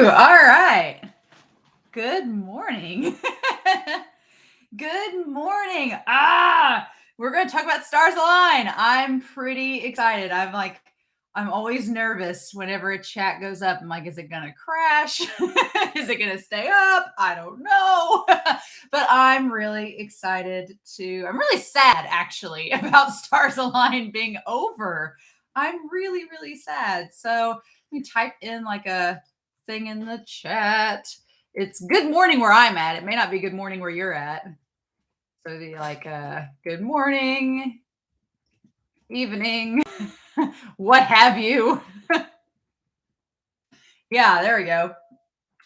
All right. Good morning. Good morning. We're going to talk about Stars Align. I'm pretty excited. I'm always nervous whenever a chat goes up. I'm like, is it going to crash? Is it going to stay up? I don't know. But I'm really excited I'm really sad actually about Stars Align being over. I'm really, really sad. So let me type in like a thing in the chat. It's good morning where I'm at. It may not be good morning where you're at. So it'd be like good morning, evening, what have you. Yeah, there we go.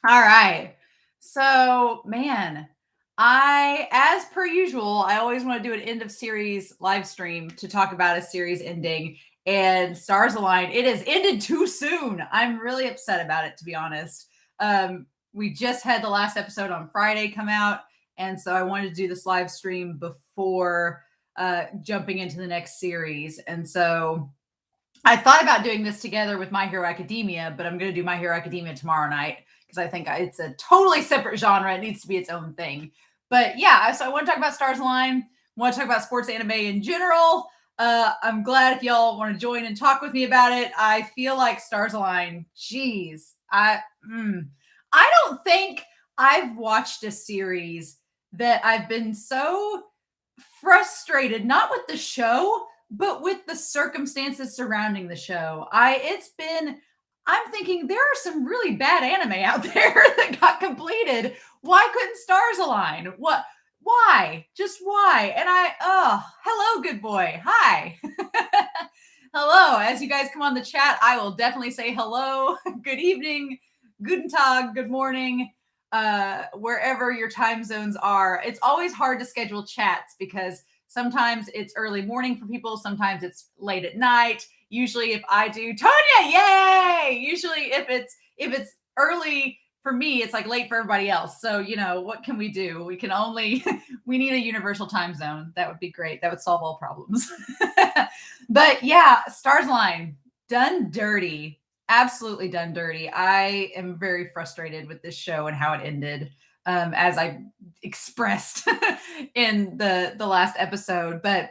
All right. So, man, as per usual, I always want to do an end of series live stream to talk about a series ending. And Stars Align, it has ended too soon. I'm really upset about it, to be honest. We just had the last episode on Friday come out. And so I wanted to do this live stream before jumping into the next series. And so I thought about doing this together with My Hero Academia, but I'm going to do My Hero Academia tomorrow night because I think it's a totally separate genre. It needs to be its own thing. But yeah, so I want to talk about Stars Align. I want to talk about sports anime in general. I'm glad if y'all want to join and talk with me about it. I feel like Stars Align, geez, I don't think I've watched a series that I've been so frustrated, not with the show, but with the circumstances surrounding the show. I'm thinking there are some really bad anime out there that got completed. Why couldn't Stars Align? What? Why? Just why? And hello, good boy. Hi. Hello. As you guys come on the chat, I will definitely say hello, good evening, guten tag, good morning, wherever your time zones are. It's always hard to schedule chats because sometimes it's early morning for people. Sometimes it's late at night. Usually if I do Tanya, yay! Usually if it's early for me, it's like late for everybody else. So, what can we do? We need a universal time zone. That would be great. That would solve all problems. But yeah, Stars Align, done dirty. Absolutely done dirty. I am very frustrated with this show and how it ended, as I expressed in the last episode. But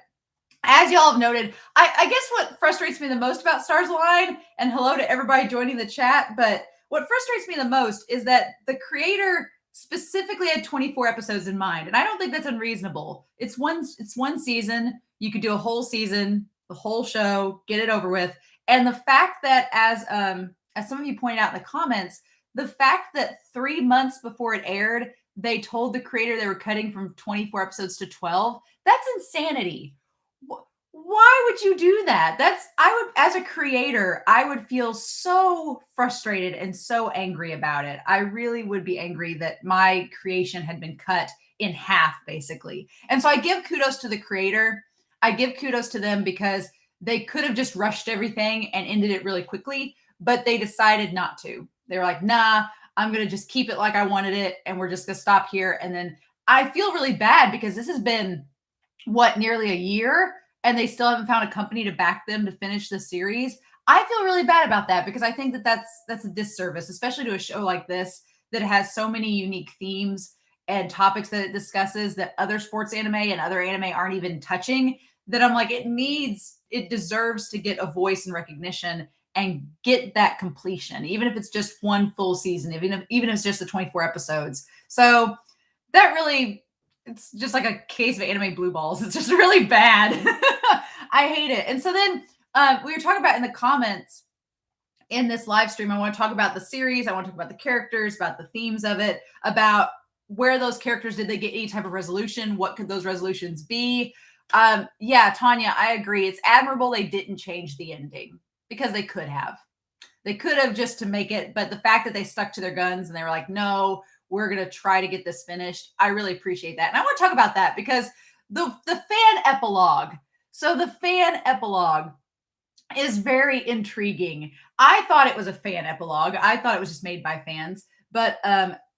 as y'all have noted, I guess what frustrates me the most about Stars Align, and hello to everybody joining the chat, but what frustrates me the most is that the creator specifically had 24 episodes in mind. And I don't think that's unreasonable. It's one season. You could do a whole season, the whole show, get it over with. And the fact that, as some of you pointed out in the comments, the fact that 3 months before it aired, they told the creator they were cutting from 24 episodes to 12, that's insanity. Why would you do that? As a creator, I would feel so frustrated and so angry about it. I really would be angry that my creation had been cut in half, basically. And so I give kudos to the creator. I give kudos to them because they could have just rushed everything and ended it really quickly, but they decided not to. They were like, nah, I'm going to just keep it like I wanted it, and we're just going to stop here. And then I feel really bad because this has been, nearly a year, and they still haven't found a company to back them to finish the series. I feel really bad about that because I think that that's a disservice, especially to a show like this that has so many unique themes and topics that it discusses that other sports anime and other anime aren't even touching, that I'm like, it deserves to get a voice and recognition and get that completion, even if it's just one full season, even if it's just the 24 episodes. So that really, it's just like a case of anime blue balls. It's just really bad. I hate it. And so then we were talking about in the comments in this live stream, I want to talk about the series. I want to talk about the characters, about the themes of it, about where those characters, did they get any type of resolution? What could those resolutions be? Yeah, Tanya, I agree. It's admirable they didn't change the ending because they could have. They could have, just to make it, but the fact that they stuck to their guns and they were like, no, we're going to try to get this finished. I really appreciate that. And I want to talk about that because the fan epilogue. So the fan epilogue is very intriguing. I thought it was a fan epilogue. I thought it was just made by fans. But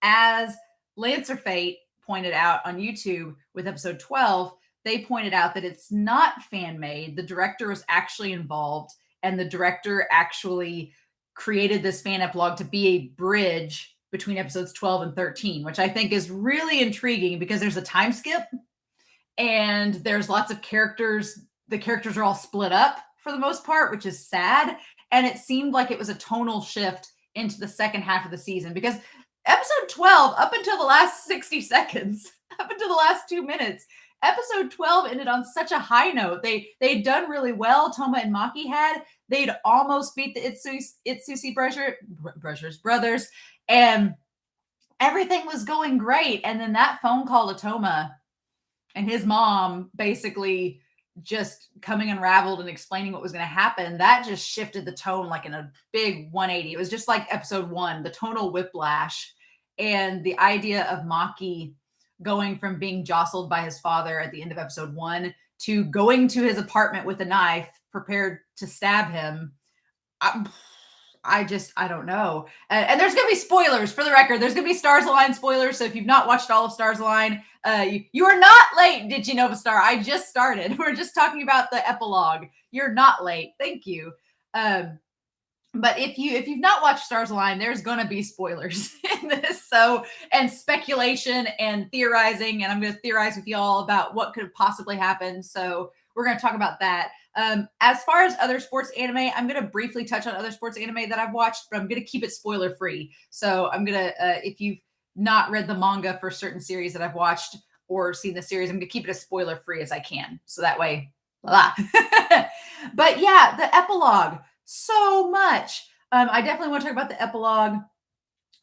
as Lancer Fate pointed out on YouTube with episode 12, they pointed out that it's not fan made. The director was actually involved, and the director actually created this fan epilogue to be a bridge between episodes 12 and 13, which I think is really intriguing because there's a time skip and there's lots of characters. The characters are all split up for the most part, which is sad. And it seemed like it was a tonal shift into the second half of the season because episode 12, up until the last 60 seconds, up until the last 2 minutes, episode 12 ended on such a high note. They'd done really well. Toma and Maki had. They'd almost beat the Itsushi brothers, and everything was going great. And then that phone call to Toma and his mom basically just coming unraveled and explaining what was going to happen, that just shifted the tone like in a big 180. It was just like episode 1, the tonal whiplash, and the idea of Maki going from being jostled by his father at the end of episode 1 to going to his apartment with a knife prepared to stab him. I don't know. And there's going to be spoilers for the record. There's going to be Stars Align spoilers. So if you've not watched all of Stars Align, you are not late. Did you know, Star? I just started. We're just talking about the epilogue. You're not late. Thank you. But if you've not watched Stars Align, there's going to be spoilers in this. So, and speculation and theorizing, and I'm going to theorize with y'all about what could have possibly happened. So we're going to talk about that. As far as other sports anime, I'm going to briefly touch on other sports anime that I've watched, but I'm going to keep it spoiler free. So I'm going to, if you've not read the manga for certain series that I've watched or seen the series, I'm going to keep it as spoiler free as I can. So that way, blah. But yeah, the epilogue, so much. I definitely want to talk about the epilogue,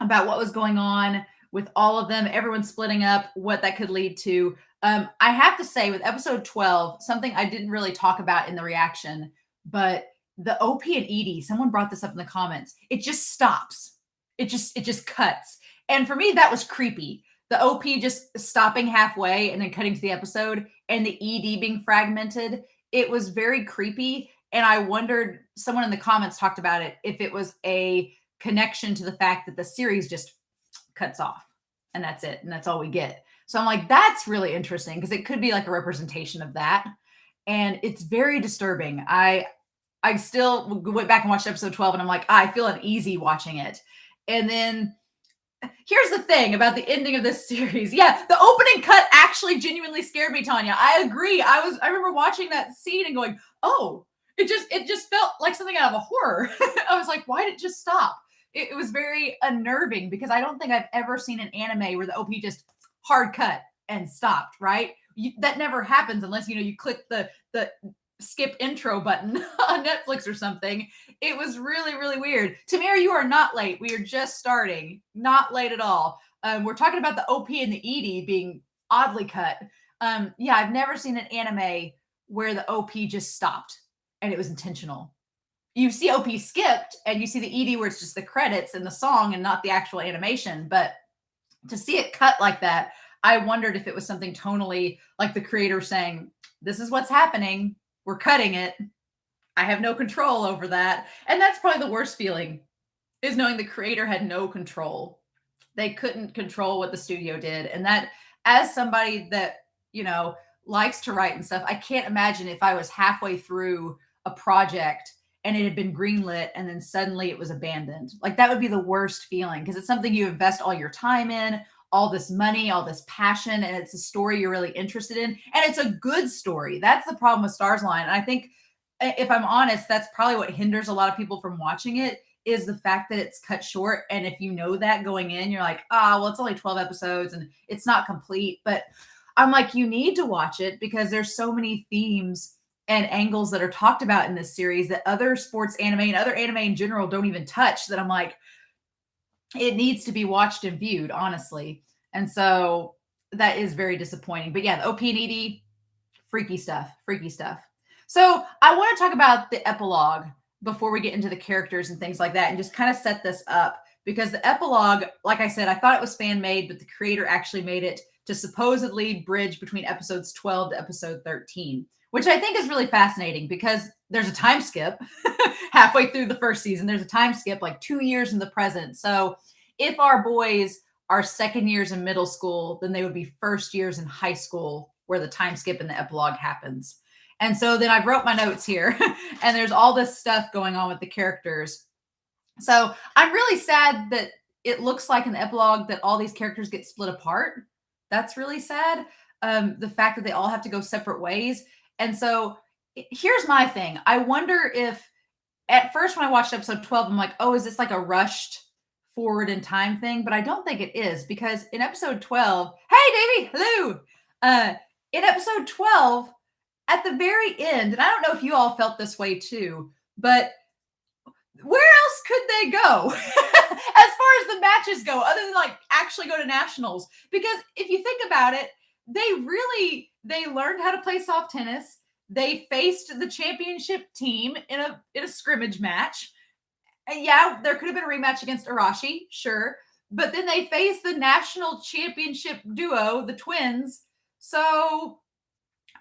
about what was going on with all of them, everyone splitting up, what that could lead to. I have to say, with episode 12, something I didn't really talk about in the reaction, but the OP and Edie, someone brought this up in the comments. It just stops. It just cuts. And for me, that was creepy. The OP just stopping halfway and then cutting to the episode, and the ED being fragmented. It was very creepy. And I wondered, someone in the comments talked about it, if it was a connection to the fact that the series just cuts off and that's it. And that's all we get. So I'm like, that's really interesting because it could be like a representation of that. And it's very disturbing. I still went back and watched episode 12 and I'm like, I feel uneasy watching it. And then here's the thing about the ending of this series. Yeah, the opening cut actually genuinely scared me, Tanya. I agree. I remember watching that scene and going, oh, it just felt like something out of a horror. I was like, why did it just stop? It was very unnerving because I don't think I've ever seen an anime where the OP just hard cut and stopped, right? That never happens unless, you click the skip intro button on Netflix or something. It was really, really weird. Tamir, you are not late. We are just starting. Not late at all. We're talking about the OP and the ED being oddly cut. Yeah, I've never seen an anime where the OP just stopped and it was intentional. You see OP skipped and you see the ED where it's just the credits and the song and not the actual animation. But to see it cut like that, I wondered if it was something tonally like the creator saying, this is what's happening. We're cutting it. I have no control over that. And that's probably the worst feeling, is knowing the creator had no control. They couldn't control what the studio did. And that, as somebody that, likes to write and stuff, I can't imagine if I was halfway through a project and it had been greenlit and then suddenly it was abandoned. Like, that would be the worst feeling because it's something you invest all your time in, all this money, all this passion, and it's a story you're really interested in. And it's a good story. That's the problem with Stars Align. And I think, if I'm honest, that's probably what hinders a lot of people from watching it, is the fact that it's cut short. And if you know that going in, you're like, well, it's only 12 episodes and it's not complete. But I'm like, you need to watch it because there's so many themes and angles that are talked about in this series that other sports anime and other anime in general don't even touch, that I'm like, it needs to be watched and viewed, honestly. And so that is very disappointing. But yeah, the OP and ED, freaky stuff. So I want to talk about the epilogue before we get into the characters and things like that and just kind of set this up, because the epilogue, like I said, I thought it was fan made, but the creator actually made it to supposedly bridge between episodes 12 to episode 13, which I think is really fascinating because there's a time skip halfway through the first season. There's a time skip like 2 years in the present. So if our boys are second years in middle school, then they would be first years in high school where the time skip in the epilogue happens. And so then I wrote my notes here and there's all this stuff going on with the characters. So I'm really sad that it looks like in the epilogue that all these characters get split apart. That's really sad. The fact that they all have to go separate ways. And so here's my thing. I wonder if at first when I watched episode 12, I'm like, oh, is this like a rushed forward in time thing? But I don't think it is, because in episode 12, hey Davey, hello. In episode 12, at the very end, and I don't know if you all felt this way too, but where else could they go as far as the matches go, other than like actually go to nationals? Because if you think about it, they learned how to play soft tennis. They faced the championship team in a scrimmage match. And yeah, there could have been a rematch against Arashi, sure. But then they faced the national championship duo, the twins. So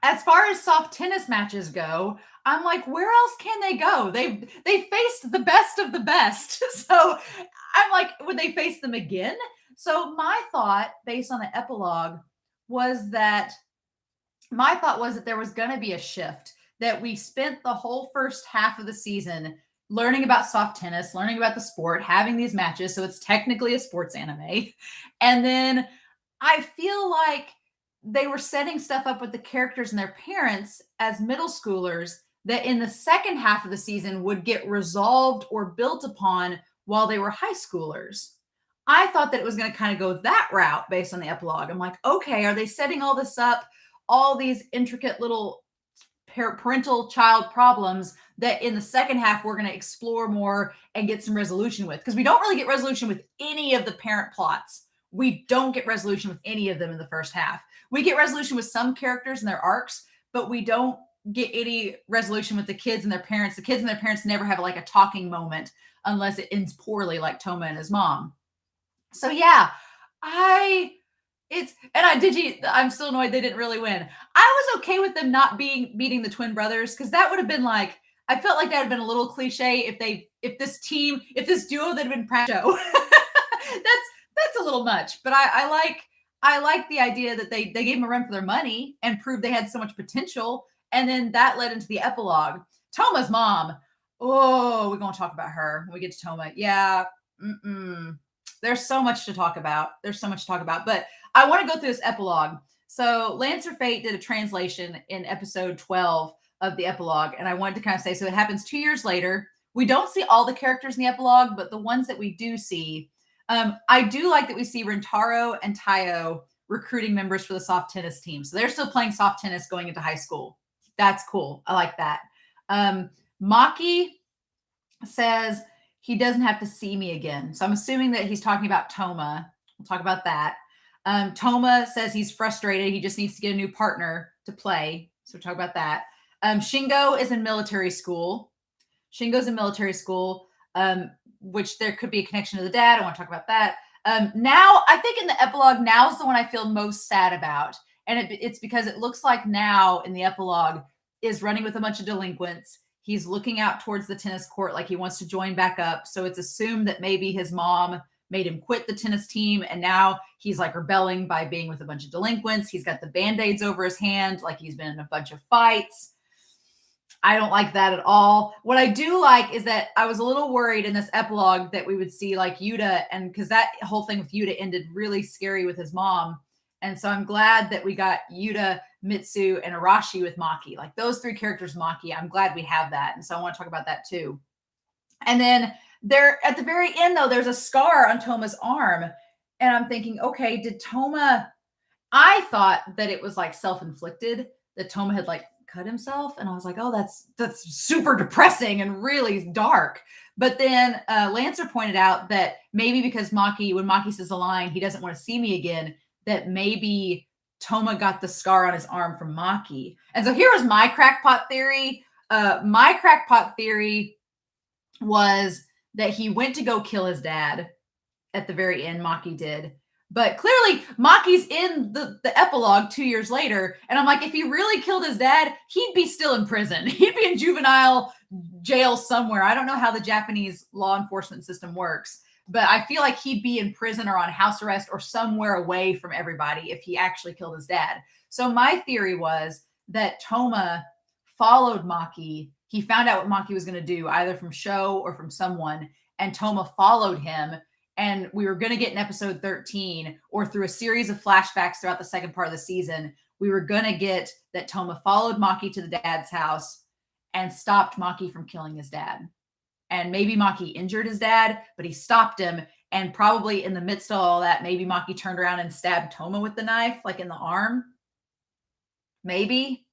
as far as soft tennis matches go, I'm like, where else can they go? They faced the best of the best. So I'm like, would they face them again? So my thought, based on the epilogue, was that there was going to be a shift, that we spent the whole first half of the season learning about soft tennis, learning about the sport, having these matches. So it's technically a sports anime. And then I feel like they were setting stuff up with the characters and their parents as middle schoolers that in the second half of the season would get resolved or built upon while they were high schoolers. I thought that it was going to kind of go that route based on the epilogue. I'm like, okay, are they setting all this up, all these intricate little parental child problems that in the second half we're going to explore more and get some resolution with? Because we don't really get resolution with any of the parent plots. We don't get resolution with any of them in the first half. We get resolution with some characters and their arcs, but we don't get any resolution with the kids and their parents. The kids and their parents never have like a talking moment unless it ends poorly, like Toma and his mom. So yeah, I'm still annoyed they didn't really win. I was okay with them not beating the twin brothers, because that would have been like, I felt like that would have been a little cliche if this duo that had been Prato. that's a little much, but I like the idea that they gave them a run for their money and proved they had so much potential. And then that led into the epilogue. Toma's mom. Oh, we're going to talk about her when we get to Toma. Yeah. There's so much to talk about. But I want to go through this epilogue. So Lancer Fate did a translation in episode 12 of the epilogue. And I wanted to kind of say, so it happens 2 years later. We don't see all the characters in the epilogue, but the ones that we do see, I do like that we see Rentaro and Tayo recruiting members for the soft tennis team. So they're still playing soft tennis going into high school. That's cool. I like that. Maki says he doesn't have to see me again. So I'm assuming that he's talking about Toma. We'll talk about that. Toma says he's frustrated. He just needs to get a new partner to play. So we'll talk about that. Shingo is in military school. Which there could be a connection to the dad. I want to talk about that. Now, I think in the epilogue, now is the one I feel most sad about. And it's because it looks like now in the epilogue is running with a bunch of delinquents. He's looking out towards the tennis court like he wants to join back up. So it's assumed that maybe his mom made him quit the tennis team. And now he's like rebelling by being with a bunch of delinquents. He's got the Band-Aids over his hand, like he's been in a bunch of fights. I don't like that at all. What I do like is that I was a little worried in this epilogue that we would see like Yuta, and because that whole thing with Yuta ended really scary with his mom. And so I'm glad that we got Yuta, Mitsu, and Arashi with Maki. Like those three characters, Maki, I'm glad we have that. And so I want to talk about that too. And then there at the very end, though, there's a scar on Toma's arm. And I'm thinking, okay, did Toma, I thought that it was like self-inflicted, that Toma had like cut himself. And I was like, oh, that's super depressing and really dark. But then Lancer pointed out that maybe because Maki, when Maki says the line, he doesn't want to see me again, that maybe Toma got the scar on his arm from Maki. And so here was my crackpot theory. My crackpot theory was that he went to go kill his dad at the very end. Maki did. But clearly, Maki's in the epilogue 2 years later. And I'm like, if he really killed his dad, he'd be still in prison. He'd be in juvenile jail somewhere. I don't know how the Japanese law enforcement system works, but I feel like he'd be in prison or on house arrest or somewhere away from everybody if he actually killed his dad. So my theory was that Toma followed Maki. He found out what Maki was going to do, either from Sho or from someone. and Toma followed him. And we were going to get in episode 13 or through a series of flashbacks throughout the second part of the season, we were going to get that Toma followed Maki to the dad's house and stopped Maki from killing his dad. And maybe Maki injured his dad, but he stopped him. And probably in the midst of all that, maybe Maki turned around and stabbed Toma with the knife, like in the arm. Maybe.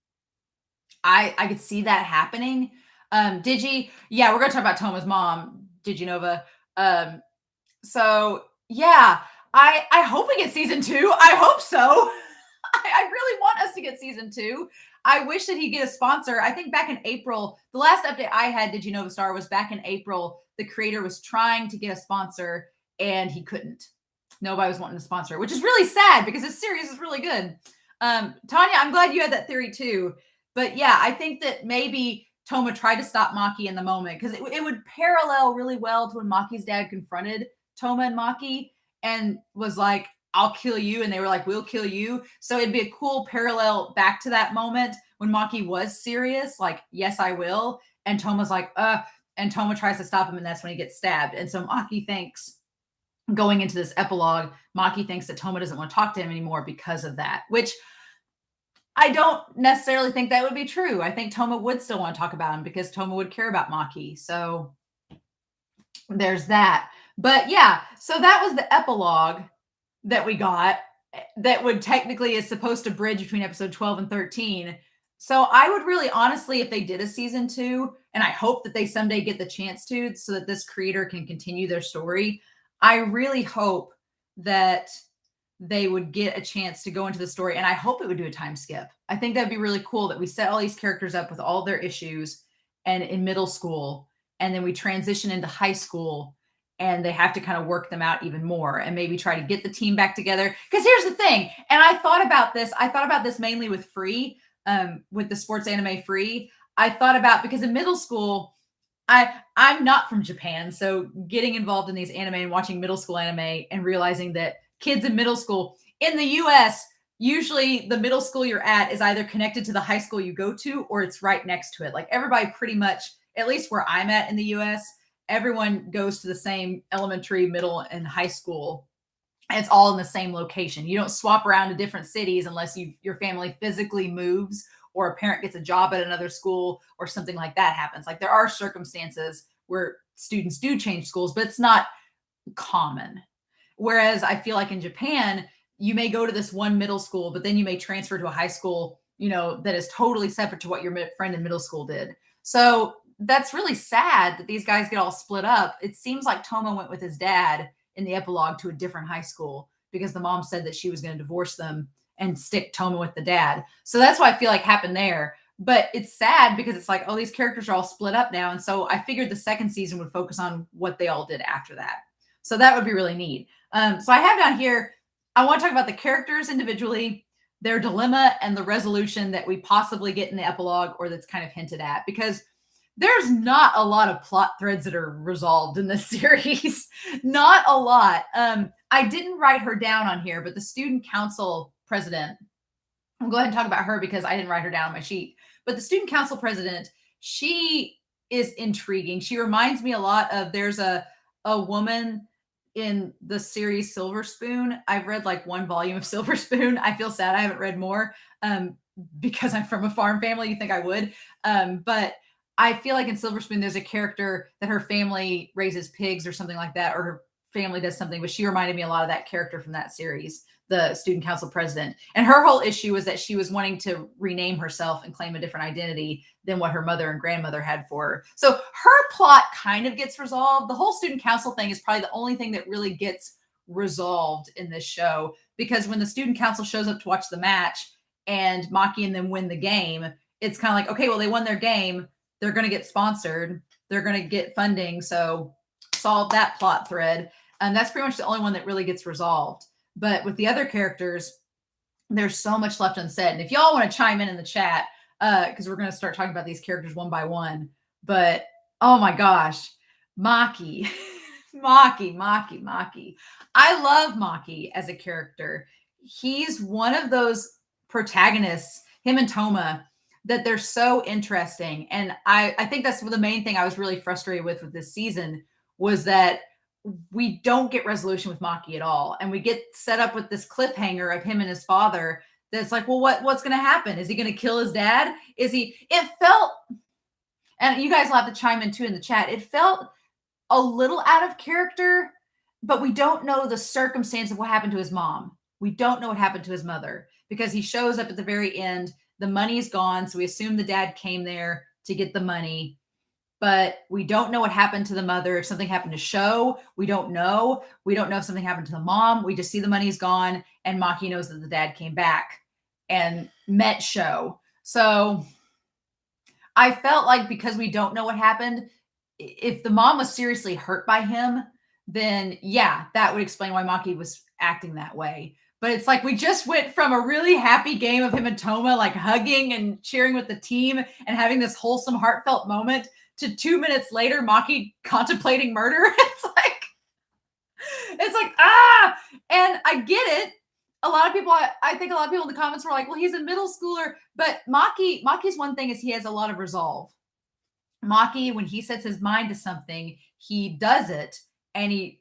I could see that happening. Digi, yeah, we're going to talk about Toma's mom, Diginova. So yeah, I hope we get season 2. I hope so. I really want us to get season 2. I wish that he'd get a sponsor. I think back in April, the last update I had, Did You Know the Star, was back in April. The creator was trying to get a sponsor and he couldn't. Nobody was wanting to sponsor, which is really sad because this series is really good. Tanya, I'm glad you had that theory too. But yeah, I think that maybe Toma tried to stop Maki in the moment because it would parallel really well to when Maki's dad confronted Toma and Maki and was like, I'll kill you. And they were like, we'll kill you. So it'd be a cool parallel back to that moment when Maki was serious, like, yes, I will. And Toma's like, and Toma tries to stop him. And that's when he gets stabbed. And so Maki thinks, going into this epilogue, Maki thinks that Toma doesn't want to talk to him anymore because of that, which I don't necessarily think that would be true. I think Toma would still want to talk about him because Toma would care about Maki. So there's that. But yeah, so that was the epilogue that we got that would technically is supposed to bridge between episode 12 and 13. So I would really honestly, if they did a season 2, and I hope that they someday get the chance to, so that this creator can continue their story, I really hope that they would get a chance to go into the story. And I hope it would do a time skip. I think that'd be really cool that we set all these characters up with all their issues and in middle school, and then we transition into high school and they have to kind of work them out even more and maybe try to get the team back together. Because here's the thing, and I thought about this mainly with Free, with the sports anime Free. I thought about, because in middle school, I'm not from Japan, so getting involved in these anime and watching middle school anime and realizing that kids in middle school in the US, usually the middle school you're at is either connected to the high school you go to or it's right next to it. Like everybody pretty much, at least where I'm at in the US, everyone goes to the same elementary, middle, and high school. And it's all in the same location. You don't swap around to different cities unless your family physically moves or a parent gets a job at another school or something like that happens. Like there are circumstances where students do change schools, but it's not common. Whereas I feel like in Japan, you may go to this one middle school, but then you may transfer to a high school, that is totally separate to what your friend in middle school did. So that's really sad that these guys get all split up. It seems like Toma went with his dad in the epilogue to a different high school because the mom said that she was going to divorce them and stick Toma with the dad. So that's what I feel like happened there. But it's sad because it's like, oh, these characters are all split up now. And so I figured the second season would focus on what they all did after that. So that would be really neat. So I have down here, I want to talk about the characters individually, their dilemma, and the resolution that we possibly get in the epilogue or that's kind of hinted at, because there's not a lot of plot threads that are resolved in this series. Not a lot. I didn't write her down on here, but the student council president, I'll go ahead and talk about her because I didn't write her down on my sheet. But the student council president, she is intriguing. She reminds me a lot of, there's a woman in the series Silver Spoon. I've read like one volume of Silver Spoon. I feel sad I haven't read more because I'm from a farm family. You think I would. But I feel like in Silver Spoon, there's a character that her family raises pigs or something like that, or her family does something, but she reminded me a lot of that character from that series, the student council president. And her whole issue was that she was wanting to rename herself and claim a different identity than what her mother and grandmother had for her. So her plot kind of gets resolved. The whole student council thing is probably the only thing that really gets resolved in this show, because when the student council shows up to watch the match and Maki and them win the game, it's kind of like, okay, well, they won their game. They're going to get sponsored. They're going to get funding. So solve that plot thread. And that's pretty much the only one that really gets resolved. But with the other characters, there's so much left unsaid. And if y'all want to chime in the chat, because we're going to start talking about these characters one by one. But, oh my gosh, Maki. Maki. I love Maki as a character. He's one of those protagonists, him and Toma, that they're so interesting. And I think that's the main thing I was really frustrated with this season was that we don't get resolution with Maki at all. And we get set up with this cliffhanger of him and his father that's like, well, what's going to happen? Is he going to kill his dad? It felt, and you guys will have to chime in too in the chat. It felt a little out of character, but we don't know the circumstance of what happened to his mom. We don't know what happened to his mother because he shows up at the very end. The money's gone. So we assume the dad came there to get the money, but we don't know what happened to the mother. If something happened to Sho, we don't know. We don't know if something happened to the mom. We just see the money's gone and Maki knows that the dad came back and met Sho. So I felt like because we don't know what happened, if the mom was seriously hurt by him, then yeah, that would explain why Maki was acting that way. But it's like we just went from a really happy game of him and Toma like hugging and cheering with the team and having this wholesome, heartfelt moment to 2 minutes later, Maki contemplating murder. It's like, and I get it. A lot of people, I think a lot of people in the comments were like, well, he's a middle schooler. But Maki's one thing is he has a lot of resolve. Maki, when he sets his mind to something, he does it and he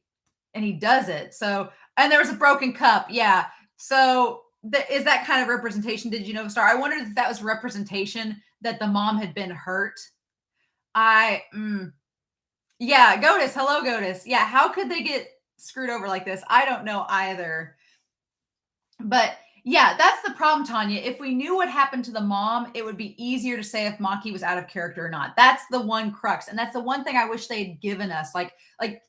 does it. So, and there was a broken cup. Yeah. So is that kind of representation? Did you know, Star? I wondered if that was representation that the mom had been hurt. Yeah. Goatus. Hello, Goatus. Yeah. How could they get screwed over like this? I don't know either. But yeah, that's the problem, Tanya. If we knew what happened to the mom, it would be easier to say if Maki was out of character or not. That's the one crux. And that's the one thing I wish they'd given us, like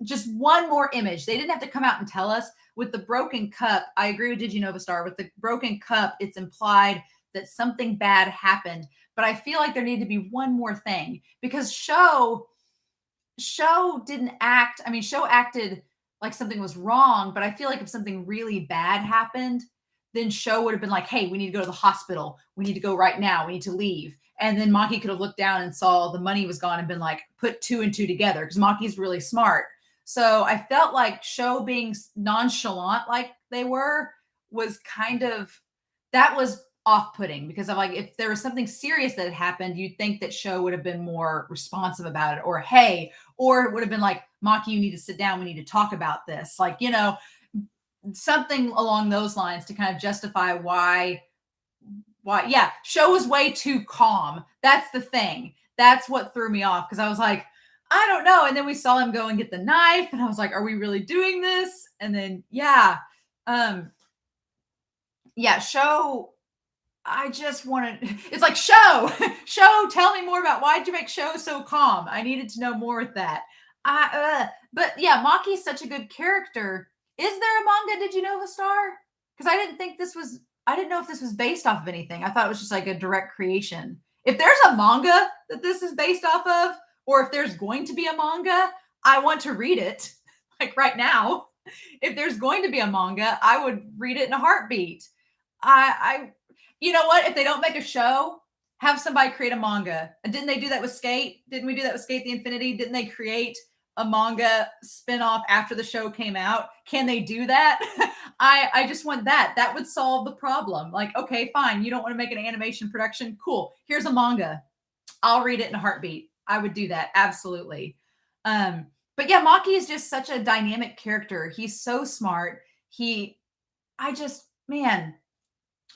just one more image. They didn't have to come out and tell us. With the broken cup, I agree with Diginova Star. With the broken cup, it's implied that something bad happened. But I feel like there needed to be one more thing because Sho didn't act. I mean, Sho acted like something was wrong, but I feel like if something really bad happened, then Sho would have been like, hey, we need to go to the hospital. We need to go right now. We need to leave. And then Maki could have looked down and saw the money was gone and been like, put 2 and 2 together because Maki's really smart. So I felt like Sho being nonchalant like they were was kind of, that was off-putting because of like, if there was something serious that had happened, you'd think that Sho would have been more responsive about it or, hey, or it would have been like, Maki, you need to sit down. We need to talk about this. Like, you know, something along those lines to kind of justify why, yeah, Sho was way too calm. That's the thing. That's what threw me off because I was like, I don't know. And then we saw him go and get the knife and I was like, are we really doing this? And then, yeah. Sho, I just wanted, it's like, Sho, tell me more about why'd you make Sho so calm? I needed to know more with that. But yeah, Maki's such a good character. Is there a manga? Did you know, Star? Because I didn't know if this was based off of anything. I thought it was just like a direct creation. If there's a manga that this is based off of, or if there's going to be a manga, I want to read it like right now. If there's going to be a manga, I would read it in a heartbeat. You know what? If they don't make a show, have somebody create a manga. And didn't they do that with Skate? Didn't we do that with Skate the Infinity? Didn't they create a manga spinoff after the show came out? Can they do that? I just want that. That would solve the problem. Like, okay, fine. You don't want to make an animation production? Cool. Here's a manga. I'll read it in a heartbeat. I would do that. Absolutely. But yeah, Maki is just such a dynamic character. He's so smart. Man.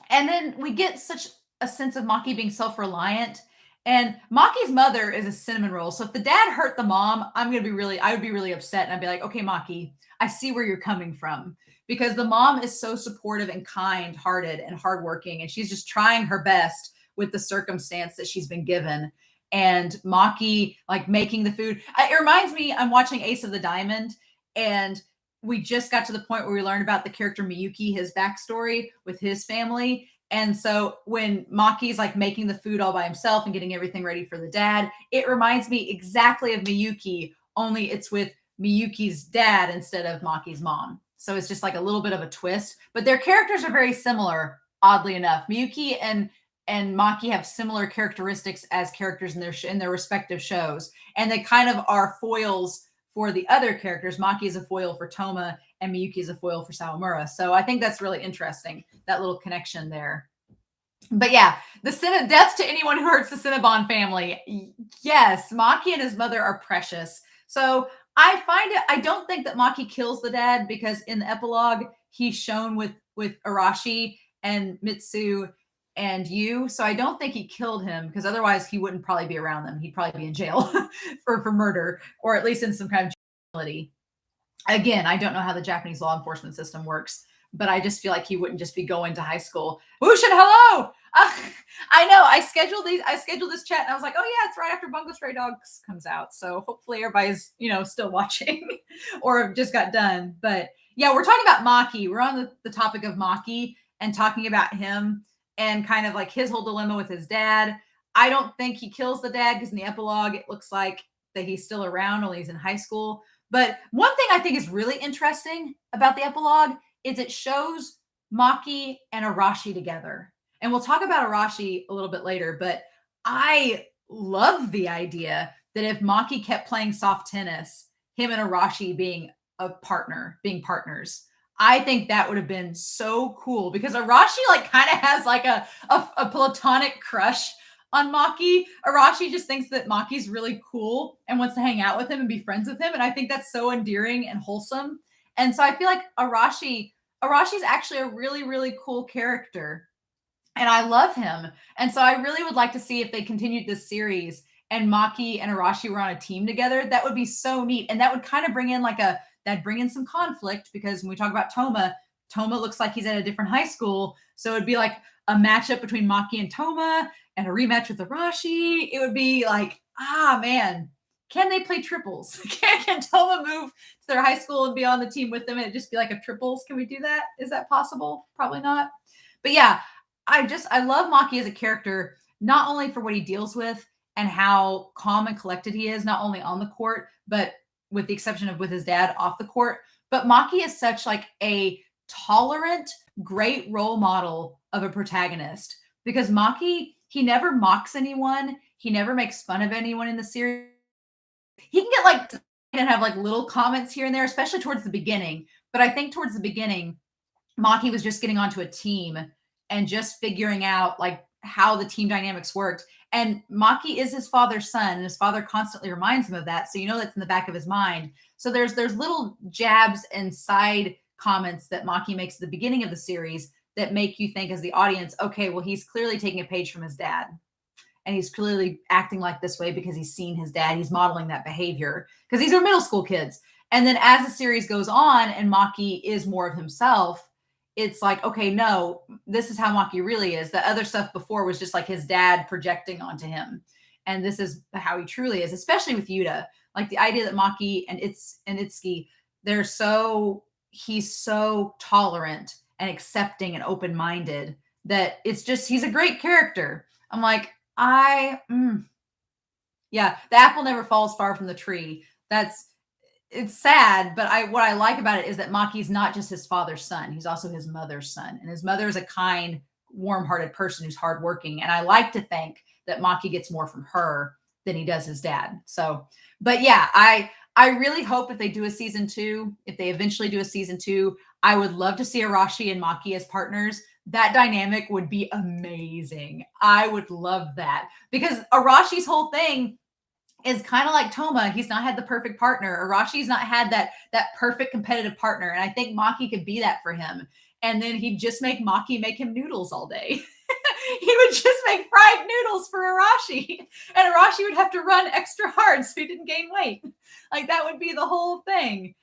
And then we get such a sense of Maki being self-reliant. And Maki's mother is a cinnamon roll. So if the dad hurt the mom, I would be really upset. And I'd be like, okay, Maki, I see where you're coming from. Because the mom is so supportive and kind-hearted and hardworking. And she's just trying her best with the circumstance that she's been given. And Maki, like making the food. It reminds me, I'm watching Ace of the Diamond. And we just got to the point where we learned about the character Miyuki, his backstory with his family. And so when Maki's like making the food all by himself and getting everything ready for the dad, it reminds me exactly of Miyuki, only it's with Miyuki's dad instead of Maki's mom. So it's just like a little bit of a twist, but their characters are very similar, oddly enough. Miyuki and Maki have similar characteristics as characters in their respective shows. And they kind of are foils for the other characters. Maki is a foil for Toma and Miyuki is a foil for Sawamura. So I think that's really interesting, that little connection there. But yeah, death to anyone who hurts the Cinnabon family. Yes, Maki and his mother are precious. So I don't think that Maki kills the dad because in the epilogue he's shown with Arashi and Mitsu and you. So I don't think he killed him because otherwise he wouldn't probably be around them. He'd probably be in jail for murder or at least in some kind of jailability. Again, I don't know how the Japanese law enforcement system works, but I just feel like he wouldn't just be going to high school. Whooshin, hello. I know. I scheduled this chat, and I was like, oh yeah, it's right after Bungo Stray Dogs comes out. So hopefully everybody's still watching, or just got done. But yeah, we're talking about Maki. We're on the topic of Maki and talking about him and kind of like his whole dilemma with his dad. I don't think he kills the dad because in the epilogue it looks like that he's still around, only he's in high school. But one thing I think is really interesting about the epilogue is it shows Maki and Arashi together. And we'll talk about Arashi a little bit later, but I love the idea that if Maki kept playing soft tennis, him and Arashi being being partners. I think that would have been so cool because Arashi like kind of has like a platonic crush on Maki. Arashi just thinks that Maki's really cool and wants to hang out with him and be friends with him. And I think that's so endearing and wholesome. And so I feel like Arashi's actually a really, really cool character. And I love him. And so I really would like to see if they continued this series and Maki and Arashi were on a team together. That would be so neat. And that would kind of bring in some conflict because when we talk about Toma looks like he's at a different high school. So it'd be like a matchup between Maki and Toma and a rematch with Arashi. It would be like, man, can they play triples? Can Toma move to their high school and be on the team with them and it just be like a triples? Can we do that? Is that possible? Probably not. But yeah, I love Maki as a character, not only for what he deals with and how calm and collected he is, not only on the court, but with the exception of with his dad off the court. But Maki is such like a tolerant, great role model of a protagonist because Maki, he never mocks anyone. He never makes fun of anyone in the series. He can get like and have like little comments here and there, especially towards the beginning. But I think towards the beginning, Maki was just getting onto a team and just figuring out like how the team dynamics worked. And Maki is his father's son, and his father constantly reminds him of that. So that's in the back of his mind. So there's little jabs and side comments that Maki makes at the beginning of the series that make you think as the audience, okay, well, he's clearly taking a page from his dad. And he's clearly acting like this way because he's seen his dad. He's modeling that behavior because these are middle school kids. And then as the series goes on and Maki is more of himself, it's like, okay, no, this is how Maki really is. The other stuff before was just like his dad projecting onto him. And this is how he truly is, especially with Yuta. Like the idea that Maki and Itsuki, he's so tolerant and accepting and open-minded that it's just, he's a great character. I'm like, yeah, the apple never falls far from the tree. It's sad, but what I like about it is that Maki's not just his father's son. He's also his mother's son. And his mother is a kind, warm-hearted person who's hardworking. And I like to think that Maki gets more from her than he does his dad. So, but yeah, I really hope if they do a season 2, if they eventually do a season 2, I would love to see Arashi and Maki as partners. That dynamic would be amazing. I would love that because Arashi's whole thing is kind of like Toma. He's not had the perfect partner. Arashi's not had that perfect competitive partner. And I think Maki could be that for him. And then he'd just make Maki make him noodles all day. He would just make fried noodles for Arashi. And Arashi would have to run extra hard so he didn't gain weight. Like that would be the whole thing.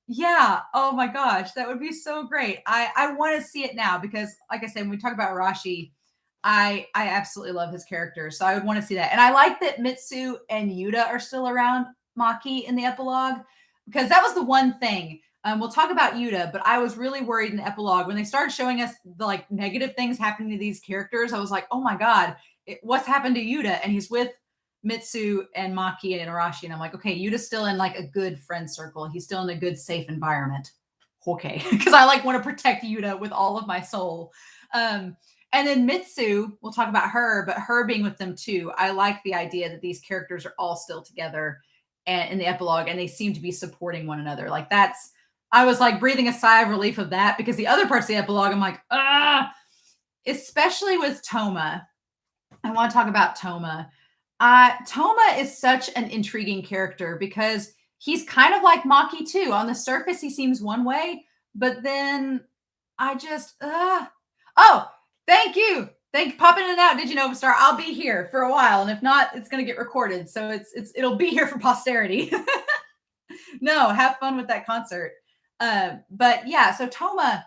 Yeah. Oh my gosh. That would be so great. I want to see it now because like I said, when we talk about Arashi, I absolutely love his character. So I would want to see that. And I like that Mitsu and Yuta are still around Maki in the epilogue because that was the one thing. We'll talk about Yuta, but I was really worried in the epilogue when they started showing us the like negative things happening to these characters. I was like, oh my God, what's happened to Yuta? And he's with Mitsu and Maki and Arashi. And I'm like, okay, Yuta's still in like a good friend circle. He's still in a good, safe environment. Okay. Because I like want to protect Yuta with all of my soul. And then Mitsu, we'll talk about her, but her being with them too. I like the idea that these characters are all still together and in the epilogue, and they seem to be supporting one another. Like I was like breathing a sigh of relief of that because the other parts of the epilogue, I'm like, especially with Toma. I want to talk about Toma. Toma is such an intriguing character because he's kind of like Maki too. On the surface, he seems one way, but then I just, oh, thank you. Thank you. Popping in and out. Did you know, Star? I'll be here for a while, and if not, it's gonna get recorded, so it'll be here for posterity. No, have fun with that concert. But yeah, so Toma,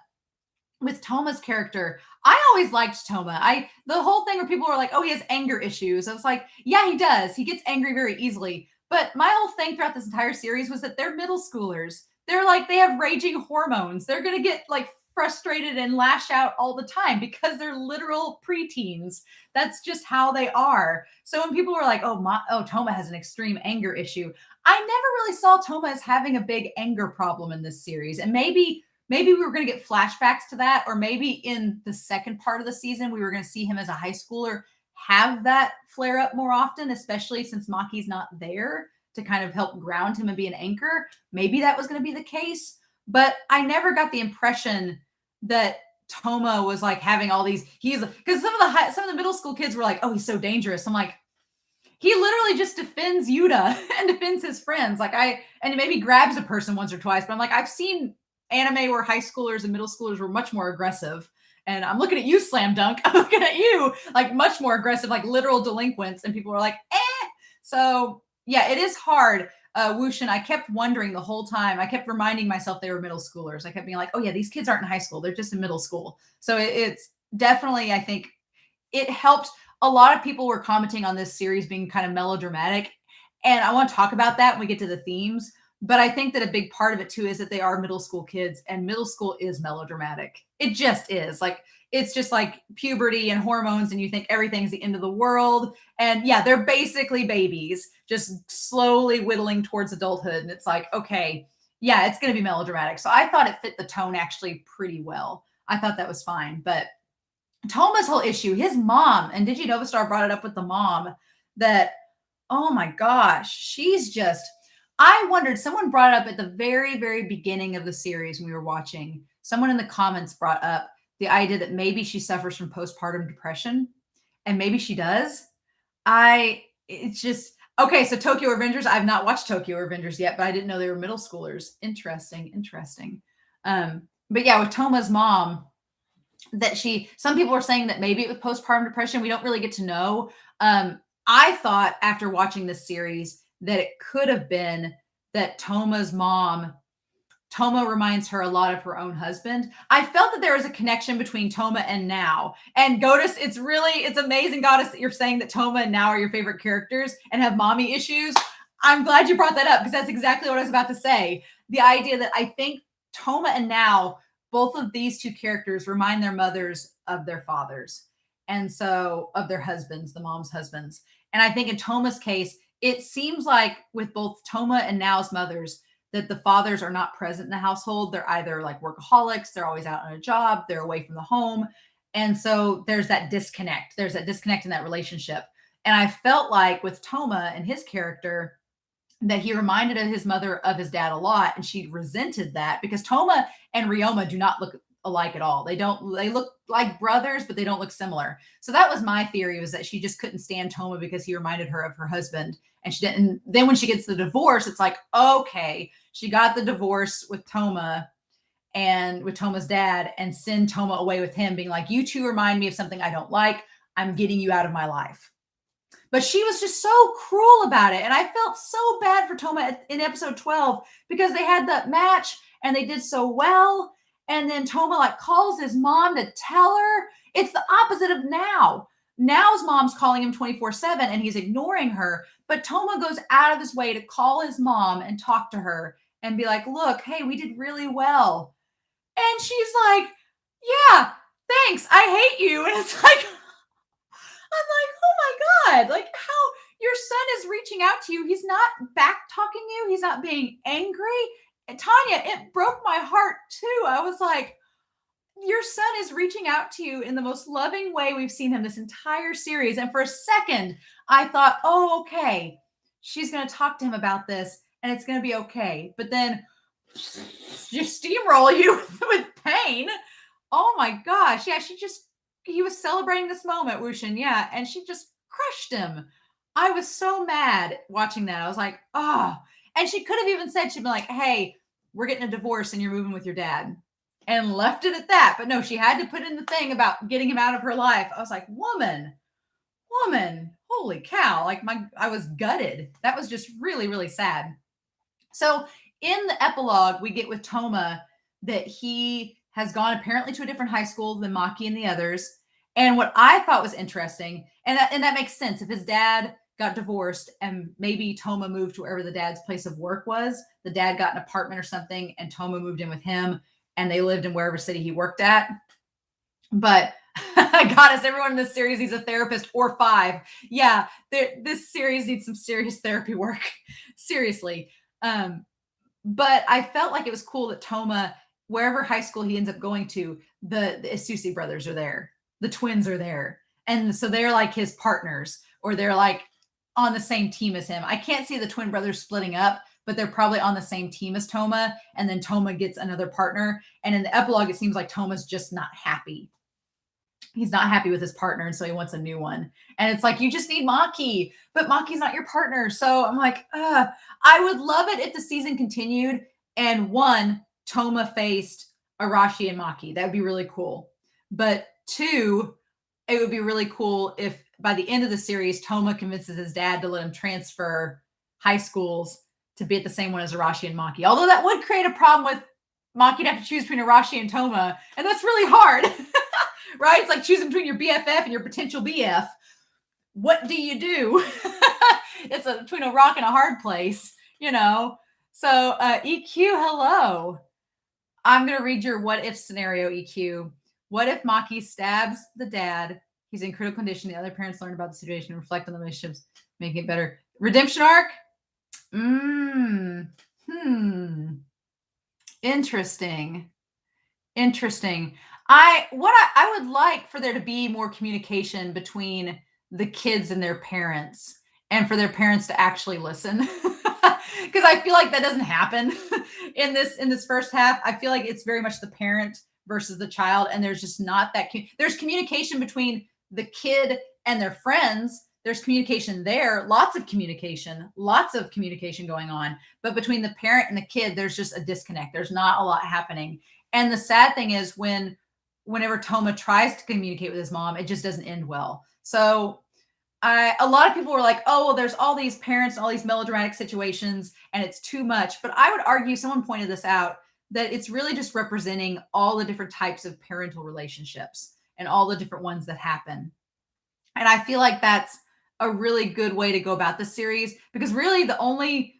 with Toma's character, I always liked Toma. The whole thing where people were like, "Oh, he has anger issues." I was like, "Yeah, he does. He gets angry very easily." But my whole thing throughout this entire series was that they're middle schoolers. They're like they have raging hormones. They're gonna get like frustrated and lash out all the time because they're literal preteens. That's just how they are. So when people were like, "Oh, Toma has an extreme anger issue," I never really saw Toma as having a big anger problem in this series, and maybe we were going to get flashbacks to that, or maybe in the second part of the season we were going to see him as a high schooler have that flare up more often, especially since Maki's not there to kind of help ground him and be an anchor. Maybe that was going to be the case, but I never got the impression that Toma was like having all these, he's because some of the middle school kids were like, "Oh, he's so dangerous." I'm like, he literally just defends Yuta and defends his friends. And maybe grabs a person once or twice, but I'm like, I've seen anime where high schoolers and middle schoolers were much more aggressive. And I'm looking at you, Slam Dunk. I'm looking at you, like much more aggressive, like literal delinquents. And people were like, eh. So yeah, it is hard. Wushin, I kept wondering the whole time. I kept reminding myself they were middle schoolers. I kept being like, "Oh yeah, these kids aren't in high school. They're just in middle school." So it's definitely, I think it helped. A lot of people were commenting on this series being kind of melodramatic. And I want to talk about that when we get to the themes. But I think that a big part of it too is that they are middle school kids, and middle school is melodramatic. It just is. Like, it's just like puberty and hormones, and you think everything's the end of the world. And yeah, they're basically babies, just slowly whittling towards adulthood. And it's like, okay, yeah, it's going to be melodramatic. So I thought it fit the tone actually pretty well. I thought that was fine. But Toma's whole issue, his mom, and Digi Novastar brought it up with the mom that, oh my gosh, she's just, I wondered, someone brought it up at the very, very beginning of the series when we were watching. Someone in the comments brought up the idea that maybe she suffers from postpartum depression, and maybe she does. It's just, okay, so Tokyo Revengers, I've not watched Tokyo Revengers yet, but I didn't know they were middle schoolers. Interesting. But yeah, with Toma's mom, that some people were saying that maybe it was postpartum depression. We don't really get to know. I thought after watching this series that it could have been that Toma reminds her a lot of her own husband. I felt that there was a connection between Toma and Now. And Goddess, it's amazing, Goddess, that you're saying that Toma and Now are your favorite characters and have mommy issues. I'm glad you brought that up, because that's exactly what I was about to say. The idea that I think Toma and Now, both of these two characters, remind their mothers of their fathers. And so of their husbands, the mom's husbands. And I think in Toma's case, it seems like with both Toma and Now's mothers, that the fathers are not present in the household. They're either like workaholics, they're always out on a job, they're away from the home. And so there's that disconnect. There's that disconnect in that relationship. And I felt like with Toma and his character, that he reminded his mother of his dad a lot, and she resented that because Toma and Ryoma do not look alike at all. They look like brothers, but they don't look similar. So that was my theory, was that she just couldn't stand Toma because he reminded her of her husband, and she didn't. Then when she gets the divorce, it's like, okay, she got the divorce with Toma and with Toma's dad, and send Toma away with him, being like, "You two remind me of something I don't like. I'm getting you out of my life." But she was just so cruel about it. And I felt so bad for Toma in episode 12, because they had that match and they did so well. And then Toma like calls his mom to tell her. It's the opposite of Now. Now's mom's calling him 24/7 and he's ignoring her. But Toma goes out of his way to call his mom and talk to her and be like, "Look, hey, we did really well." And she's like, "Yeah, thanks. I hate you." And it's like, I'm like, oh my God, like how your son is reaching out to you. He's not back talking you. He's not being angry. And Tanya, it broke my heart too. I was like, your son is reaching out to you in the most loving way we've seen him this entire series. And for a second, I thought, oh, okay, she's going to talk to him about this and it's going to be okay. But then just steamroll you with pain. Oh my gosh. Yeah, he was celebrating this moment, Wushin. Yeah. And she just crushed him. I was so mad watching that. I was like, oh. And she could have even said, she'd been like, hey, we're getting a divorce and you're moving with your dad, and left it at that. But no, she had to put in the thing about getting him out of her life. I was like, woman, holy cow. Like I was gutted. That was just really, really sad. So in the epilogue, we get with Toma that he has gone apparently to a different high school than Maki and the others. And what I thought was interesting, and that makes sense, if his dad got divorced and maybe Toma moved to wherever the dad's place of work was, the dad got an apartment or something and Toma moved in with him and they lived in wherever city he worked at. But goddess, everyone in this series needs a therapist or 5. Yeah, this series needs some serious therapy work. Seriously. But I felt like it was cool that Toma, wherever high school he ends up going to, the Isusi brothers are there. The twins are there. And so they're like his partners, or they're like on the same team as him. I can't see the twin brothers splitting up, but they're probably on the same team as Toma. And then Toma gets another partner. And in the epilogue, it seems like Toma's just not happy. He's not happy with his partner, and so he wants a new one. And it's like, you just need Maki, but Maki's not your partner. So I'm like, I would love it if the season continued and Toma faced Arashi and Maki. That would be really cool. But 2, it would be really cool if by the end of the series, Toma convinces his dad to let him transfer high schools to be at the same one as Arashi and Maki. Although that would create a problem with Maki to have to choose between Arashi and Toma, and that's really hard. Right? It's like choosing between your BFF and your potential BF. What do you do? It's between a rock and a hard place, you know? So EQ, hello. I'm going to read your what if scenario, EQ. What if Maki stabs the dad? He's in critical condition. The other parents learn about the situation and reflect on the relationships, making it better. Redemption arc? Interesting. I would like for there to be more communication between the kids and their parents, and for their parents to actually listen. Because I feel like that doesn't happen in this first half. I feel like it's very much the parent versus the child, and there's just not that there's communication between the kid and their friends. There's communication there, lots of communication going on. But between the parent and the kid, there's just a disconnect. There's not a lot happening. And the sad thing is whenever Toma tries to communicate with his mom, it just doesn't end well. So a lot of people were like, oh, well, there's all these parents and all these melodramatic situations and it's too much. But I would argue, someone pointed this out, that it's really just representing all the different types of parental relationships and all the different ones that happen. And I feel like that's a really good way to go about this series, because really the only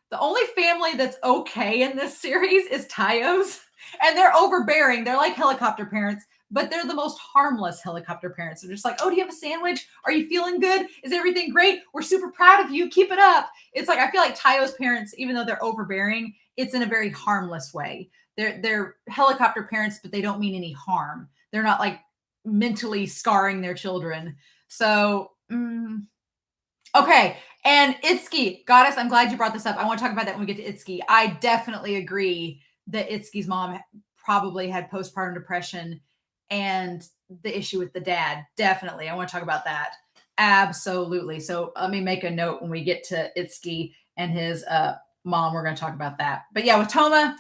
family that's okay in this series is Tayo's, and they're overbearing. They're like helicopter parents, but they're the most harmless helicopter parents. They're just like, oh, do you have a sandwich? Are you feeling good? Is everything great? We're super proud of you. Keep it up. It's like, I feel like Tayo's parents, even though they're overbearing, it's in a very harmless way. They're helicopter parents, but they don't mean any harm. They're not like mentally scarring their children. So, okay. And Itsuki, Goddess, I'm glad you brought this up. I want to talk about that when we get to Itsuki. I definitely agree that Itsuki's mom probably had postpartum depression and the issue with the dad. Definitely. I want to talk about that. Absolutely. So let me make a note when we get to Itsuki and his mom. We're going to talk about that. But yeah, with Toma,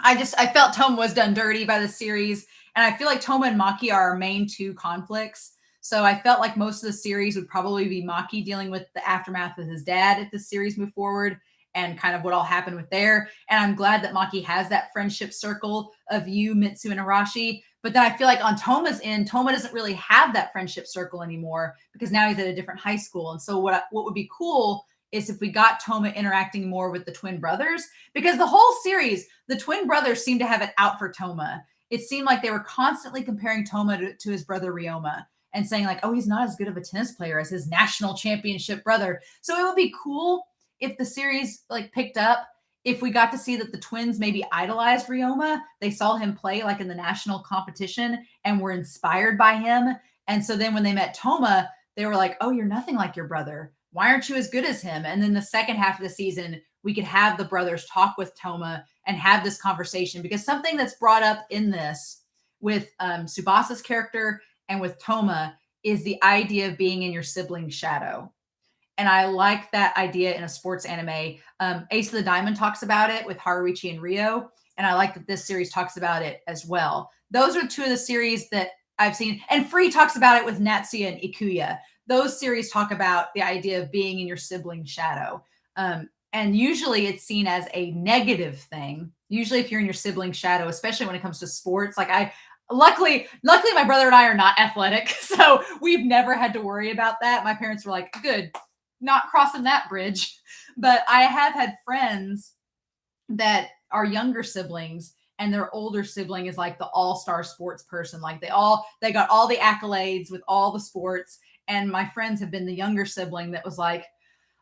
I felt Toma was done dirty by the series. And I feel like Toma and Maki are our main 2 conflicts. So I felt like most of the series would probably be Maki dealing with the aftermath with his dad if the series moved forward, and kind of what all happened with there. And I'm glad that Maki has that friendship circle of Yu, Mitsu, and Arashi. But then I feel like on Toma's end, Toma doesn't really have that friendship circle anymore, because now he's at a different high school. And so what would be cool is if we got Toma interacting more with the twin brothers, because the whole series, the twin brothers seem to have it out for Toma. It seemed like they were constantly comparing Toma to his brother Ryoma, and saying like, oh, he's not as good of a tennis player as his national championship brother. So it would be cool if the series like picked up, if we got to see that the twins maybe idolized Ryoma. They saw him play like in the national competition and were inspired by him. And so then when they met Toma, they were like, oh, you're nothing like your brother. Why aren't you as good as him? And then the second half of the season, we could have the brothers talk with Toma and have this conversation, because something that's brought up in this with Tsubasa's character and with Toma is the idea of being in your sibling's shadow. And I like that idea in a sports anime. Ace of the Diamond talks about it with Haruichi and Rio. And I like that this series talks about it as well. Those are two of the series that I've seen. And Free talks about it with Natsuya and Ikuya. Those series talk about the idea of being in your sibling's shadow. And usually it's seen as a negative thing. Usually if you're in your sibling's shadow, especially when it comes to sports, like luckily my brother and I are not athletic, so we've never had to worry about that. My parents were like, good, not crossing that bridge. But I have had friends that are younger siblings and their older sibling is like the all-star sports person. Like they got all the accolades with all the sports. And my friends have been the younger sibling that was like,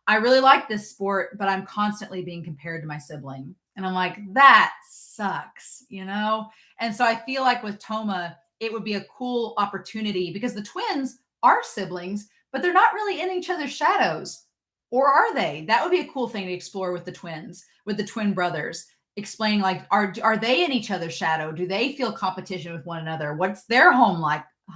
I really like this sport, but I'm constantly being compared to my sibling. And I'm like, that sucks, you know? And so I feel like with Toma, it would be a cool opportunity because the twins are siblings, but they're not really in each other's shadows. Or are they? That would be a cool thing to explore with the twins, with the twin brothers. Explain like, are they in each other's shadow? Do they feel competition with one another? What's their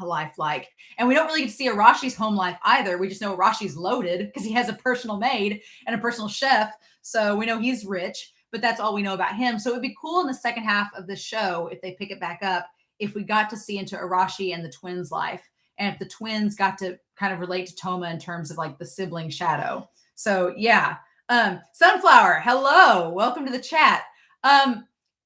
life like? And we don't really get to see Arashi's home life either. We just know Arashi's loaded because he has a personal maid and a personal chef. So we know he's rich, but that's all we know about him. So it would be cool in the second half of the show, if they pick it back up, if we got to see into Arashi and the twins' life. And if the twins got to kind of relate to Toma in terms of like the sibling shadow. So yeah. Sunflower, hello. Welcome to the chat.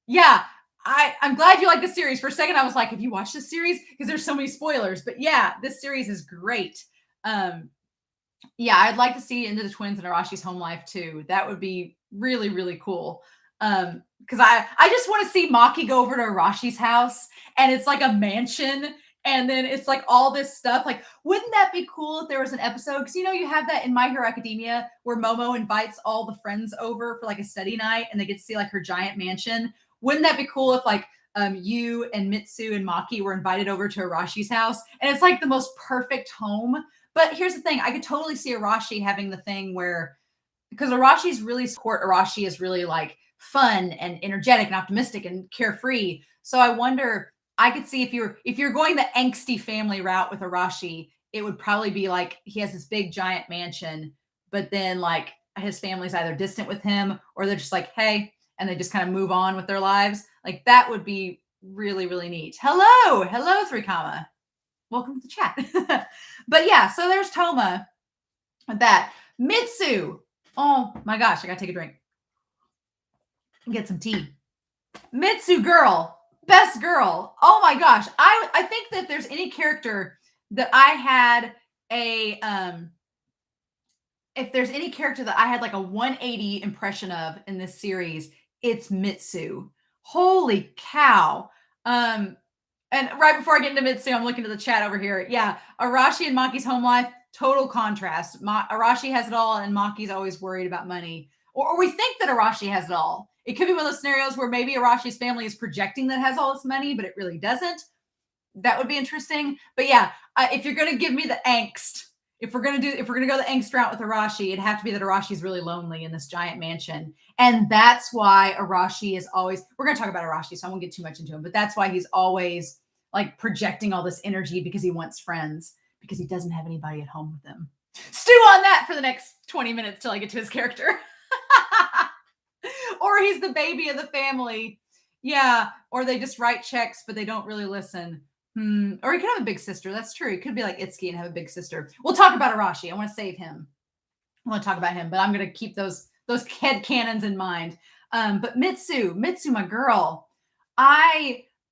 Yeah, I'm glad you like this series. For a second, I was like, have you watched this series? Because there's so many spoilers. But yeah, this series is great. Yeah, I'd like to see into the twins and Arashi's home life too. That would be really, really cool. Because I just want to see Maki go over to Arashi's house and it's like a mansion. And then it's like all this stuff. Like, wouldn't that be cool if there was an episode? Because you know, you have that in My Hero Academia where Momo invites all the friends over for like a study night and they get to see like her giant mansion. Wouldn't that be cool if like you and Mitsu and Maki were invited over to Arashi's house and it's like the most perfect home? But here's the thing, I could totally see Arashi having the thing where, because Arashi is really like fun and energetic and optimistic and carefree. So I wonder, I could see if you're going the angsty family route with Arashi, it would probably be like he has this big giant mansion, but then like his family's either distant with him or they're just like, hey, and they just kind of move on with their lives. Like that would be really, really neat. Hello, 3 welcome to the chat. But yeah, so there's Toma. That Mitsu. Oh my gosh, I gotta take a drink. Get some tea. Mitsu girl, best girl. Oh my gosh. I think that if there's any character that I had if there's any character that I had like a 180 impression of in this series, it's Mitsu. Holy cow. And right before I get into Mitsu, I'm looking at the chat over here. Yeah, Arashi and Maki's home life, total contrast. Arashi has it all, and Maki's always worried about money. Or we think that Arashi has it all. It could be one of those scenarios where maybe Arashi's family is projecting that it has all this money, but it really doesn't. That would be interesting. But yeah, if you're going to give me the angst, if we're going to go the angst route with Arashi, it'd have to be that Arashi's really lonely in this giant mansion. And that's why Arashi is always, we're going to talk about Arashi, so I won't get too much into him, but that's why he's always like projecting all this energy because he wants friends, because he doesn't have anybody at home with him. Stew on that for the next 20 minutes till I get to his character. Or he's the baby of the family. Yeah. Or they just write checks, but they don't really listen. Or he could have a big sister. That's true. He could be like Itsuki and have a big sister. We'll talk about Arashi. I want to save him. I want to talk about him, but I'm going to keep those head canons in mind. But Mitsu, my girl,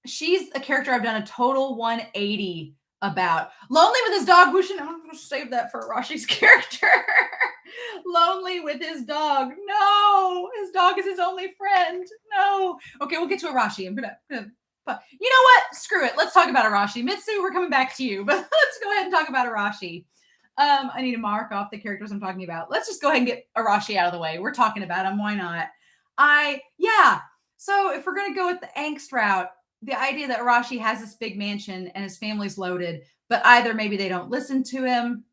she's a character I've done a total 180 about. Lonely with his dog, Bushin. I'm going to save that for Arashi's character. Lonely with his dog. No, his dog is his only friend. No. Okay, we'll get to Arashi. I'm gonna you know what? Screw it. Let's talk about Arashi. Mitsu, we're coming back to you, but let's go ahead and talk about Arashi. I need to mark off the characters I'm talking about. Let's just go ahead and get Arashi out of the way. We're talking about him. Why not? So if we're going to go with the angst route, the idea that Arashi has this big mansion and his family's loaded, but either maybe they don't listen to him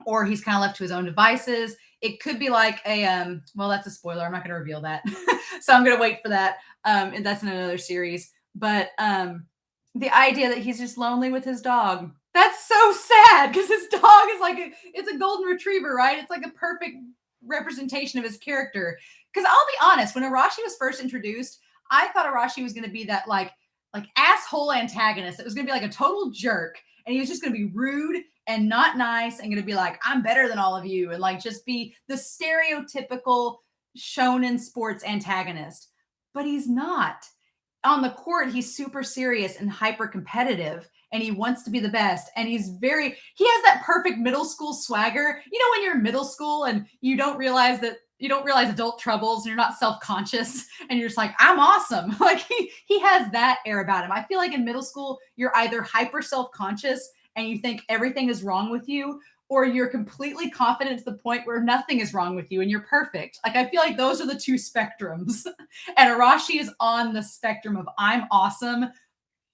or he's kind of left to his own devices. It could be like well, that's a spoiler. I'm not going to reveal that. So I'm going to wait for that. And that's in another series. But the idea that he's just lonely with his dog, That's so sad because his dog is like it's a golden retriever, right? It's like a perfect representation of his character. Because I'll be honest, when Arashi was first introduced, I thought Arashi was going to be that like asshole antagonist. It was going to be like a total jerk, and he was just going to be rude and not nice, and going to be like, I'm better than all of you, and like just be the stereotypical shonen sports antagonist. But he's not. On the court, he's super serious and hyper competitive, and he wants to be the best. And he has that perfect middle school swagger. You know, when you're in middle school and you don't realize adult troubles and you're not self-conscious and you're just like, I'm awesome. Like he has that air about him. I feel like in middle school, you're either hyper self-conscious and you think everything is wrong with you, or you're completely confident to the point where nothing is wrong with you and you're perfect. Like I feel like those are the two spectrums. And Arashi is on the spectrum of I'm awesome,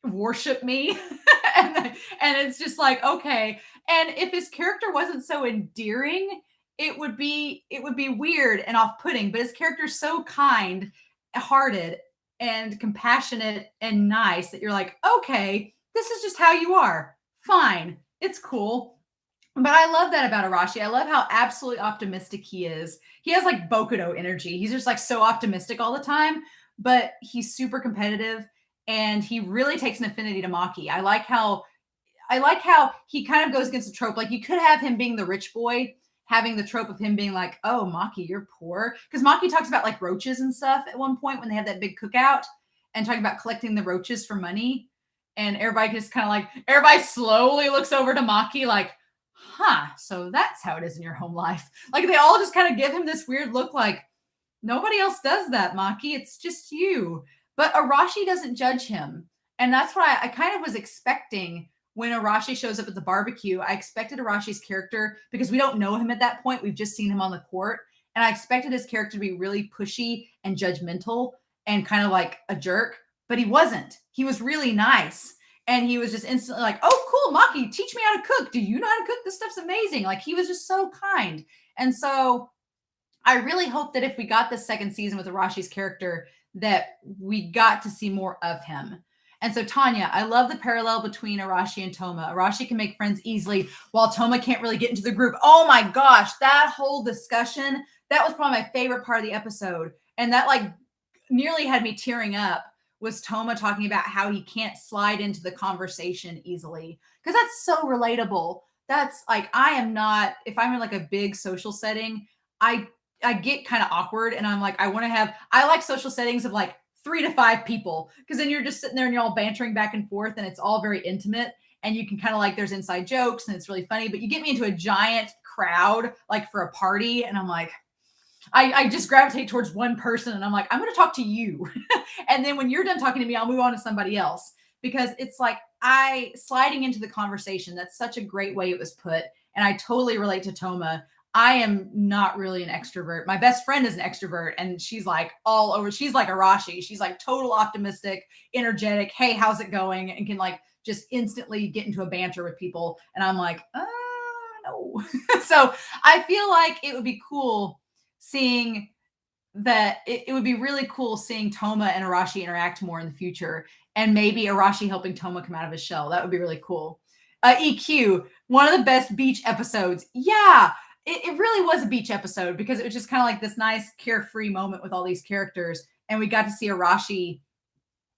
worship me. and it's just like, okay. And if his character wasn't so endearing, it would be weird and off-putting, but his character's so kind hearted and compassionate and nice that you're like, okay, this is just how you are. Fine. It's cool. But I love that about Arashi. I love how absolutely optimistic he is. He has like Bokudo energy. He's just like so optimistic all the time, but he's super competitive and he really takes an affinity to Maki. I like how he kind of goes against the trope. Like you could have him being the rich boy, having the trope of him being like, "Oh, Maki, you're poor," because Maki talks about like roaches and stuff at one point when they have that big cookout, and talking about collecting the roaches for money. And everybody just kind of like everybody slowly looks over to Maki like, "Huh, so that's how it is in your home life." Like they all just kind of give him this weird look, like nobody else does that, Maki. It's just you. But Arashi doesn't judge him. And that's what I kind of was expecting when Arashi shows up at the barbecue. I expected Arashi's character, because we don't know him at that point, we've just seen him on the court. And I expected his character to be really pushy and judgmental and kind of like a jerk, but he wasn't. He was really nice. And he was just instantly like, oh, cool, Maki, teach me how to cook. Do you know how to cook? This stuff's amazing. Like he was just so kind. And so I really hope that if we got this second season with Arashi's character, that we got to see more of him. And so, Tanya, I love the parallel between Arashi and Toma. Arashi can make friends easily, while Toma can't really get into the group. Oh my gosh, that whole discussion, that was probably my favorite part of the episode. And that like nearly had me tearing up, was Toma talking about how he can't slide into the conversation easily. Because that's so relatable. That's like, I am not, if I'm in like a big social setting, I get kind of awkward, and I'm like, I like social settings of like 3 to 5 people, because then you're just sitting there and you're all bantering back and forth and it's all very intimate, and you can kind of like, there's inside jokes and it's really funny. But you get me into a giant crowd, like for a party, and I'm like, I just gravitate towards one person and I'm like, I'm going to talk to you. And then when you're done talking to me, I'll move on to somebody else, because it's like sliding into the conversation. That's such a great way it was put. And I totally relate to Toma. I am not really an extrovert. My best friend is an extrovert, and she's like all over. She's like Arashi. She's like total optimistic, energetic. Hey, how's it going? And can like just instantly get into a banter with people. And I'm like, no. So I feel like it would be cool seeing that. It would be really cool seeing Toma and Arashi interact more in the future, and maybe Arashi helping Toma come out of his shell. That would be really cool. EQ, one of the best beach episodes. Yeah, it really was a beach episode, because it was just kind of like this nice carefree moment with all these characters. And we got to see Arashi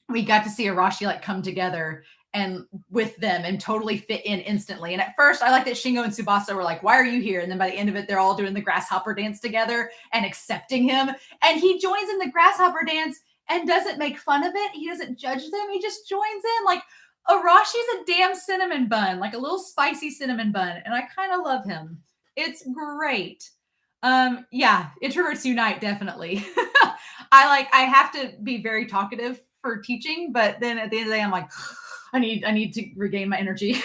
like come together and with them and totally fit in instantly. And at first I like that Shingo and Tsubasa were like, why are you here? And then by the end of it, they're all doing the grasshopper dance together and accepting him. And he joins in the grasshopper dance and doesn't make fun of it. He doesn't judge them. He just joins in. Like, Arashi's a damn cinnamon bun, like a little spicy cinnamon bun. And I kind of love him. It's great. Yeah, introverts unite, definitely. I have to be very talkative for teaching, but then at the end of the day, I'm like, I need to regain my energy.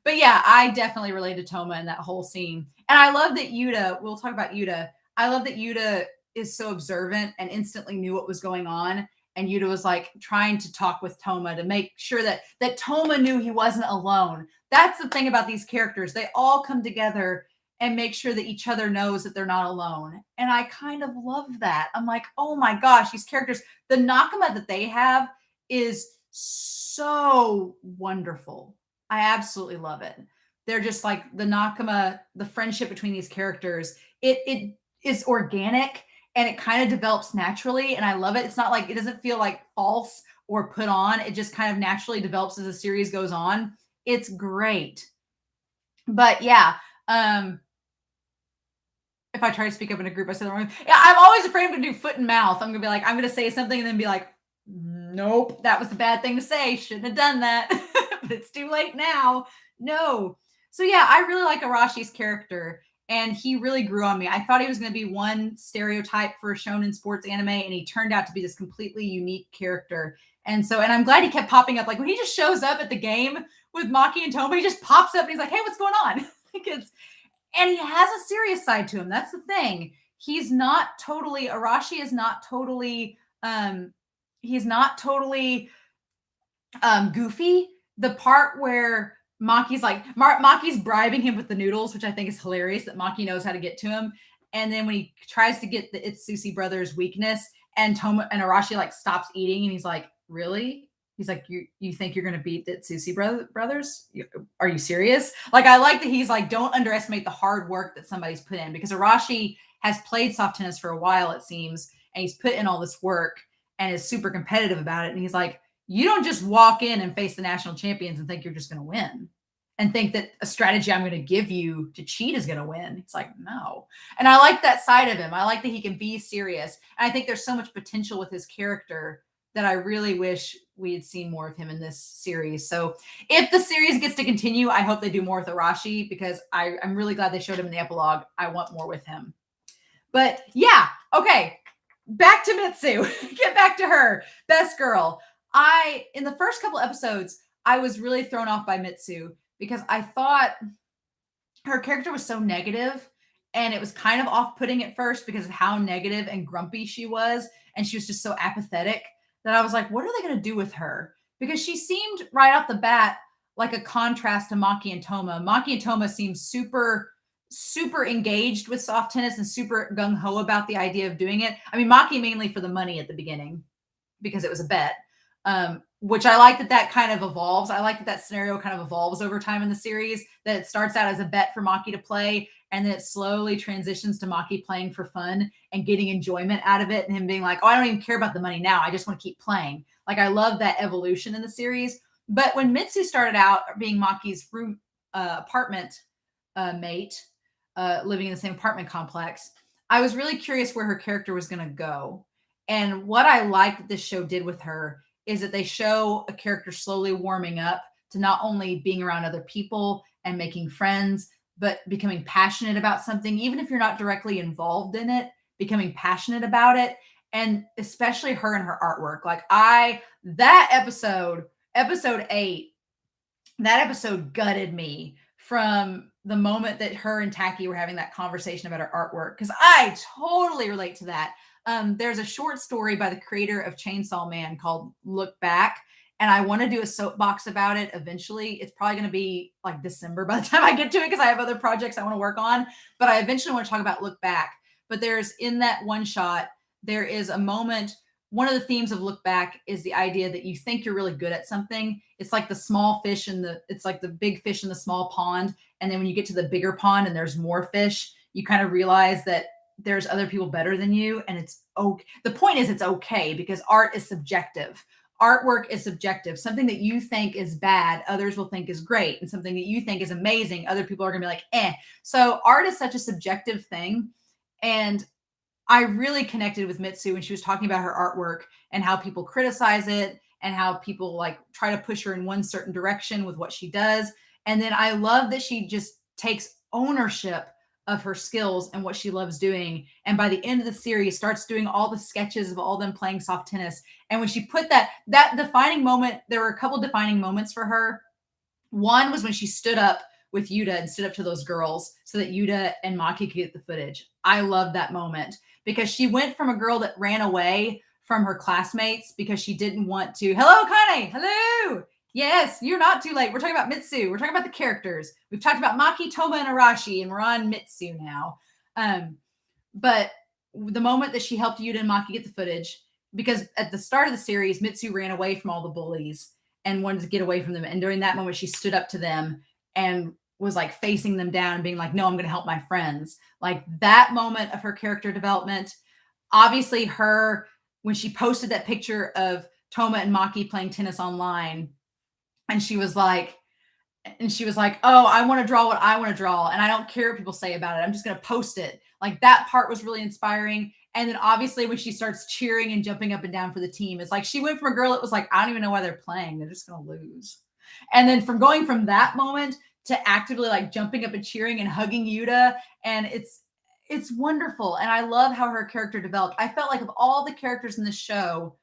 But yeah, I definitely relate to Toma in that whole scene. And I love that Yuta, we'll talk about Yuta. I love that Yuta is so observant and instantly knew what was going on. And Yuta was like trying to talk with Toma to make sure that Toma knew he wasn't alone. That's the thing about these characters. They all come together and make sure that each other knows that they're not alone. And I kind of love that. I'm like, oh my gosh, these characters, the Nakama that they have is so wonderful. I absolutely love it. They're just like the Nakama, the friendship between these characters. It is organic and it kind of develops naturally, and I love it. It's not like it doesn't feel like false or put on. It just kind of naturally develops as the series goes on. It's great. But yeah, if I try to speak up in a group, I said the wrong. Yeah, I'm always afraid I'm going to do foot and mouth. I'm going to be like, I'm going to say something and then be like, nope, that was the bad thing to say. Shouldn't have done that. But it's too late now. No. So yeah, I really like Arashi's character, and he really grew on me. I thought he was going to be one stereotype for a shonen sports anime, and he turned out to be this completely unique character. And so, and I'm glad he kept popping up. Like when he just shows up at the game with Maki and Toma, he just pops up and he's like, "Hey, what's going on?" Because and he has a serious side to him. That's the thing. He's not totally Arashi is not totally he's not totally goofy. The part where Maki's like Maki's bribing him with the noodles, which I think is hilarious that Maki knows how to get to him. And then when he tries to get the Itsusi brothers' weakness, and Toma and Arashi like stops eating, and he's like, "Really?" He's like, "You think you're gonna beat the Itsusi brothers? Are you serious?" Like, I like that he's like, don't underestimate the hard work that somebody's put in, because Arashi has played soft tennis for a while, it seems, and he's put in all this work and is super competitive about it. And he's like, you don't just walk in and face the national champions and think you're just going to win and think that a strategy I'm going to give you to cheat is going to win. It's like, no. And I like that side of him. I like that he can be serious. And I think there's so much potential with his character that I really wish we had seen more of him in this series. So if the series gets to continue, I hope they do more with Arashi, because I'm really glad they showed him in the epilogue. I want more with him. But yeah, okay. Back to Mitsu. Get back to her. Best girl. In the first couple episodes, I was really thrown off by Mitsu because I thought her character was so negative, and it was kind of off-putting at first because of how negative and grumpy she was. And she was just so apathetic that I was like, what are they going to do with her? Because she seemed right off the bat like a contrast to Maki and Toma. Maki and Toma seemed super engaged with soft tennis and super gung-ho about the idea of doing it. I mean, Maki mainly for the money at the beginning because it was a bet, which I like that kind of evolves. I like that scenario kind of evolves over time in the series, that it starts out as a bet for Maki to play, and then it slowly transitions to Maki playing for fun and getting enjoyment out of it, and him being like, oh, I don't even care about the money now. I just want to keep playing. Like, I love that evolution in the series. But when Mitsu started out being Maki's room apartment mate, living in the same apartment complex, I was really curious where her character was going to go. And what I liked that this show did with her is that they show a character slowly warming up to not only being around other people and making friends, but becoming passionate about something, even if you're not directly involved in it, becoming passionate about it. And especially her and her artwork. Like that episode 8, that episode gutted me from the moment that her and Taki were having that conversation about her artwork, because I totally relate to that. There's a short story by the creator of Chainsaw Man called Look Back, and I want to do a soapbox about it eventually. It's probably going to be like December by the time I get to it, because I have other projects I want to work on, but I eventually want to talk about Look Back. But there's, in that one shot, there is a moment. One of the themes of Look Back is the idea that you think you're really good at something. It's like the small fish it's like the big fish in the small pond. And then when you get to the bigger pond and there's more fish, you kind of realize that there's other people better than you. And it's okay. The point is, it's okay, because art is subjective. Artwork is subjective. Something that you think is bad, others will think is great. And something that you think is amazing, other people are going to be like, eh. So art is such a subjective thing. And I really connected with Mitsu when she was talking about her artwork and how people criticize it and how people like try to push her in one certain direction with what she does. And then I love that she just takes ownership of her skills and what she loves doing. And by the end of the series, starts doing all the sketches of all them playing soft tennis. And when she put that defining moment, there were a couple defining moments for her. One was when she stood up with Yuta and stood up to those girls so that Yuta and Maki could get the footage. I love that moment, because she went from a girl that ran away from her classmates because she didn't want to. Hello, Kane. Hello. Yes, you're not too late. We're talking about Mitsu. We're talking about the characters. We've talked about Maki, Toma, and Arashi, and we're on Mitsu now. But the moment that she helped Yuta and Maki get the footage, because at the start of the series, Mitsu ran away from all the bullies. and wanted to get away from them. And during that moment, she stood up to them and was like facing them down and being like, no, I'm going to help my friends. Like that moment of her character development. Obviously, her, when she posted that picture of Toma and Maki playing tennis online, and she was like, oh, I want to draw what I want to draw. And I don't care what people say about it. I'm just going to post it. Like that part was really inspiring. And then obviously when she starts cheering and jumping up and down for the team, it's like she went from a girl that was like, I don't even know why they're playing. They're just going to lose. And then from going from that moment to actively like jumping up and cheering and hugging Yuta. And it's wonderful. And I love how her character developed. I felt like of all the characters in the show,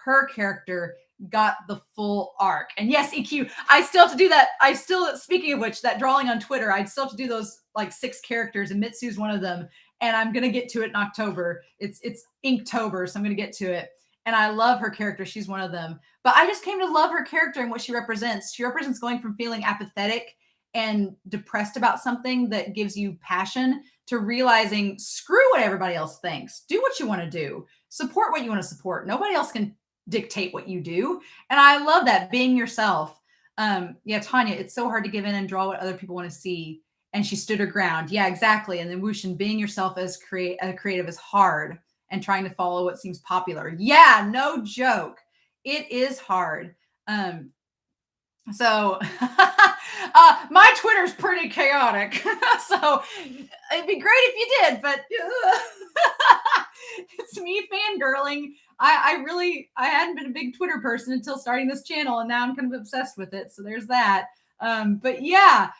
her character got the full arc. And yes, EQ, I still have to do that. Speaking of which, that drawing on Twitter, I'd still have to do those like 6 characters, and Mitsu's one of them. And I'm going to get to it in October. It's Inktober, so I'm going to get to it. And I love her character. She's one of them. But I just came to love her character and what she represents. She represents going from feeling apathetic and depressed about something that gives you passion to realizing, screw what everybody else thinks. Do what you want to do. Support what you want to support. Nobody else can dictate what you do. And I love that, being yourself. Yeah, Tanya, it's so hard to give in and draw what other people want to see. And she stood her ground. Yeah, exactly. And then Wushin, being yourself as a creative is hard, and trying to follow what seems popular. Yeah, no joke. It is hard. So my Twitter's pretty chaotic. So it'd be great if you did, but it's me fangirling. I hadn't been a big Twitter person until starting this channel, and now I'm kind of obsessed with it. So there's that. But yeah,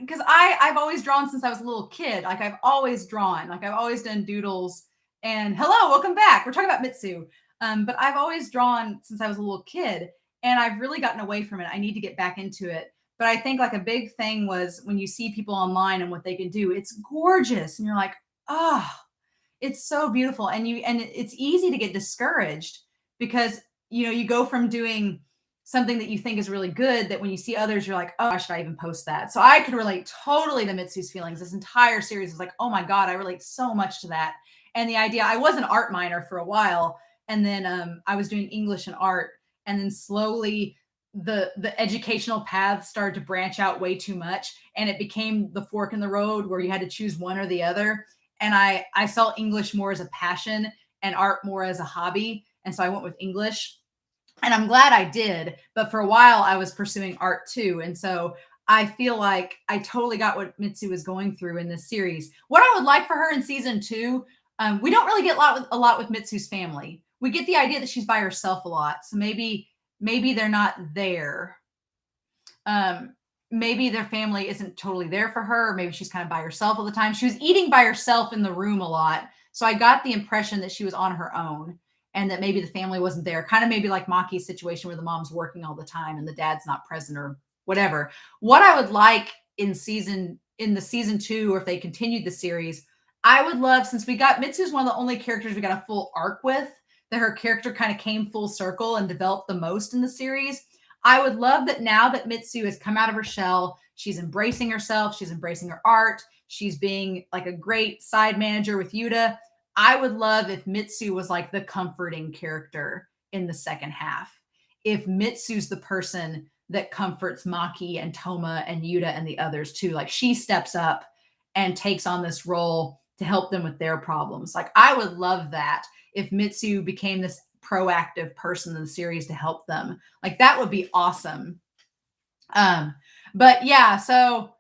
because I've always drawn since I was a little kid. Like I've always drawn, like I've always done doodles. And hello, welcome back. We're talking about Mitsu. But I've always drawn since I was a little kid, and I've really gotten away from it. I need to get back into it. But I think like a big thing was when you see people online and what they can do, it's gorgeous. And you're like, oh, it's so beautiful. And it's easy to get discouraged because, you go from doing something that you think is really good, that when you see others, you're like, oh, why should I even post that? So I could relate totally to Mitsu's feelings. This entire series was like, oh my God, I relate so much to that. And the idea, I was an art minor for a while. And then I was doing English and art. And then slowly the educational paths started to branch out way too much. And it became the fork in the road where you had to choose one or the other. And I saw English more as a passion and art more as a hobby. And so I went with English. And I'm glad I did. But for a while, I was pursuing art too. And so I feel like I totally got what Mitsu was going through in this series. What I would like for her in season 2, we don't really get a lot with Mitsu's family. We get the idea that she's by herself a lot. So maybe they're not there. Maybe their family isn't totally there for her. Or maybe she's kind of by herself all the time. She was eating by herself in the room a lot. So I got the impression that she was on her own and that maybe the family wasn't there. Kind of maybe like Maki's situation where the mom's working all the time and the dad's not present or whatever. What I would like in the season 2, or if they continued the series, I would love, since we got Mitsu's one of the only characters we got a full arc with, that her character kind of came full circle and developed the most in the series. I would love that now that Mitsu has come out of her shell, she's embracing herself, she's embracing her art, she's being like a great side manager with Yuta. I would love if Mitsu was like the comforting character in the second half. If Mitsu's the person that comforts Maki and Toma and Yuta and the others too. Like she steps up and takes on this role to help them with their problems. Like I would love that if Mitsu became this proactive person in the series to help them. Like that would be awesome. But yeah, so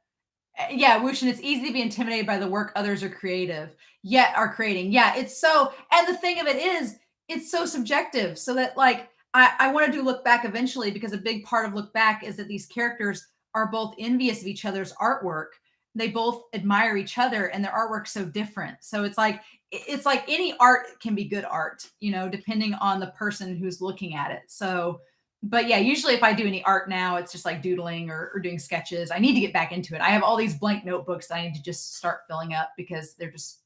yeah, Wushin, it's easy to be intimidated by the work others are creating. Yeah, it's so, and the thing of it is, it's so subjective. So that like, I want to do Look Back eventually, because a big part of Look Back is that these characters are both envious of each other's artwork. They both admire each other and their artwork's so different. So it's like any art can be good art, depending on the person who's looking at it. So, but yeah, usually if I do any art now, it's just like doodling or doing sketches. I need to get back into it. I have all these blank notebooks that I need to just start filling up because they're just,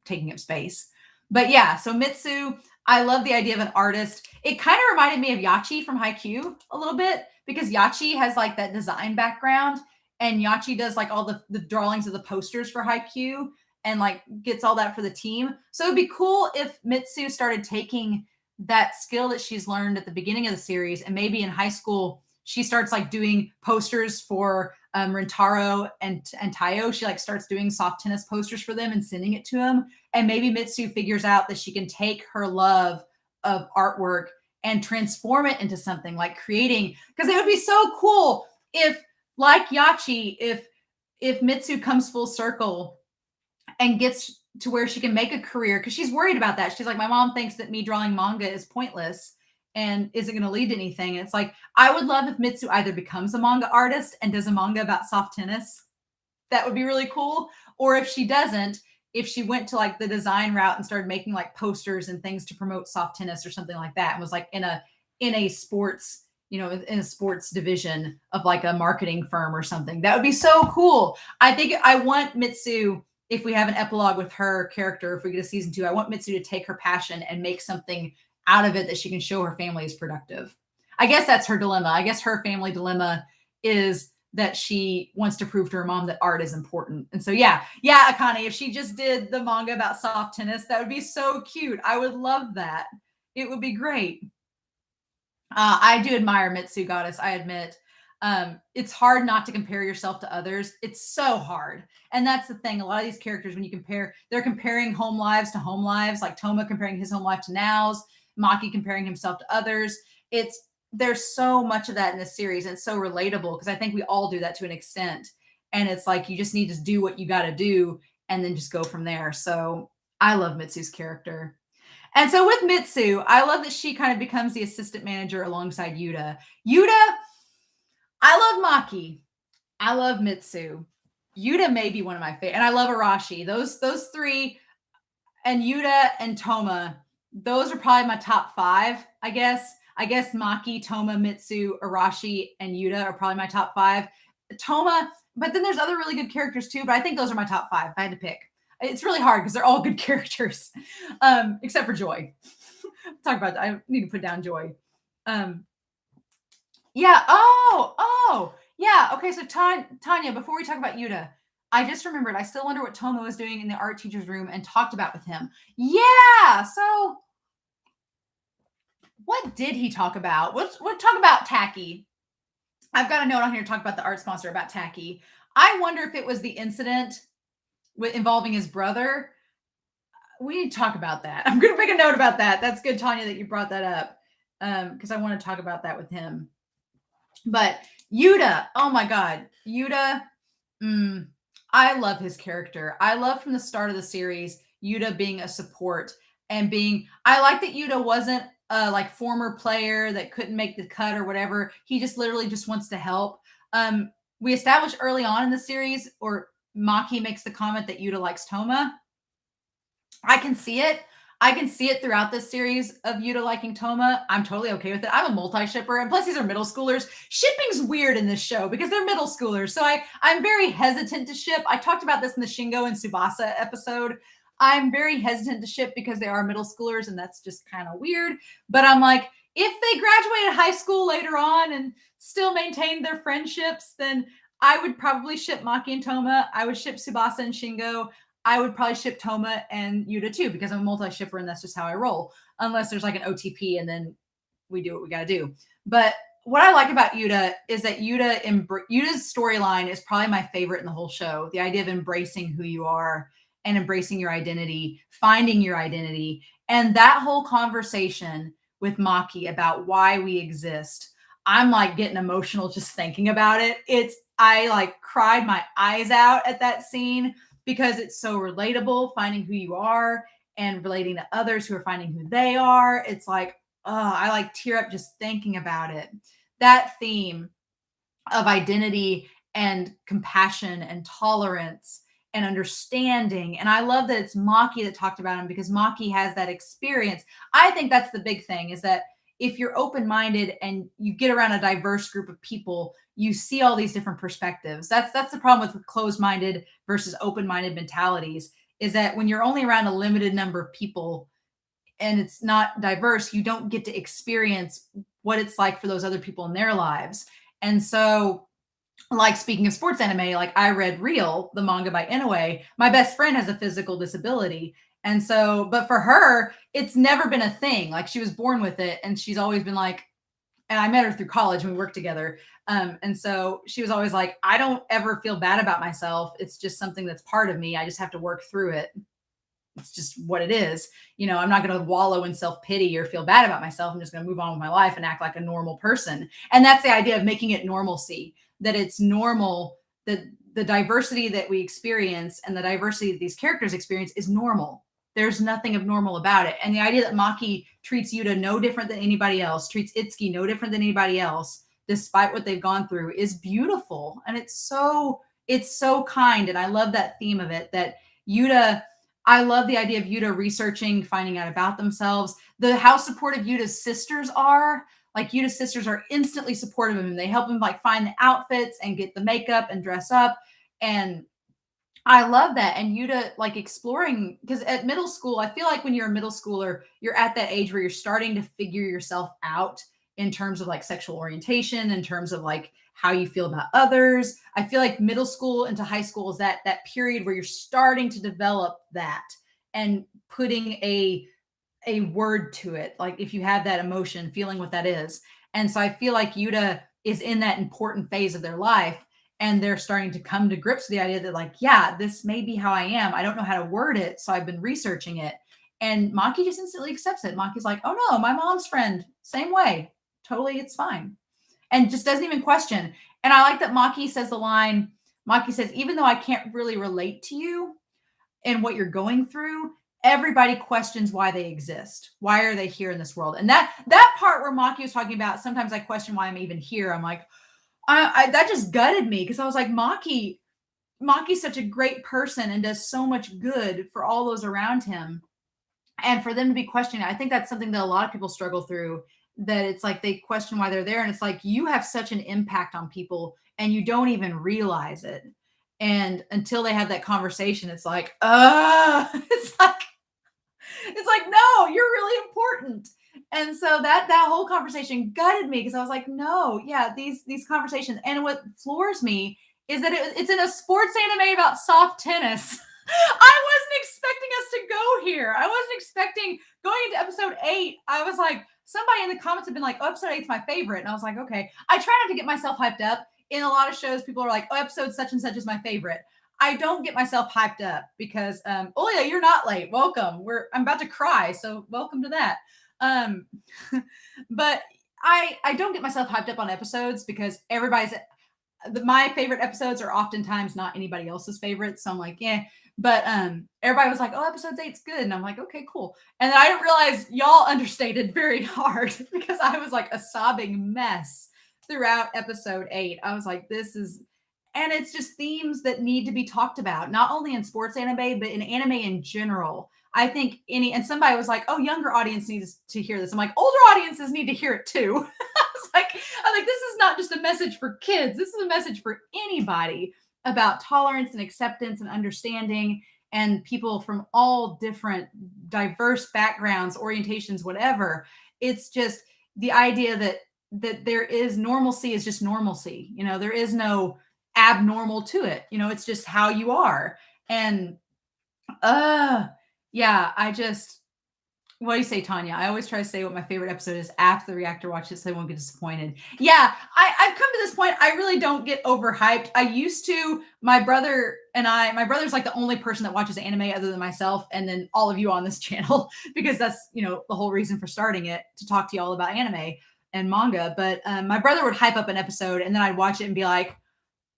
taking up space. But yeah, so Mitsu, I love the idea of an artist. It kind of reminded me of Yachi from Haikyuu a little bit, because Yachi has like that design background, and Yachi does like all the drawings of the posters for Haikyuu and like gets all that for the team. So it'd be cool if Mitsu started taking that skill that she's learned at the beginning of the series, and maybe in high school she starts like doing posters for Rentaro and Tayo. She like starts doing soft tennis posters for them and sending it to them. And maybe Mitsu figures out that she can take her love of artwork and transform it into something like creating, because it would be so cool if, like Yachi, if Mitsu comes full circle and gets to where she can make a career, because she's worried about that. She's like, my mom thinks that me drawing manga is pointless and isn't going to lead to anything. And it's like, I would love if Mitsu either becomes a manga artist and does a manga about soft tennis. That would be really cool. Or if she doesn't, if she went to like the design route and started making like posters and things to promote soft tennis or something like that, and was like in a sports, in a sports division of like a marketing firm or something. That would be so cool. I think I want Mitsu, if we have an epilogue with her character, if we get a season 2, I want Mitsu to take her passion and make something out of it that she can show her family is productive. I guess that's her dilemma. I guess her family dilemma is that she wants to prove to her mom that art is important. And so, yeah, Akane, if she just did the manga about soft tennis, that would be so cute. I would love that. It would be great. I do admire Mitsu, Goddess, I admit. It's hard not to compare yourself to others. It's so hard. And that's the thing. A lot of these characters, when you compare, they're comparing home lives to home lives, like Toma comparing his home life to Nao's, Maki comparing himself to others. There's so much of that in this series, and it's so relatable because I think we all do that to an extent. And it's like, you just need to do what you got to do and then just go from there. So I love Mitsu's character. And so with Mitsu, I love that she kind of becomes the assistant manager alongside Yuta. I love Maki. I love Mitsu. Yuta may be one of my favorite. And I love Arashi. Those three, and Yuta and Toma, those are probably my top 5, I guess. I guess Maki, Toma, Mitsu, Arashi, and Yuta are probably my top 5. Toma, but then there's other really good characters too, but I think those are my top 5 if I had to pick. It's really hard because they're all good characters, except for Joy. Talk about that. I need to put down Joy. Yeah. Oh, yeah. Okay. So Tanya, before we talk about Yuta, I just remembered, I still wonder what Toma was doing in the art teacher's room and talked about with him. Yeah. So what did he talk about? We'll talk about Tacky. I've got a note on here to talk about the art sponsor about Tacky. I wonder if it was the incident involving his brother. We need to talk about that. I'm going to make a note about that. That's good, Tanya, that you brought that up, because I want to talk about that with him. But Yuta, oh my God, Yuta, I love his character. I love from the start of the series, Yuta being a support and I like that Yuta wasn't a like former player that couldn't make the cut or whatever. He just literally just wants to help. We established early on in the series, or Maki makes the comment that Yuta likes Toma. I can see it. I can see it throughout this series of Yuta liking Toma. I'm totally okay with it. I'm a multi-shipper. And plus, these are middle schoolers. Shipping's weird in this show because they're middle schoolers. So I'm very hesitant to ship. I talked about this in the Shingo and Tsubasa episode. I'm very hesitant to ship because they are middle schoolers, and that's just kind of weird. But I'm like, if they graduated high school later on and still maintained their friendships, then I would probably ship Maki and Toma. I would ship Tsubasa and Shingo. I would probably ship Toma and Yuta too, because I'm a multi-shipper and that's just how I roll. Unless there's like an OTP and then we do what we got to do. But what I like about Yuta is that Yuta's storyline is probably my favorite in the whole show. The idea of embracing who you are and embracing your identity, finding your identity. And that whole conversation with Maki about why we exist. I'm like getting emotional just thinking about it. I like cried my eyes out at that scene, because it's so relatable, finding who you are and relating to others who are finding who they are. It's like, I like tear up just thinking about it. That theme of identity and compassion and tolerance and understanding. And I love that it's Maki that talked about him, because Maki has that experience. I think that's the big thing, is that if you're open-minded and you get around a diverse group of people, you see all these different perspectives. That's the problem with closed-minded versus open-minded mentalities, is that when you're only around a limited number of people and it's not diverse, you don't get to experience what it's like for those other people in their lives. And so, like, speaking of sports anime, like I read Real, the manga by Inoue. My best friend has a physical disability. And so, but for her, it's never been a thing. Like she was born with it, and she's always been like, and I met her through college and we worked together. And so she was always like, I don't ever feel bad about myself. It's just something that's part of me. I just have to work through it. It's just what it is. I'm not going to wallow in self pity or feel bad about myself. I'm just going to move on with my life and act like a normal person. And that's the idea of making it normalcy, that it's normal, that the diversity that we experience and the diversity that these characters experience is normal. There's nothing abnormal about it. And the idea that Maki treats Yuta no different than anybody else, treats Itsuki no different than anybody else, despite what they've gone through, is beautiful. And it's so kind. And I love that theme of it, that Yuta, I love the idea of Yuta researching, finding out about themselves. How supportive Yuta's sisters are. Like Yuta's sisters are instantly supportive of him. They help him like find the outfits and get the makeup and dress up. And I love that. And Yuta like exploring, because at middle school, I feel like when you're a middle schooler, you're at that age where you're starting to figure yourself out in terms of like sexual orientation, in terms of like how you feel about others. I feel like middle school into high school is that period where you're starting to develop that and putting a word to it. Like if you have that emotion, feeling what that is. And so I feel like Yuta is in that important phase of their life, and they're starting to come to grips with the idea that like, yeah, this may be how I am. I don't know how to word it. So I've been researching it. And Maki just instantly accepts it. Maki's like, oh no, my mom's friend, same way. Totally, it's fine. And just doesn't even question. And I like that Maki says the line, Maki says, even though I can't really relate to you and what you're going through, everybody questions why they exist. Why are they here in this world? And that part where Maki was talking about, sometimes I question why I'm even here. I'm like, that just gutted me, because I was like, Maki's such a great person and does so much good for all those around him. And for them to be questioning, I think that's something that a lot of people struggle through, that it's like they question why they're there. And it's like, you have such an impact on people and you don't even realize it. And until they have that conversation, it's like, it's like, no, you're really important. And so that whole conversation gutted me, because I was like, no, yeah, these conversations. And what floors me is that it's in a sports anime about soft tennis. I wasn't expecting us to go here. I wasn't expecting going into episode 8. I was like, somebody in the comments have been like, oh, episode 8's my favorite. And I was like, okay. I try not to get myself hyped up. In a lot of shows, people are like, oh, episode such and such is my favorite. I don't get myself hyped up because, oh yeah, you're not late. Welcome. I'm about to cry. So welcome to that. But I don't get myself hyped up on episodes, because my favorite episodes are oftentimes not anybody else's favorites. So I'm like, yeah. But everybody was like, oh, episode 8's good. And I'm like, okay, cool. And then I didn't realize y'all understated very hard, because I was like a sobbing mess throughout episode 8. I was like, and it's just themes that need to be talked about, not only in sports anime, but in anime in general. I think and somebody was like, oh, younger audience needs to hear this. I'm like, older audiences need to hear it too. I'm like, this is not just a message for kids. This is a message for anybody about tolerance and acceptance and understanding, and people from all different diverse backgrounds, orientations, whatever. It's just the idea that there is normalcy is just normalcy. There is no abnormal to it. It's just how you are. And yeah, what do you say, Tanya? I always try to say what my favorite episode is after the reactor watches, so I won't get disappointed. Yeah, I've come to this point. I really don't get overhyped. I used to. My brother's like the only person that watches anime other than myself, and then all of you on this channel, because that's, the whole reason for starting it, to talk to you all about anime and manga. But my brother would hype up an episode, and then I'd watch it and be like,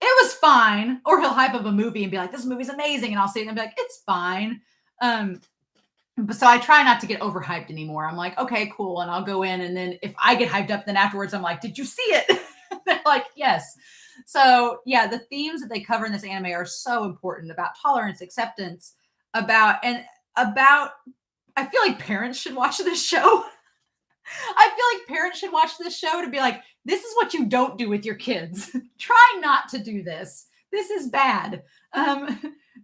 it was fine. Or he'll hype up a movie and be like, this movie's amazing. And I'll see it and be like, it's fine. But so I try not to get overhyped anymore. I'm like, okay, cool. And I'll go in. And then if I get hyped up, then afterwards I'm like, did you see it? They're like, yes. So yeah, the themes that they cover in this anime are so important, about tolerance, acceptance, I feel like parents should watch this show. I feel like parents should watch this show to be like, this is what you don't do with your kids. Try not to do this. This is bad.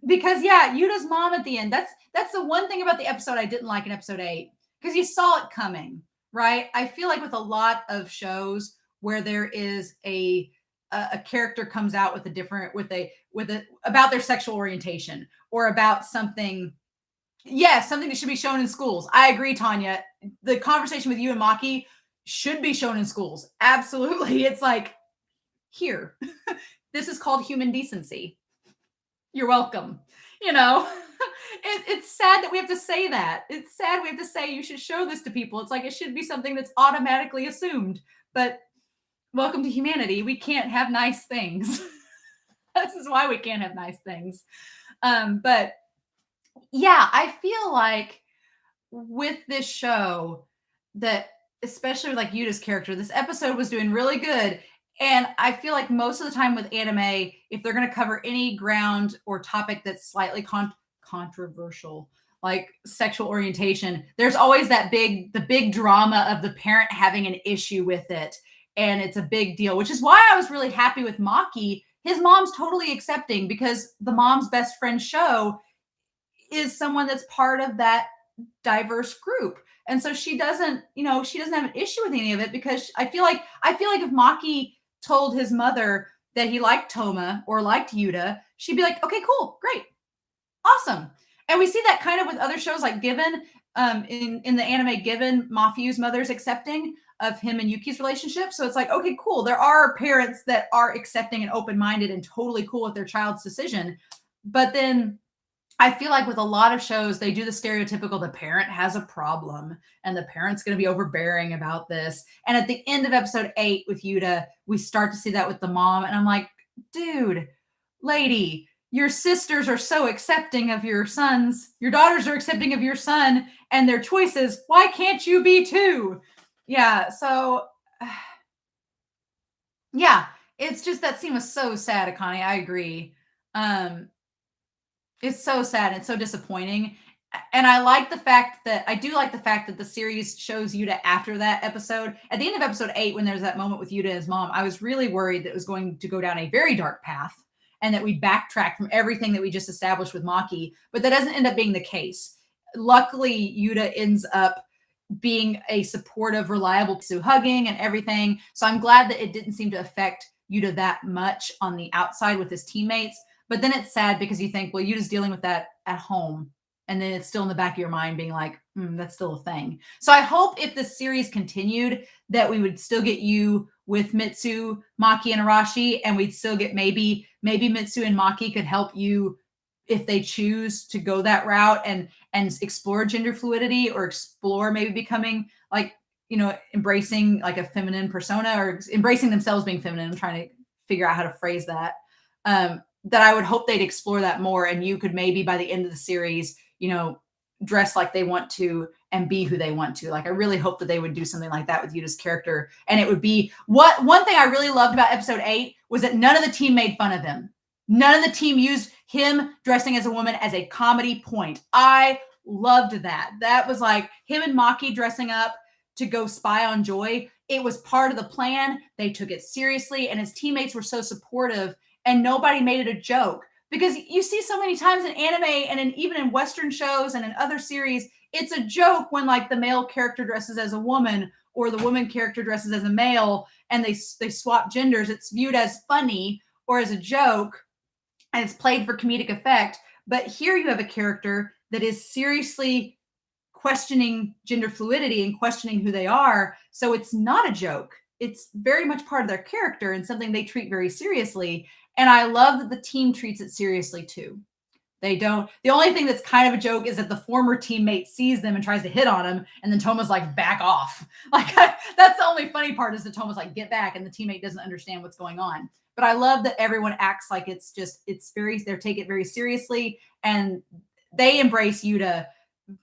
Because yeah, Yuta's mom at the end, that's the one thing about the episode I didn't like in episode 8, because you saw it coming, right? I feel like with a lot of shows where there is a character comes out with about their sexual orientation, or about something Yes, something that should be shown in schools. I agree, Tanya. The conversation with you and Maki should be shown in schools. Absolutely. It's like, here, this is called human decency. You're welcome. You know, it's sad that we have to say that. It's sad we have to say you should show this to people. It's like it should be something that's automatically assumed. But welcome to humanity. We can't have nice things. This is why we can't have nice things. But yeah, I feel like with this show that, especially with like Yuta's character, this episode was doing really good. And I feel like most of the time with anime, if they're going to cover any ground or topic that's slightly controversial, like sexual orientation, there's always the big drama of the parent having an issue with it. And it's a big deal, which is why I was really happy with Maki. His mom's totally accepting because the mom's best friend show is someone that's part of that diverse group. And so she doesn't have an issue with any of it, because I feel like if Maki told his mother that he liked Toma or liked Yuta, she'd be like, okay, cool, great, awesome. And we see that kind of with other shows like Given. In the anime Given, Mafuyu's mother's accepting of him and Yuki's relationship. So it's like, okay, cool. There are parents that are accepting and open-minded and totally cool with their child's decision. But then I feel like with a lot of shows, they do the stereotypical, the parent has a problem and the parent's going to be overbearing about this. And at the end of episode 8 with Yuta, we start to see that with the mom. And I'm like, dude, lady, your sisters are so accepting of your daughters are accepting of your son and their choices. Why can't you be too? Yeah. So, yeah, it's just, that scene was so sad, Akane. I agree. It's so sad. It's so disappointing. And I do like the fact that the series shows Yuta after that episode. At the end of episode 8, when there's that moment with Yuta and his mom, I was really worried that it was going to go down a very dark path and that we backtrack from everything that we just established with Maki. But that doesn't end up being the case. Luckily, Yuta ends up being a supportive, reliable, hugging and everything. So I'm glad that it didn't seem to affect Yuta that much on the outside with his teammates. But then it's sad because you think, well, Yuta's dealing with that at home. And then it's still in the back of your mind being like, that's still a thing. So I hope if the series continued that we would still get you with Mitsu, Maki, and Arashi. And we'd still get maybe Mitsu and Maki could help you if they choose to go that route and explore gender fluidity, or explore maybe becoming like, embracing like a feminine persona, or embracing themselves being feminine. I'm trying to figure out how to phrase that. That I would hope they'd explore that more, and you could maybe by the end of the series, dress like they want to and be who they want to. Like, I really hope that they would do something like that with Yuta's character. And it would be one thing I really loved about episode 8 was that none of the team made fun of him. None of the team used him dressing as a woman as a comedy point. I loved that. That was like him and Maki dressing up to go spy on Joy. It was part of the plan. They took it seriously, and his teammates were so supportive, and nobody made it a joke. Because you see so many times in anime and even in Western shows and in other series, it's a joke when like the male character dresses as a woman or the woman character dresses as a male, and they swap genders. It's viewed as funny or as a joke, and it's played for comedic effect. But here you have a character that is seriously questioning gender fluidity and questioning who they are. So it's not a joke. It's very much part of their character and something they treat very seriously. And I love that the team treats it seriously too. They don't. The only thing that's kind of a joke is that the former teammate sees them and tries to hit on him, and then Toma's like, back off. Like, that's the only funny part, is that Toma's like, get back, and the teammate doesn't understand what's going on. But I love that everyone acts like they take it very seriously, and they embrace Yuta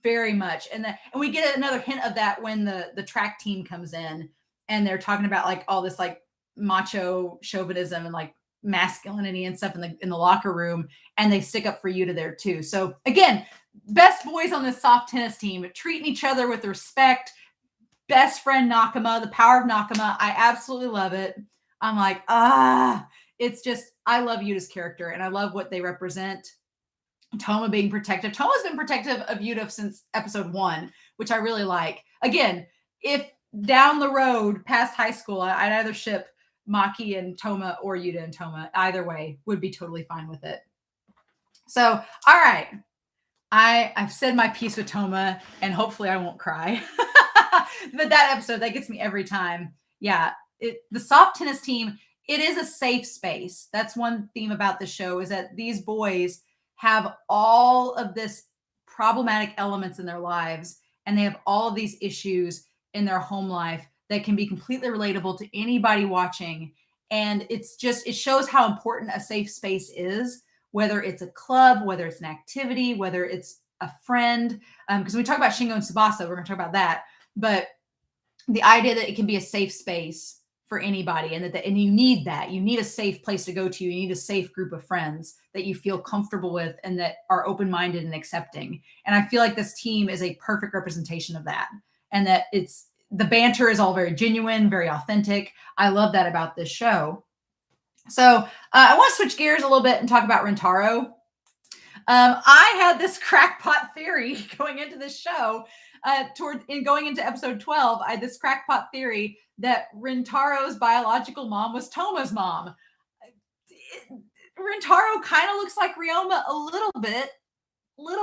very much. And we get another hint of that when the track team comes in and they're talking about like all this like macho chauvinism and like masculinity and stuff in the locker room, and they stick up for Yuta there too. So again, best boys on this soft tennis team, treating each other with respect. Best friend Nakama, the power of Nakama. I absolutely love it. I'm like, it's just, I love Yuta's character and I love what they represent. Toma being protective. Toma's been protective of Yuta since episode 1, which I really like. Again, if down the road past high school, I'd either ship Maki and Toma or Yuta and Toma. Either way would be totally fine with it. So, all right. I've said my piece with Toma, and hopefully I won't cry. But that episode, that gets me every time. Yeah, the soft tennis team, it is a safe space. That's one theme about the show, is that these boys have all of this problematic elements in their lives, and they have all of these issues in their home life that can be completely relatable to anybody watching. And it shows how important a safe space is, whether it's a club, whether it's an activity, whether it's a friend. Because when we talk about Shingo and Tsubasa, we're going to talk about that. But the idea that it can be a safe space for anybody, and and you need that. You need a safe place to go to. You need a safe group of friends that you feel comfortable with and that are open-minded and accepting. And I feel like this team is a perfect representation of that. And that the banter is all very genuine, very authentic. I love that about this show. So I want to switch gears a little bit and talk about Rentaro. I had this crackpot theory going into this show. Going into episode 12, I had this crackpot theory that Rentaro's biological mom was Toma's mom. Rentaro kind of looks like Ryoma a little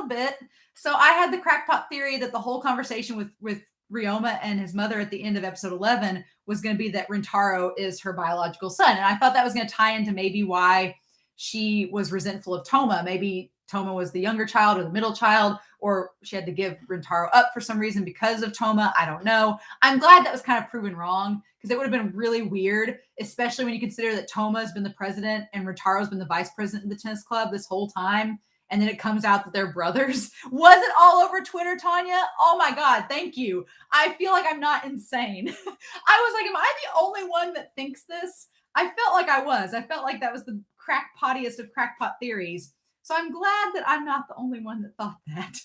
bit. So I had the crackpot theory that the whole conversation with Ryoma and his mother at the end of episode 11 was going to be that Rentaro is her biological son. And I thought that was going to tie into maybe why she was resentful of Toma. Maybe Toma was the younger child or the middle child, or she had to give Rentaro up for some reason because of Toma. I don't know. I'm glad that was kind of proven wrong, because it would have been really weird, especially when you consider that Toma has been the president and Rentaro's been the vice president of the tennis club this whole time. And then it comes out that they're brothers. Was it all over Twitter, Tanya? Oh my God, thank you. I feel like I'm not insane. I was like, am I the only one that thinks this? I felt like I was. I felt like that was the crackpottiest of crackpot theories. So I'm glad that I'm not the only one that thought that.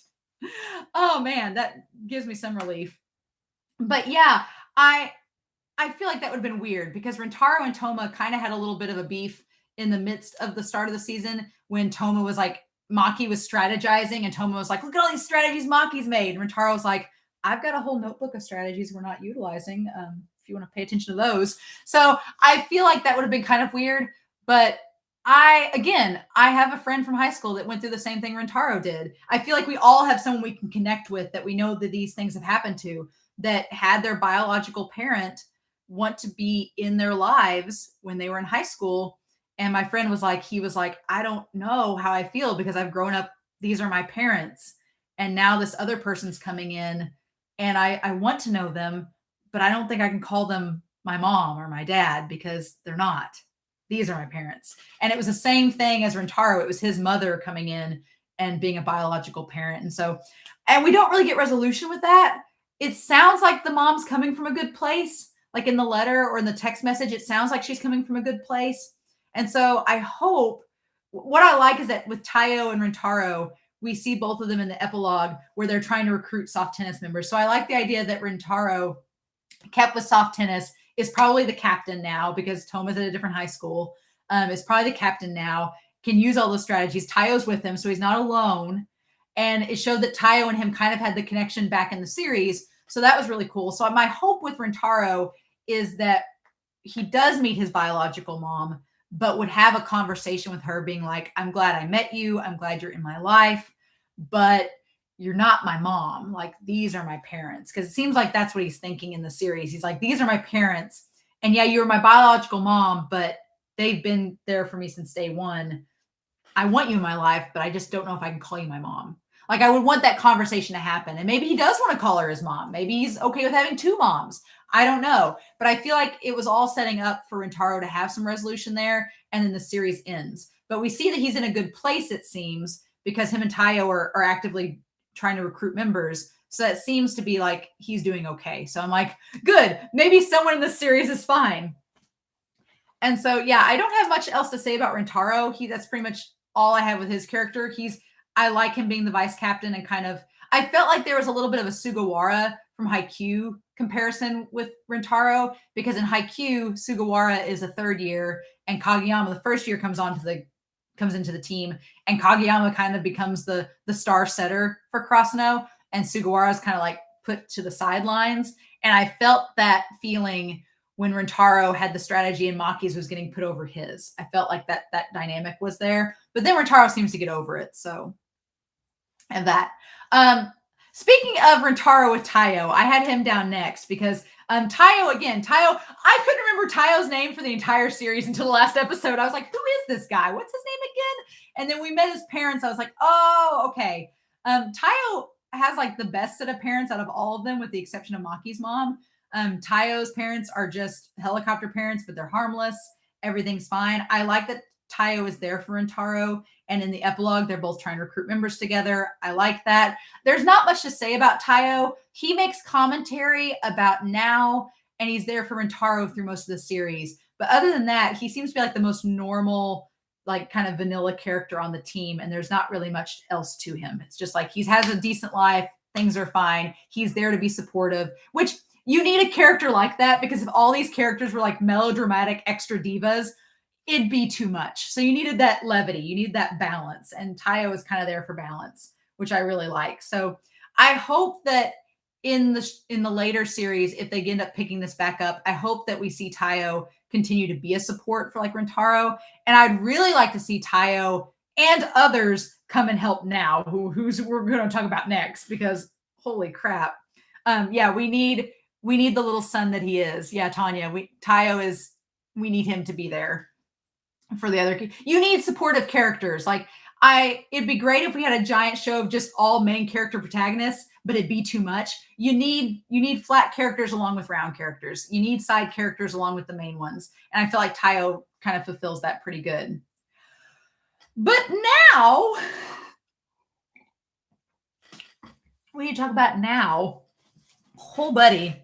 Oh man, that gives me some relief. But yeah, I feel like that would have been weird, because Rentaro and Toma kind of had a little bit of a beef in the midst of the start of the season, when Toma was like, Maki was strategizing and Toma was like, look at all these strategies Maki's made. And Rentaro was like, I've got a whole notebook of strategies we're not utilizing. If you want to pay attention to those. So I feel like that would have been kind of weird. But I have a friend from high school that went through the same thing Rentaro did. I feel like we all have someone we can connect with that we know that these things have happened to, that had their biological parent want to be in their lives when they were in high school. And my friend was like, I don't know how I feel, because I've grown up, these are my parents. And now this other person's coming in, and I want to know them, but I don't think I can call them my mom or my dad, because they're not. These are my parents. And it was the same thing as Rentaro. It was his mother coming in and being a biological parent. And we don't really get resolution with that. It sounds like the mom's coming from a good place. Like in the letter or in the text message, it sounds like she's coming from a good place. And so I hope, what I like is that with Tayo and Rentaro, we see both of them in the epilogue where they're trying to recruit soft tennis members. So I like the idea that Rentaro, kept with soft tennis, is probably the captain now, because Toma's at a different high school, is probably the captain now, can use all those strategies. Tayo's with him, so he's not alone. And it showed that Tayo and him kind of had the connection back in the series. So that was really cool. So my hope with Rentaro is that he does meet his biological mom, but would have a conversation with her being like, I'm glad I met you. I'm glad you're in my life, but you're not my mom. Like, these are my parents. Because it seems like that's what he's thinking in the series. He's like, these are my parents. And yeah, you were my biological mom, but they've been there for me since day one. I want you in my life, but I just don't know if I can call you my mom. Like, I would want that conversation to happen. And maybe he does want to call her his mom. Maybe he's okay with having two moms. I don't know. But I feel like it was all setting up for Rentaro to have some resolution there. And then the series ends. But we see that he's in a good place, it seems, because him and Tayo are actively trying to recruit members. So it seems to be like he's doing okay. So I'm like, good. Maybe someone in this series is fine. And so, yeah, I don't have much else to say about Rentaro. That's pretty much all I have with his character. I like him being the vice captain, and I felt like there was a little bit of a Sugawara from Haikyuu comparison with Rentaro, because in Haikyuu, Sugawara is a third year and Kageyama, the first year, comes into the team, and Kageyama kind of becomes the star setter for Krasno, and Sugawara is kind of like put to the sidelines. And I felt that feeling when Rentaro had the strategy and Maki's was getting put over his. I felt like that dynamic was there. But then Rentaro seems to get over it. So And that. Speaking of Rentaro with Tayo, I had him down next because Tayo, I couldn't remember Tayo's name for the entire series until the last episode. I was like, who is this guy? What's his name again? And then we met his parents. I was like, oh, okay. Tayo has like the best set of parents out of all of them, with the exception of Maki's mom. Tayo's parents are just helicopter parents, but they're harmless. Everything's fine. I like that Tayo is there for Rentaro. And in the epilogue, they're both trying to recruit members together. I like that. There's not much to say about Tayo. He makes commentary about now, and he's there for Rentaro through most of the series. But other than that, he seems to be like the most normal, like kind of vanilla character on the team. And there's not really much else to him. It's just like he has a decent life. Things are fine. He's there to be supportive, which you need a character like that, because if all these characters were like melodramatic extra divas, it'd be too much. So you needed that levity. You need that balance. And Tayo is kind of there for balance, which I really like. So I hope that in the later series, if they end up picking this back up, I hope that we see Tayo continue to be a support for like Rentaro. And I'd really like to see Tayo and others come and help now, who's we're going to talk about next, because holy crap. Yeah, we need the little son that he is. Yeah, Tanya, we need him to be there for the other. You need supportive characters. Like it'd be great if we had a giant show of just all main character protagonists, but it'd be too much. You need flat characters along with round characters. You need side characters along with the main ones. And I feel like Tayo kind of fulfills that pretty good. But now we need to talk about now. Oh, buddy.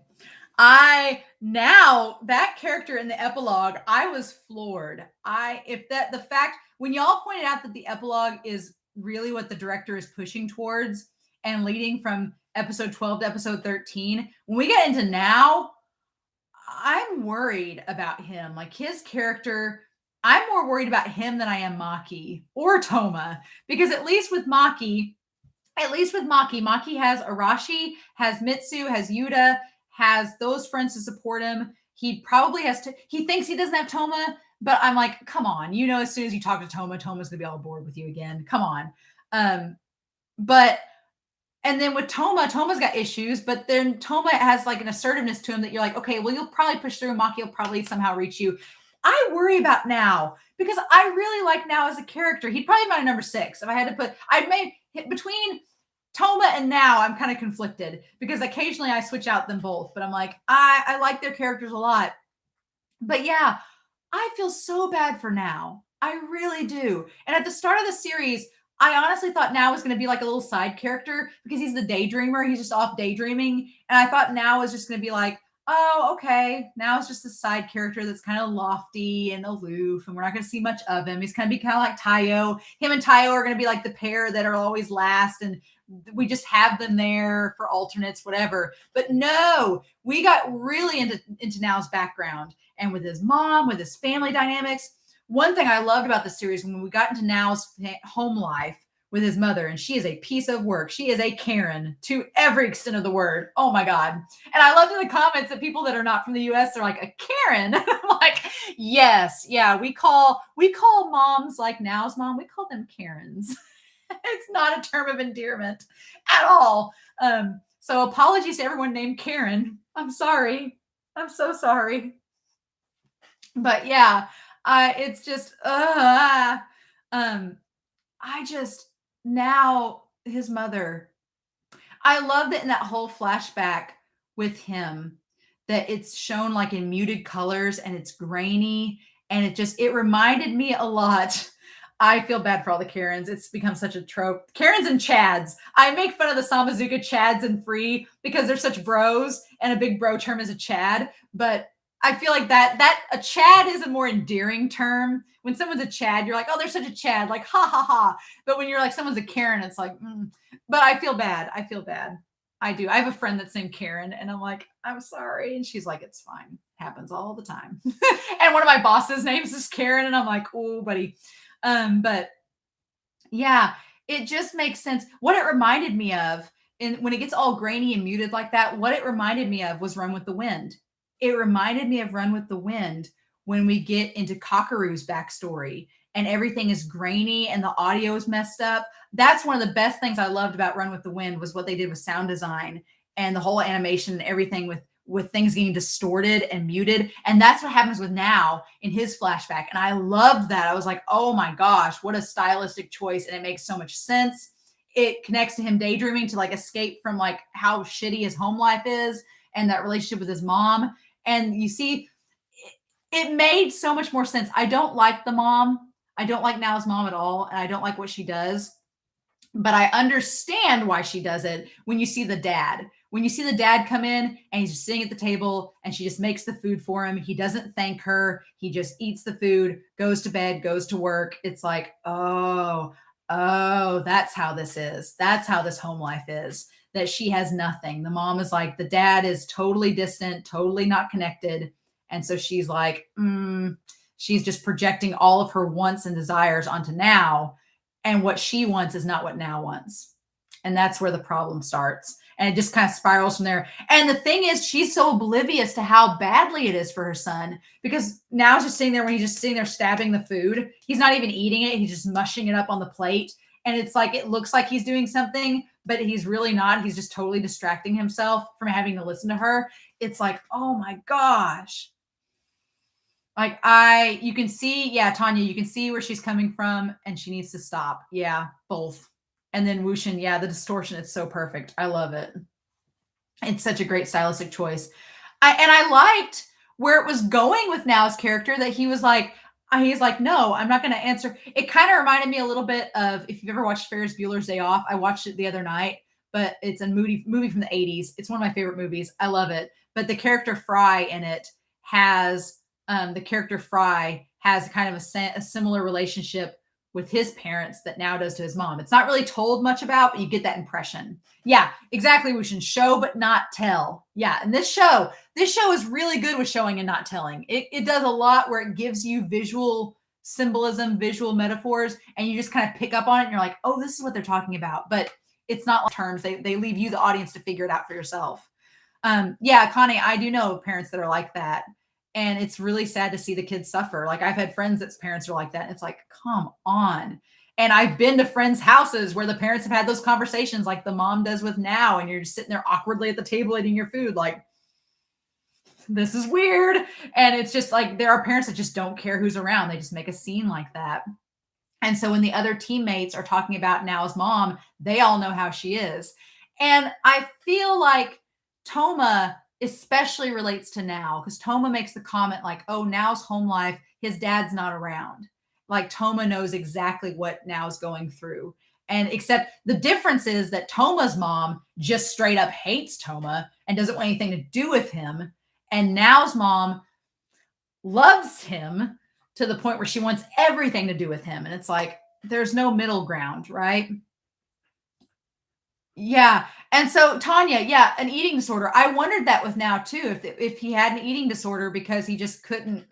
That character in the epilogue, I was floored. The fact when y'all pointed out that the epilogue is really what the director is pushing towards and leading from episode 12 to episode 13, when we get into now, I'm worried about him. Like his character, I'm more worried about him than I am Maki or Toma, because at least with Maki, Maki has Arashi, has Mitsu, has Yuta, has those friends to support him. He probably he thinks he doesn't have Toma, but I'm like, come on. As soon as you talk to Toma, Toma's going to be all bored with you again. Come on. And then with Toma's got issues, but then Toma has like an assertiveness to him that you're like, okay, well, you'll probably push through. Maki will probably somehow reach you. I worry about Now, because I really like Now as a character. He'd probably be my number 6. If I had to put, between Toma and Now, I'm kind of conflicted, because occasionally I switch out them both, but I'm like, I like their characters a lot. But yeah, I feel so bad for Now. I really do. And at the start of the series, I honestly thought Now was going to be like a little side character, because he's the daydreamer. He's just off daydreaming. And I thought Now was just going to be like, oh, okay. Now it's just a side character that's kind of lofty and aloof, and we're not going to see much of him. He's going to be kind of like Tayo. Him and Tayo are going to be like the pair that are always last, and we just have them there for alternates, whatever. But no, we got really into Now's background, and with his mom, with his family dynamics. One thing I loved about the series, when we got into Now's home life with his mother, and she is a piece of work. She is a Karen to every extent of the word. Oh my God. And I loved in the comments that people that are not from the US are like, a Karen. I'm like, yes. Yeah. We call moms like Now's mom, we call them Karens. It's not a term of endearment at all. So apologies to everyone named Karen. I'm sorry. I'm so sorry. But yeah, it's just, Now his mother, I love that in that whole flashback with him, that it's shown like in muted colors and it's grainy, and it reminded me a lot. I feel bad for all the Karens. It's become such a trope. Karens and Chads. I make fun of the Samazuka Chads and Free because they're such bros, and a big bro term is a Chad. But I feel like that a Chad is a more endearing term. When someone's a Chad, you're like, oh, they're such a Chad, like ha ha ha. But when you're like someone's a Karen, it's like, But I feel bad. I do. I have a friend that's named Karen, and I'm like, I'm sorry. And she's like, it's fine. Happens all the time. And one of my boss's names is Karen, and I'm like, oh, buddy. But yeah, it just makes sense. What it reminded me of, when it gets all grainy and muted like that, what it reminded me of was Run with the Wind. It reminded me of Run with the Wind when we get into Kakeru's backstory, and everything is grainy and the audio is messed up. That's one of the best things I loved about Run with the Wind was what they did with sound design and the whole animation and everything with things getting distorted and muted. And that's what happens with Now in his flashback. And I loved that. I was like, oh my gosh, what a stylistic choice. And it makes so much sense. It connects to him daydreaming to like escape from like how shitty his home life is and that relationship with his mom. And you see, it made so much more sense. I don't like the mom. I don't like Now's mom at all. And I don't like what she does. But I understand why she does it when you see the dad. When you see the dad come in and he's just sitting at the table and she just makes the food for him. He doesn't thank her. He just eats the food, goes to bed, goes to work. It's like, oh, that's how this is. That's how this home life is, that she has nothing. The mom is like, the dad is totally distant, totally not connected. And so she's like, she's just projecting all of her wants and desires onto Now. And what she wants is not what Now wants. And that's where the problem starts. And it just kind of spirals from there. And the thing is, she's so oblivious to how badly it is for her son, because Now's just sitting there when he's just sitting there stabbing the food. He's not even eating it. He's just mushing it up on the plate. And it's like, it looks like he's doing something, but he's really not. He's just totally distracting himself from having to listen to her. It's like, oh my gosh. Like you can see, yeah, Tanya, you can see where she's coming from and she needs to stop. Yeah, both. And then Wushin, yeah, the distortion, it's so perfect. I love it. It's such a great stylistic choice. I liked where it was going with Now's character, that he was like, he's like, no, I'm not going to answer. It kind of reminded me a little bit of, if you've ever watched Ferris Bueller's Day Off. I watched it the other night, but it's a movie from the 80s. It's one of my favorite movies. I love it. But the character Fry in it has kind of a similar relationship with his parents that Now does to his mom. It's not really told much about, but you get that impression. Yeah, exactly. We should show, but not tell. Yeah. And this show is really good with showing and not telling. It does a lot where it gives you visual symbolism, visual metaphors, and you just kind of pick up on it and you're like, oh, this is what they're talking about. But it's not like terms. They leave you, the audience, to figure it out for yourself. Yeah, Connie, I do know parents that are like that. And it's really sad to see the kids suffer. Like, I've had friends that's parents are like that. And it's like, come on. And I've been to friends' houses where the parents have had those conversations like the mom does with Now. And you're just sitting there awkwardly at the table eating your food. Like, this is weird. And it's just like, there are parents that just don't care who's around. They just make a scene like that. And so when the other teammates are talking about Now's mom, they all know how she is. And I feel like Toma especially relates to Now, because Toma makes the comment like, oh, Now's home life, his dad's not around. Like, Toma knows exactly what Now's going through. And except the difference is that Toma's mom just straight up hates Toma and doesn't want anything to do with him. And Now's mom loves him to the point where she wants everything to do with him. And it's like, there's no middle ground, right? Yeah. And so Tanya, yeah, an eating disorder. I wondered that with Now too, if he had an eating disorder because he just couldn't,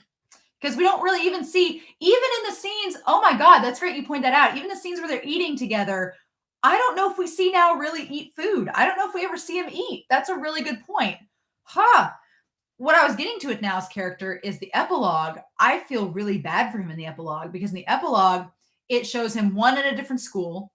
because we don't really even see, even in the scenes. Oh my God, that's great. You point that out. Even the scenes where they're eating together, I don't know if we see Now really eat food. I don't know if we ever see him eat. That's a really good point. What I was getting to with Now's character is the epilogue. I feel really bad for him in the epilogue, because in the epilogue, it shows him one at a different school.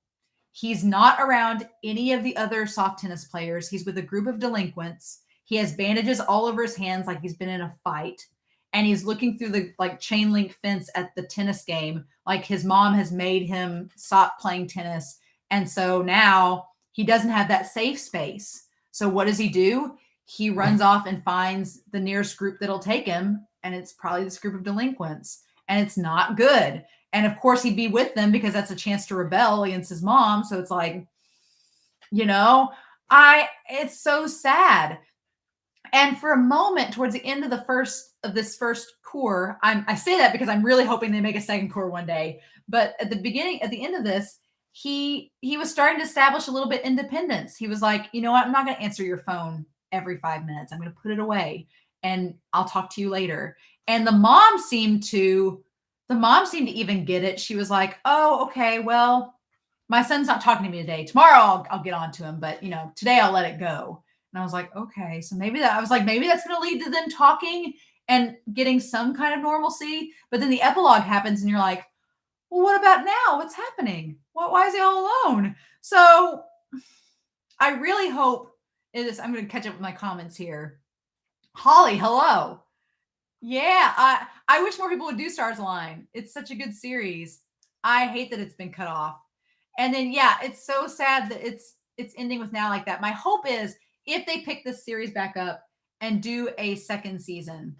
He's not around any of the other soft tennis players. He's with a group of delinquents. He has bandages all over his hands like he's been in a fight. And he's looking through the like chain link fence at the tennis game. Like, his mom has made him stop playing tennis. And so now he doesn't have that safe space. So what does he do? He runs off and finds the nearest group that'll take him. And it's probably this group of delinquents. And it's not good. And of course he'd be with them because that's a chance to rebel against his mom. So it's like, it's so sad. And for a moment towards the end of this first cour, I say that because I'm really hoping they make a second cour one day. But at the end of this, he was starting to establish a little bit independence. He was like, you know what? I'm not going to answer your phone every 5 minutes. I'm going to put it away and I'll talk to you later. And the mom seemed to even get it. She was like, oh, okay, well, my son's not talking to me today. Tomorrow I'll get on to him, but today I'll let it go. And I was like, okay, so maybe that's going to lead to them talking and getting some kind of normalcy. But then the epilogue happens and you're like, well, what about now? What's happening? Why is he all alone? So I really hope it is. I'm going to catch up with my comments here. Holly, hello. Yeah, I wish more people would do Stars Align. It's such a good series. I hate that it's been cut off. And then yeah, it's so sad that it's ending with now like that. My hope is if they pick this series back up and do a second season,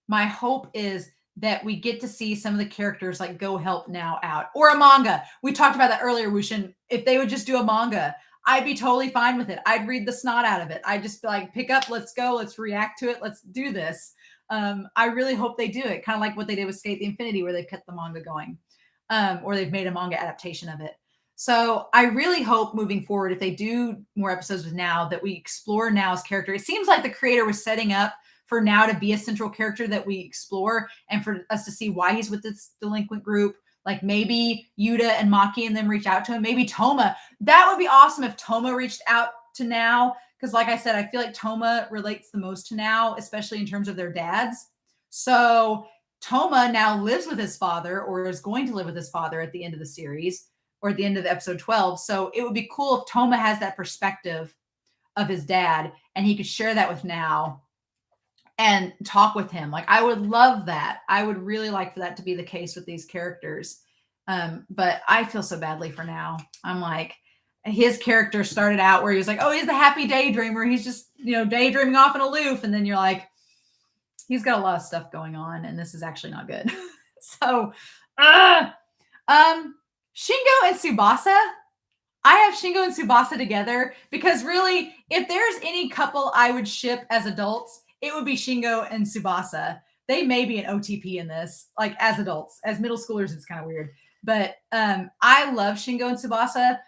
my hope is that we get to see some of the characters like go help now out or a manga. We talked about that earlier, Wushin. If they would just do a manga, I'd be totally fine with it. I'd read the snot out of it. I'd just be like, pick up, let's go, let's react to it, let's do this. I really hope they do it, kind of like what they did with Skate the Infinity, where they've kept the manga going, or they've made a manga adaptation of it. So I really hope moving forward, if they do more episodes with Now, that we explore Now's character. It seems like the creator was setting up for Now to be a central character that we explore and for us to see why he's with this delinquent group. Like maybe Yuta and Maki and them reach out to him. Maybe Toma. That would be awesome if Toma reached out to Now. Because like I said, I feel like Toma relates the most to Now, especially in terms of their dads. So Toma now lives with his father, or is going to live with his father at the end of the series, or at the end of episode 12. So it would be cool if Toma has that perspective of his dad and he could share that with Now and talk with him. Like, I would love that. I would really like for that to be the case with these characters. But I feel so badly for Now. I'm like, his character started out where he was like, oh, he's the happy daydreamer. He's just, daydreaming off and aloof. And then you're like, he's got a lot of stuff going on, and this is actually not good. So, Shingo and Tsubasa. I have Shingo and Tsubasa together because really, if there's any couple I would ship as adults, it would be Shingo and Tsubasa. They may be an OTP in this, like as adults. As middle schoolers, it's kind of weird. But I love Shingo and Tsubasa.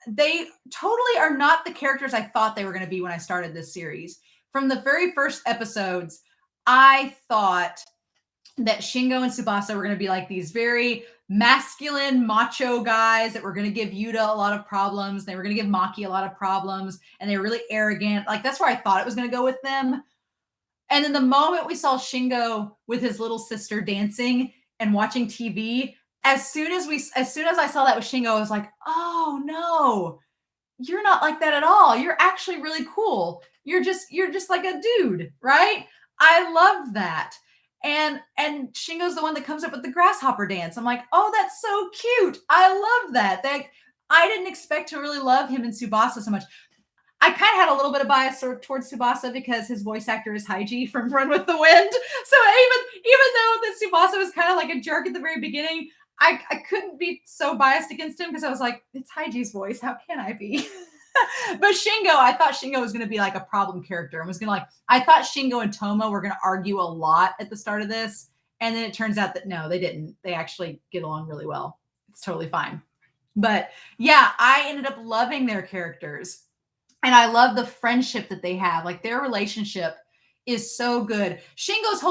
They totally are not the characters I thought they were going to be when I started this series. From the very first episodes, I thought that Shingo and Tsubasa were going to be like these very masculine, macho guys that were going to give Yuta a lot of problems. They were going to give Maki a lot of problems, and they were really arrogant. Like, that's where I thought it was going to go with them. And then the moment we saw Shingo with his little sister dancing and watching TV, as soon as I saw that with Shingo, I was like, oh no, you're not like that at all. You're actually really cool. You're just like a dude, right? I love that. And Shingo's the one that comes up with the grasshopper dance. I'm like, oh, that's so cute. I love that. I didn't expect to really love him and Tsubasa so much. I kind of had a little bit of bias towards Tsubasa because his voice actor is Haiji from Run with the Wind. So even though that Tsubasa was kind of like a jerk at the very beginning, I couldn't be so biased against him because I was like, it's Haiji's voice. How can I be? But Shingo, I thought Shingo was going to be like a problem character and I thought Shingo and Toma were going to argue a lot at the start of this. And then it turns out that no, they didn't. They actually get along really well. It's totally fine. But yeah, I ended up loving their characters. And I love the friendship that they have. Like, their relationship is so good. Shingo's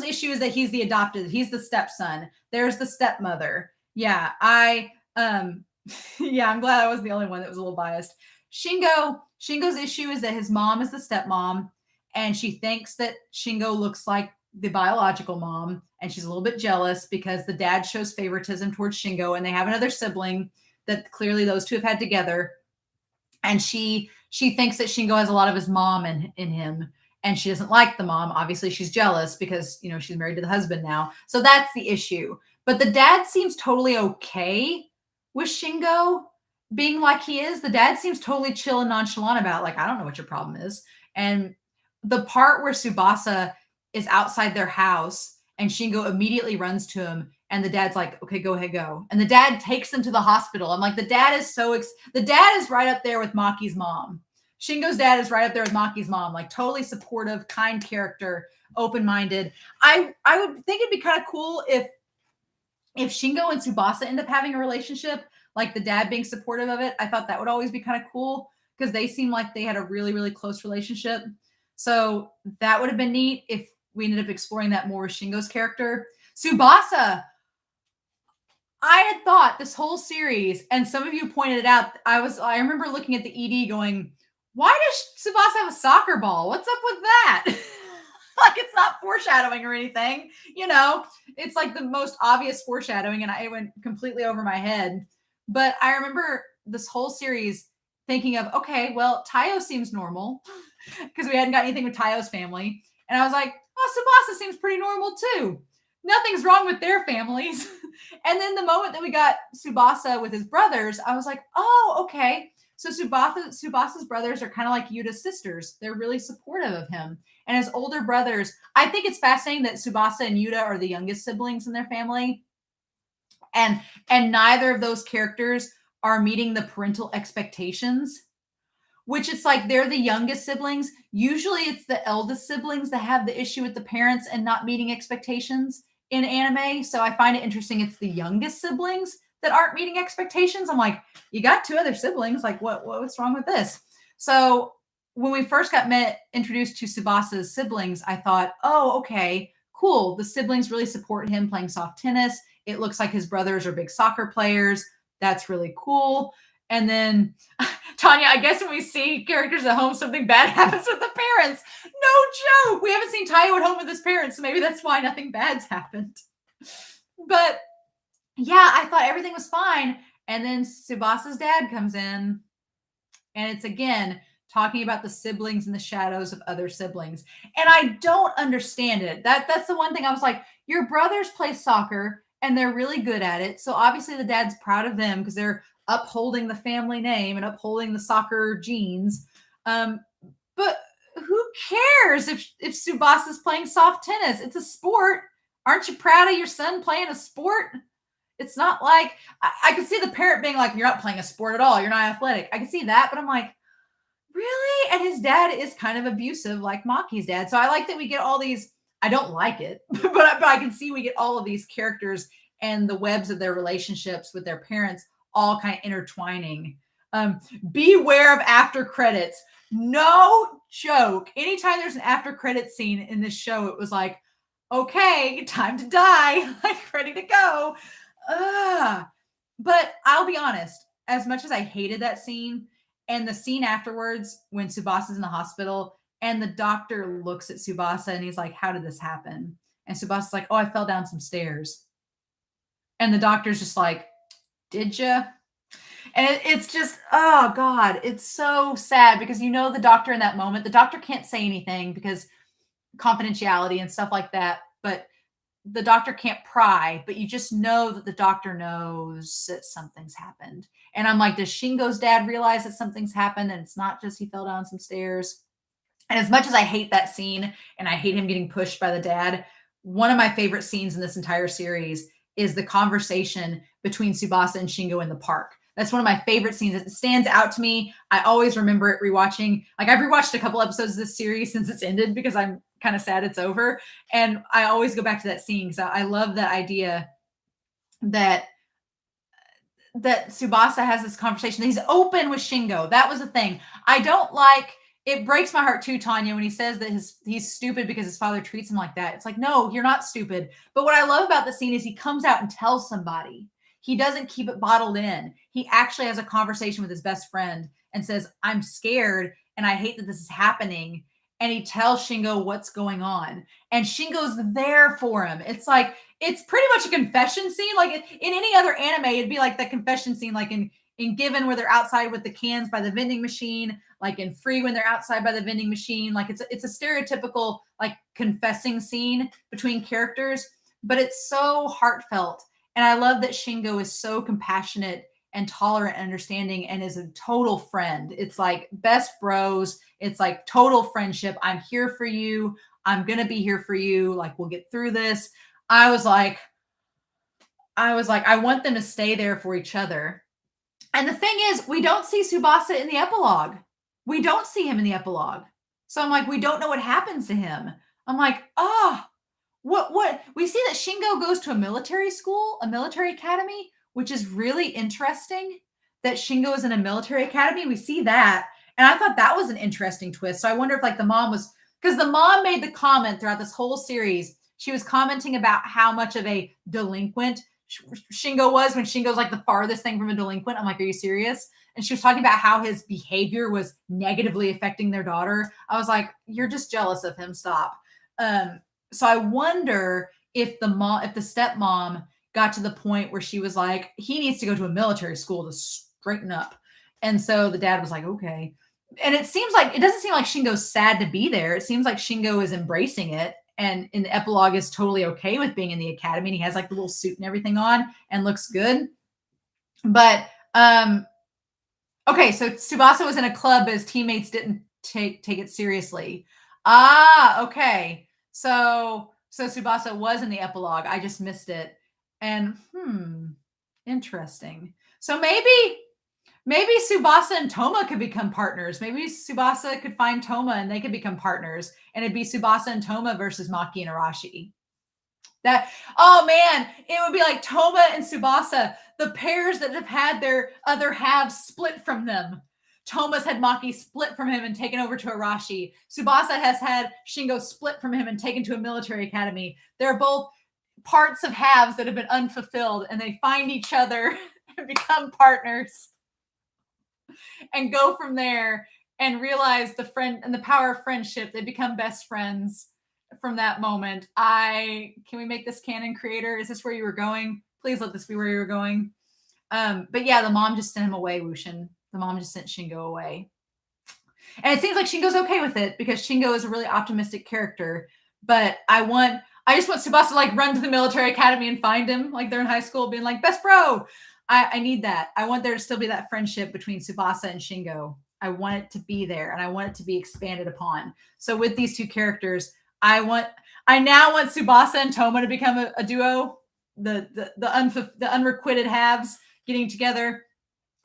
issue is that he's the adopted, he's the stepson. There's the stepmother. Yeah, I'm glad I wasn't the only one that was a little biased. Shingo's issue is that his mom is the stepmom, and she thinks that Shingo looks like the biological mom, and she's a little bit jealous because the dad shows favoritism towards Shingo, and they have another sibling that clearly those two have had together. And she thinks that Shingo has a lot of his mom in him, and she doesn't like the mom. Obviously, she's jealous because, she's married to the husband now. So that's the issue. But the dad seems totally okay with Shingo being like he is. The dad seems totally chill and nonchalant about, like, I don't know what your problem is. And the part where Tsubasa is outside their house and Shingo immediately runs to him, and the dad's like, okay, go ahead, go. And the dad takes them to the hospital. I'm like, the dad is right up there with Maki's mom. Shingo's dad is right up there with Maki's mom, like totally supportive, kind character, open-minded. I would think it'd be kind of cool if Shingo and Tsubasa end up having a relationship, like the dad being supportive of it. I thought that would always be kind of cool because they seem like they had a really, really close relationship. So that would have been neat if we ended up exploring that more with Shingo's character. Tsubasa, I had thought this whole series, and some of you pointed it out, I remember looking at the ED going, why does Tsubasa have a soccer ball? What's up with that? Like, it's not foreshadowing or anything, It's like the most obvious foreshadowing, and it went completely over my head. But I remember this whole series thinking of, okay, well, Tayo seems normal because we hadn't got anything with Tayo's family. And I was like, oh, Tsubasa seems pretty normal too. Nothing's wrong with their families. And then the moment that we got Tsubasa with his brothers, I was like, oh, okay. So Tsubasa's brothers are kind of like Yuta's sisters. They're really supportive of him. And his older brothers, I think it's fascinating that Tsubasa and Yuta are the youngest siblings in their family. And neither of those characters are meeting the parental expectations, which it's like they're the youngest siblings. Usually it's the eldest siblings that have the issue with the parents and not meeting expectations in anime. So I find it interesting it's the youngest siblings that aren't meeting expectations. I'm like, you got two other siblings. Like, what's wrong with this? So when we first got introduced to Tsubasa's siblings, I thought, oh, okay, cool. The siblings really support him playing soft tennis. It looks like his brothers are big soccer players. That's really cool. And then, Tanya, I guess when we see characters at home, something bad happens with the parents. No joke. We haven't seen Tayo at home with his parents, so maybe that's why nothing bad's happened. But yeah, I thought everything was fine. And then Tsubasa's dad comes in, and it's again talking about the siblings and the shadows of other siblings. And I don't understand it. That's the one thing I was like, your brothers play soccer and they're really good at it. So obviously the dad's proud of them because they're upholding the family name and upholding the soccer genes. But who cares if Tsubasa's playing soft tennis? It's a sport. Aren't you proud of your son playing a sport? It's not like I could see the parent being like, you're not playing a sport at all. You're not athletic. I can see that, but I'm like, really? And his dad is kind of abusive, like Maki's dad. So I like that we get all these. I don't like it, but I can see we get all of these characters and the webs of their relationships with their parents all kind of intertwining. Beware of after credits. No joke. Anytime there's an after credit scene in this show, it was like, okay, time to die. Like ready to go. But I'll be honest, as much as I hated that scene and the scene afterwards when Tsubasa's in the hospital and the doctor looks at Tsubasa and he's like, how did this happen? And Tsubasa's like, oh, I fell down some stairs. And the doctor's just like, did you? And it's just, oh God, it's so sad because you know the doctor in that moment, the doctor can't say anything because confidentiality and stuff like that. But the doctor can't pry, but you just know that the doctor knows that something's happened. And I'm like, does Shingo's dad realize that something's happened and it's not just he fell down some stairs? And as much as I hate that scene and I hate him getting pushed by the dad, one of my favorite scenes in this entire series is the conversation between Tsubasa and Shingo in the park. That's one of my favorite scenes. It stands out to me. I always remember it rewatching. Like I've rewatched a couple episodes of this series since it's ended because I'm kind of sad it's over. And I always go back to that scene because I love the idea that Tsubasa has this conversation. He's open with Shingo. That was the thing. I don't like. It breaks my heart too, Tanya, when he says that he's stupid because his father treats him like that. It's like, no, you're not stupid. But what I love about the scene is he comes out and tells somebody. He doesn't keep it bottled in. He actually has a conversation with his best friend and says, I'm scared and I hate that this is happening. And he tells Shingo what's going on. And Shingo's there for him. It's like, it's pretty much a confession scene. Like in any other anime, it'd be like the confession scene, like in Given where they're outside with the cans by the vending machine, like in Free when they're outside by the vending machine. Like it's a stereotypical like confessing scene between characters, but it's so heartfelt. And I love that Shingo is so compassionate and tolerant and understanding and is a total friend. It's like best bros. It's like total friendship. I'm here for you. I'm going to be here for you. Like we'll get through this. I was like, I want them to stay there for each other. And the thing is, we don't see Tsubasa in the epilogue. We don't see him in the epilogue. So I'm like, we don't know what happens to him. I'm like, what? We see that Shingo goes to a military school, a military academy, which is really interesting that Shingo is in a military academy. We see that. And I thought that was an interesting twist. So I wonder if like the mom was, because the mom made the comment throughout this whole series. She was commenting about how much of a delinquent Shingo was when Shingo's like the farthest thing from a delinquent. I'm like, are you serious? And she was talking about how his behavior was negatively affecting their daughter. I was like, you're just jealous of him. Stop. So I wonder if the stepmom got to the point where she was like, he needs to go to a military school to straighten up. And so the dad was like, okay. And it doesn't seem like Shingo's sad to be there. It seems like Shingo is embracing it. And in the epilogue is totally okay with being in the academy. And he has like the little suit and everything on and looks good. But okay, so Tsubasa was in a club, but his teammates didn't take it seriously. Okay. So Tsubasa was in the epilogue. I just missed it. And interesting. So maybe Tsubasa and Toma could become partners. Maybe Tsubasa could find Toma and they could become partners. And it'd be Tsubasa and Toma versus Maki and Arashi. Oh man, it would be like Toma and Tsubasa, the pairs that have had their other halves split from them. Toma's had Maki split from him and taken over to Arashi. Tsubasa has had Shingo split from him and taken to a military academy. They're both parts of halves that have been unfulfilled, and they find each other and become partners and go from there and realize the power of friendship. They become best friends from that moment. Can we make this canon, creator? Is this where you were going? Please let this be where you were going. But yeah, the mom just sent him away, Wushin. The mom just sent Shingo away. And it seems like Shingo's okay with it because Shingo is a really optimistic character. But I just want Tsubasa to like run to the military academy and find him like they're in high school being like, best bro. I need that. I want there to still be that friendship between Tsubasa and Shingo. I want it to be there and I want it to be expanded upon. So with these two characters, I now want Tsubasa and Toma to become a duo, the unrequited halves getting together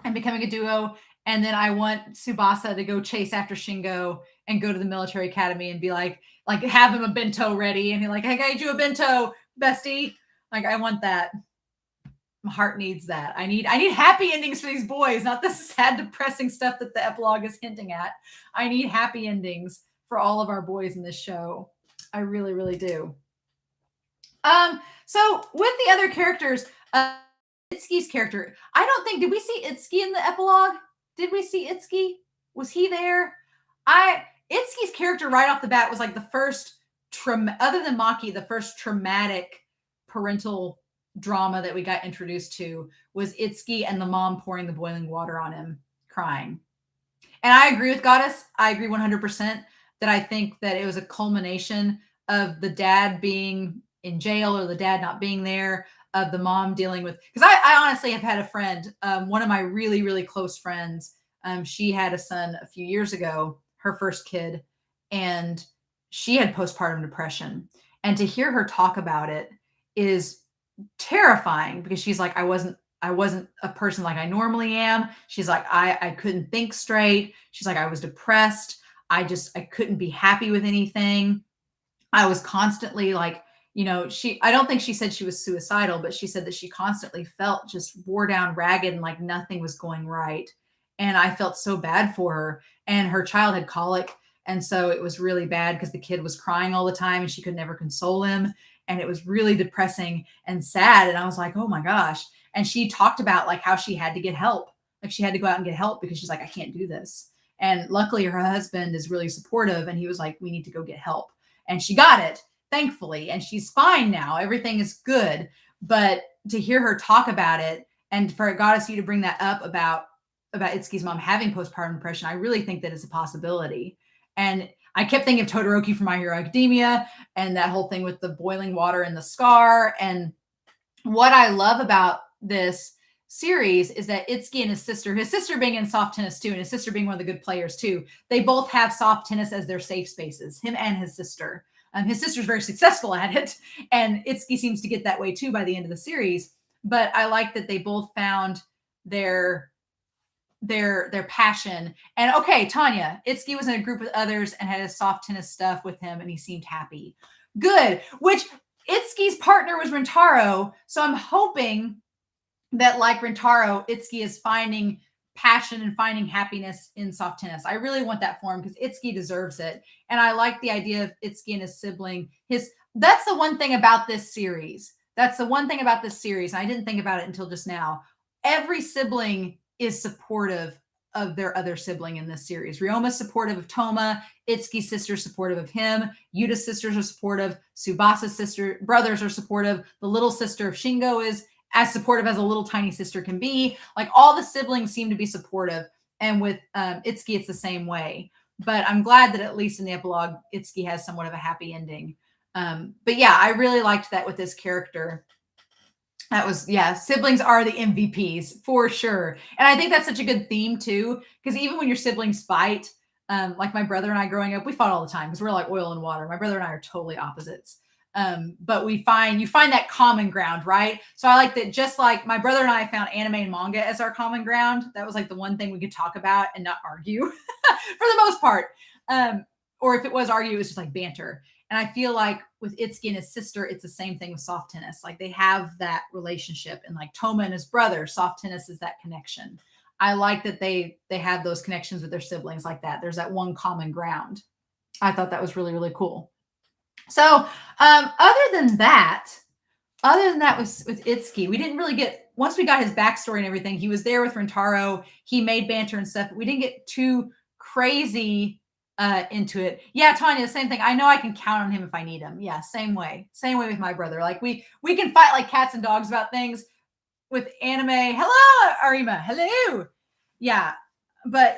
and becoming a duo. And then I want Tsubasa to go chase after Shingo and go to the military academy and be like have him a bento ready. And he's like, I got you a bento, bestie. Like, I want that. My heart needs that. I need happy endings for these boys, not the sad, depressing stuff that the epilogue is hinting at. I need happy endings for all of our boys in this show. I really, really do. So with the other characters, Itsuki's character, I don't think, did we see Itsuki in the epilogue? Did we see Itsuki? Was he there? Itsuki's character right off the bat was like the first, other than Maki, the first traumatic parental drama that we got introduced to was Itsuki and the mom pouring the boiling water on him, crying. And I agree with Goddess. I agree 100% that I think that it was a culmination of the dad being in jail or the dad not being there, of the mom dealing with, because I honestly have had a friend, one of my really, really close friends, she had a son a few years ago, her first kid, and she had postpartum depression. And to hear her talk about it is terrifying because she's like, I wasn't a person like I normally am. She's like, I couldn't think straight. She's like, I was depressed. I couldn't be happy with anything. I was constantly like, I don't think she said she was suicidal, but she said that she constantly felt just wore down, ragged, and like nothing was going right. And I felt so bad for her. And her child had colic. And so it was really bad because the kid was crying all the time and she could never console him. And it was really depressing and sad. And I was like, oh my gosh. And she talked about like how she had to get help. Like she had to go out and get help because she's like, I can't do this. And luckily her husband is really supportive. And he was like, we need to go get help. And she got it, thankfully. And she's fine now. Everything is good. But to hear her talk about it and for Goddess you to bring that up about Itsuki's mom having postpartum depression, I really think that it's a possibility. And I kept thinking of Todoroki from My Hero Academia and that whole thing with the boiling water and the scar. And what I love about this series is that Itsuki and his sister being in soft tennis too, and his sister being one of the good players too, they both have soft tennis as their safe spaces, him and his sister. His sister's very successful at it, and Itsuki seems to get that way too by the end of the series. But I like that they both found their passion. And okay, Tanya, Itsuki was in a group with others and had his soft tennis stuff with him and he seemed happy. Good. Which Itsuki's partner was Rintaro. So I'm hoping that like Rintaro, Itsuki is finding passion and finding happiness in soft tennis. I really want that for him because Itsuki deserves it. And I like the idea of Itsuki and his sibling. That's the one thing about this series. And I didn't think about it until just now. Every sibling is supportive of their other sibling in this series. Ryoma's supportive of Toma. Itsuki's sister's supportive of him. Yuta's sisters are supportive. Tsubasa's brothers are supportive. The little sister of Shingo is as supportive as a little tiny sister can be. Like, all the siblings seem to be supportive. And with Itsuki, it's the same way. But I'm glad that at least in the epilogue, Itsuki has somewhat of a happy ending. But yeah, I really liked that with this character. That was, yeah, siblings are the MVPs for sure. And I think that's such a good theme too, because even when your siblings fight, like my brother and I growing up, we fought all the time because we're like oil and water. My brother and I are totally opposites. But you find that common ground, right? So I like that, just like my brother and I found anime and manga as our common ground. That was like the one thing we could talk about and not argue for the most part. Or if it was argue, it was just like banter. And I feel like with Itsuki and his sister, it's the same thing with soft tennis. Like, they have that relationship, and like Toma and his brother, soft tennis is that connection. I like that they have those connections with their siblings like that. There's that one common ground. I thought that was really, really cool. So other than that with Itsuki, we didn't really get, once we got his backstory and everything, he was there with Rentaro. He made banter and stuff, but we didn't get too crazy into it. Yeah, Tanya, the same thing. I know I can count on him if I need him. Yeah, same way with my brother. Like, we can fight like cats and dogs about things. With anime, hello Arima, hello. Yeah, but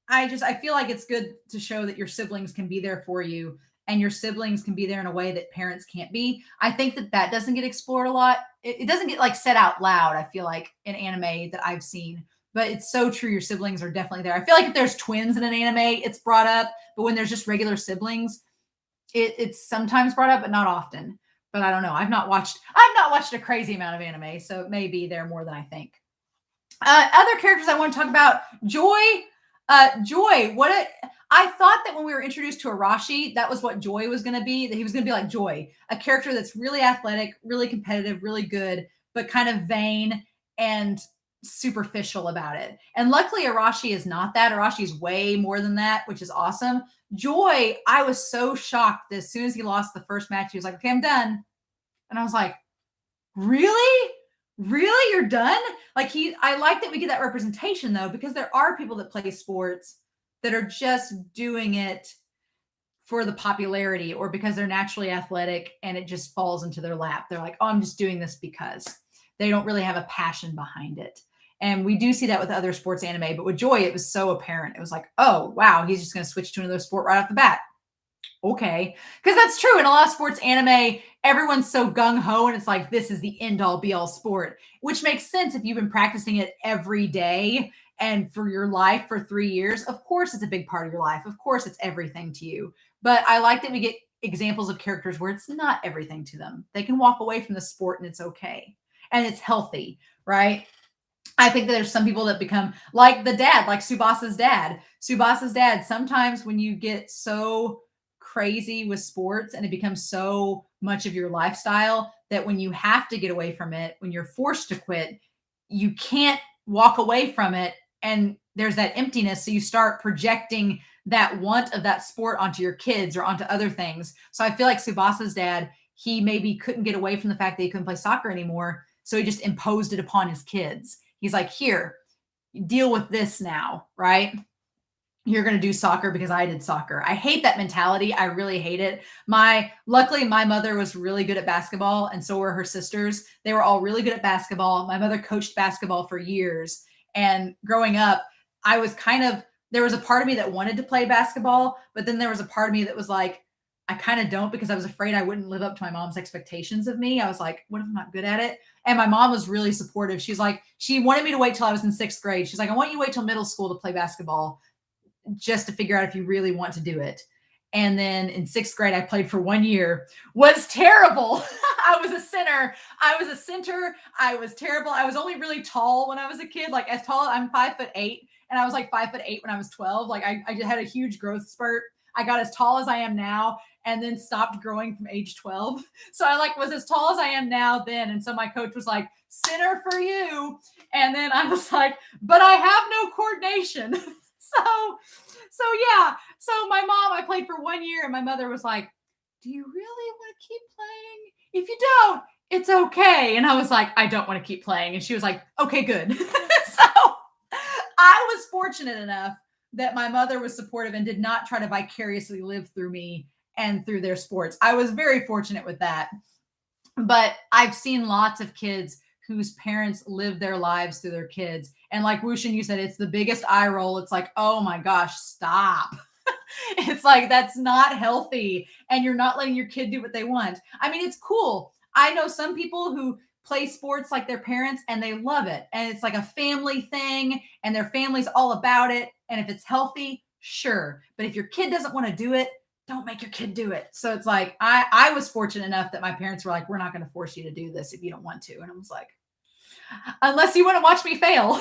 I feel like it's good to show that your siblings can be there for you, and your siblings can be there in a way that parents can't be. I think that doesn't get explored a lot. It doesn't get like said out loud, I feel like, in anime that I've seen. But it's so true. Your siblings are definitely there. I feel like if there's twins in an anime, it's brought up. But when there's just regular siblings, it's sometimes brought up, but not often. But I don't know. I've not watched a crazy amount of anime, so it may be there more than I think. Other characters I want to talk about. Joy. I thought that when we were introduced to Arashi, that was what Joy was going to be. That he was going to be like Joy, a character that's really athletic, really competitive, really good, but kind of vain and superficial about it. And luckily Arashi is not that. Arashi is way more than that, which is awesome. Joy, I was so shocked that as soon as he lost the first match, he was like, okay, I'm done. And I was like, really? You're done? Like, I like that we get that representation though, because there are people that play sports that are just doing it for the popularity or because they're naturally athletic and it just falls into their lap. They're like, oh, I'm just doing this because. They don't really have a passion behind it. And we do see that with other sports anime, but with Joy, it was so apparent. It was like, oh, wow, he's just going to switch to another sport right off the bat. Okay. Because that's true. In a lot of sports anime, everyone's so gung-ho and it's like, this is the end-all be-all sport, which makes sense if you've been practicing it every day and for your life for 3 years. Of course, it's a big part of your life. Of course, it's everything to you. But I like that we get examples of characters where it's not everything to them. They can walk away from the sport and it's okay. And it's healthy, right? I think that there's some people that become like the dad, like Tsubasa's dad. Tsubasa's dad, sometimes when you get so crazy with sports and it becomes so much of your lifestyle that when you have to get away from it, when you're forced to quit, you can't walk away from it. And there's that emptiness. So you start projecting that want of that sport onto your kids or onto other things. So I feel like Tsubasa's dad, he maybe couldn't get away from the fact that he couldn't play soccer anymore. So he just imposed it upon his kids. He's like, here, deal with this now, right? You're going to do soccer because I did soccer. I hate that mentality. I really hate it. Luckily, my mother was really good at basketball, and so were her sisters. They were all really good at basketball. My mother coached basketball for years. And growing up, there was a part of me that wanted to play basketball, but then there was a part of me that was like, I kind of don't, because I was afraid I wouldn't live up to my mom's expectations of me. I was like, what if I'm not good at it? And my mom was really supportive. She's like, she wanted me to wait till I was in 6th grade. She's like, I want you to wait till middle school to play basketball just to figure out if you really want to do it. And then in 6th grade, I played for 1 year. Was terrible. I was a center. I was terrible. I was only really tall when I was a kid, like as tall. I'm 5'8", and I was like 5'8" when I was 12. Like I had a huge growth spurt. I got as tall as I am now and then stopped growing from age 12. So I was as tall as I am now then. And so my coach was like, center for you. And then I was like, but I have no coordination. So yeah. So my mom, I played for 1 year and my mother was like, do you really want to keep playing? If you don't, it's okay. And I was like, I don't want to keep playing. And she was like, okay, good. So I was fortunate enough that my mother was supportive and did not try to vicariously live through me and through their sports. I was very fortunate with that. But I've seen lots of kids whose parents live their lives through their kids. And like Wushin, you said, it's the biggest eye roll. It's like, oh my gosh, stop. It's like, that's not healthy. And you're not letting your kid do what they want. I mean, it's cool. I know some people who play sports like their parents and they love it. And it's like a family thing and their family's all about it. And if it's healthy, sure. But if your kid doesn't want to do it, don't make your kid do it. So it's like, I was fortunate enough that my parents were like, we're not going to force you to do this if you don't want to. And I was like, unless you want to watch me fail,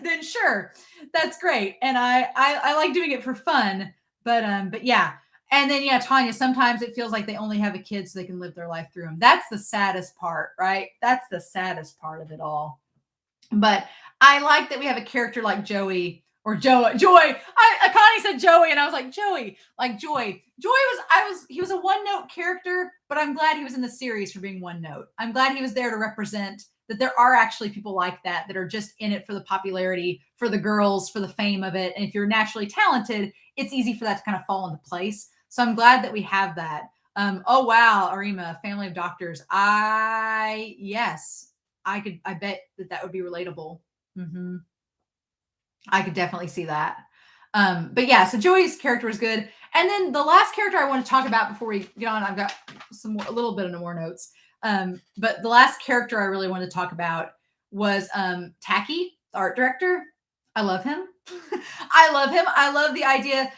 then sure, that's great. And I like doing it for fun. But yeah. And then yeah, Tanya, sometimes it feels like they only have a kid so they can live their life through them. That's the saddest part, right? That's the saddest part of it all. But I like that we have a character like Joey or Joy. Connie said Joey, and I was like, Joey, like Joy. He was a one note character, but I'm glad he was in the series for being one note. I'm glad he was there to represent that there are actually people like that are just in it for the popularity, for the girls, for the fame of it. And if you're naturally talented, it's easy for that to kind of fall into place. So I'm glad that we have that. Oh wow, Arima, family of doctors. Yes, I bet that would be relatable. Mm-hmm. I could definitely see that. But yeah, so Joey's character was good. And then the last character I want to talk about before we get on, I've got a little bit of more notes. But the last character I really wanted to talk about was Tacky, the art director. I love him. I love him. I love the idea.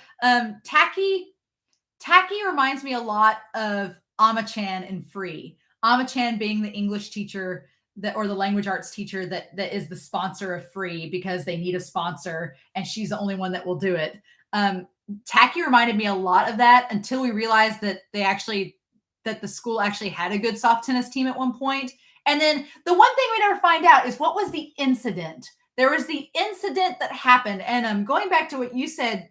Tacky reminds me a lot of Ama-chan in Free. Ama-chan being the English teacher or the language arts teacher that is the sponsor of Free because they need a sponsor and she's the only one that will do it. Tacky reminded me a lot of that until we realized that that the school actually had a good soft tennis team at one point. And then the one thing we never find out is what was the incident. There was the incident that happened. And going back to what you said,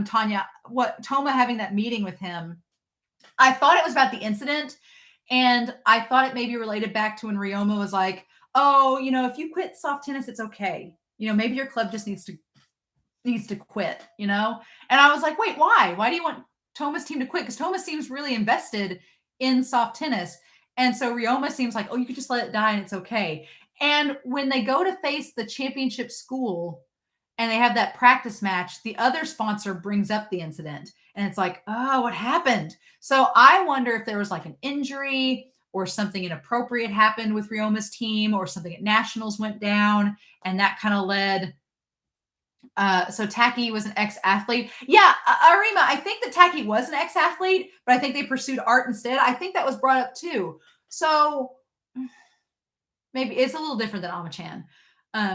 Tanya, what Toma having that meeting with him, I thought it was about the incident. And I thought it maybe related back to when Ryoma was like, oh, if you quit soft tennis, it's okay. Maybe your club just needs to quit, And I was like, wait, why? Why do you want Toma's team to quit? Because Toma seems really invested in soft tennis. And so Ryoma seems like, oh, you could just let it die and it's okay. And when they go to face the championship school and they have that practice match, the other sponsor brings up the incident. And it's like, oh, what happened? So I wonder if there was like an injury or something inappropriate happened with Ryoma's team or something at nationals went down. And that kind of led. So Tacky was an ex-athlete. Yeah, Arima, I think that Tacky was an ex-athlete, but I think they pursued art instead. I think that was brought up too. So maybe it's a little different than Ama-chan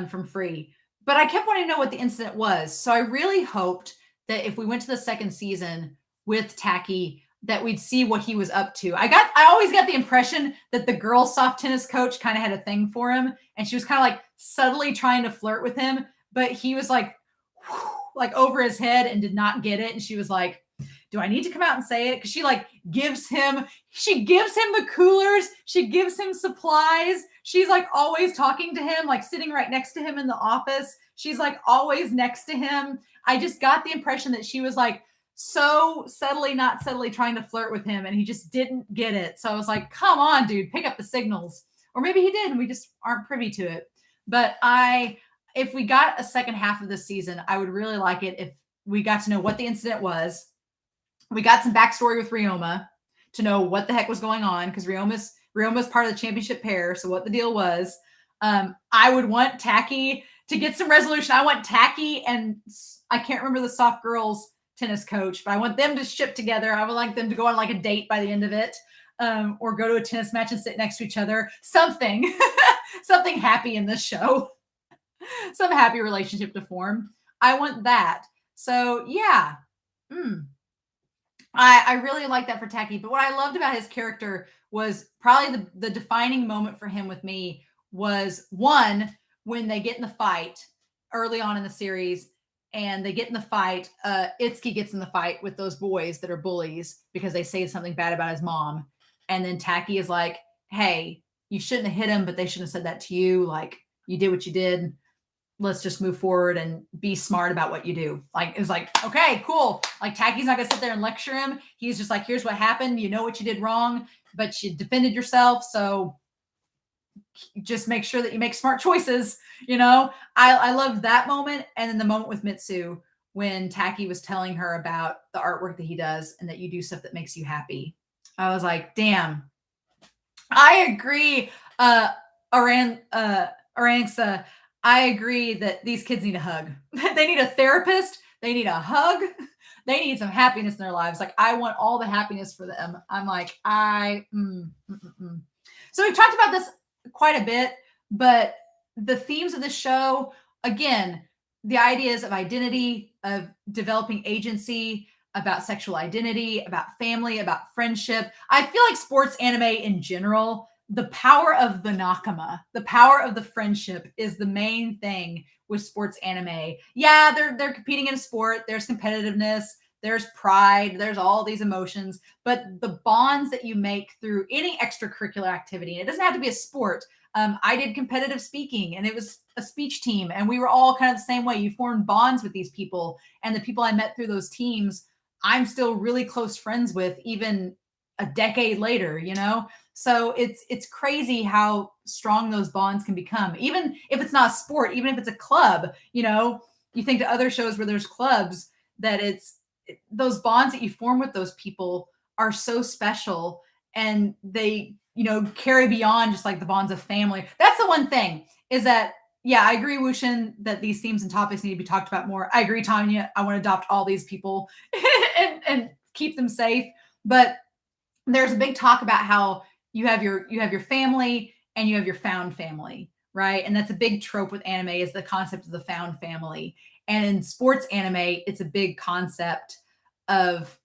from Free. But I kept wanting to know what the incident was. So I really hoped that if we went to the second season with Tacky, that we'd see what he was up to. I always got the impression that the girl soft tennis coach kind of had a thing for him. And she was kind of like subtly trying to flirt with him. But he was like over his head and did not get it. And she was like, do I need to come out and say it? Because she gives him the coolers. She gives him supplies. She's like always talking to him, like sitting right next to him in the office. She's like always next to him. I just got the impression that she was like so not subtly trying to flirt with him and he just didn't get it. So I was like, come on, dude, pick up the signals. Or maybe he did and we just aren't privy to it. But if we got a second half of this season, I would really like it if we got to know what the incident was. We got some backstory with Ryoma to know what the heck was going on because Ryoma's part of the championship pair. So what the deal was. I would want Tacky to get some resolution. I want Tacky and I can't remember the soft girls tennis coach, but I want them to ship together. I would like them to go on like a date by the end of it. Or go to a tennis match and sit next to each other. Something happy in this show. Some happy relationship to form. I want that. So yeah. I really like that for Tacky. But what I loved about his character was probably the defining moment for him with me was one, when they get in the fight early on in the series and they get in the fight, Itsuki gets in the fight with those boys that are bullies because they say something bad about his mom. And then Tacky is like, hey, you shouldn't have hit him, but they shouldn't have said that to you. Like, you did what you did. let's just move forward and be smart about what you do. Like, it was like, okay, cool. Like, Tacky's not gonna sit there and lecture him. He's just like, here's what happened. You know what you did wrong, but you defended yourself. So just make sure that you make smart choices. I loved that moment. And then the moment with Mitsu when Tacky was telling her about the artwork that he does and that you do stuff that makes you happy. I was like, damn, I agree. Aranxa, I agree that these kids need a hug. They need a therapist. They need a hug. They need some happiness in their lives. Like, I want all the happiness for them. I'm like, So we've talked about this quite a bit, but the themes of this show, again, the ideas of identity, of developing agency, about sexual identity, about family, about friendship. I feel like sports anime in general, the power of the nakama, the power of the friendship is the main thing with sports anime. Yeah, they're competing in a sport. There's competitiveness. There's pride. There's all these emotions. But the bonds that you make through any extracurricular activity, and it doesn't have to be a sport. I did competitive speaking, and it was a speech team, and we were all kind of the same way. You formed bonds with these people, and the people I met through those teams, I'm still really close friends with, even a decade later. So it's crazy how strong those bonds can become, even if it's not a sport, even if it's a club. You think to other shows where there's clubs, that those bonds that you form with those people are so special, and they carry beyond just like the bonds of family. That's the one thing, is that, yeah, I agree, Wushin, that these themes and topics need to be talked about more. I agree, Tanya. I want to adopt all these people and keep them safe. But there's a big talk about how you have your family and you have your found family, right? And that's a big trope with anime, is the concept of the found family. And in sports anime, it's a big concept of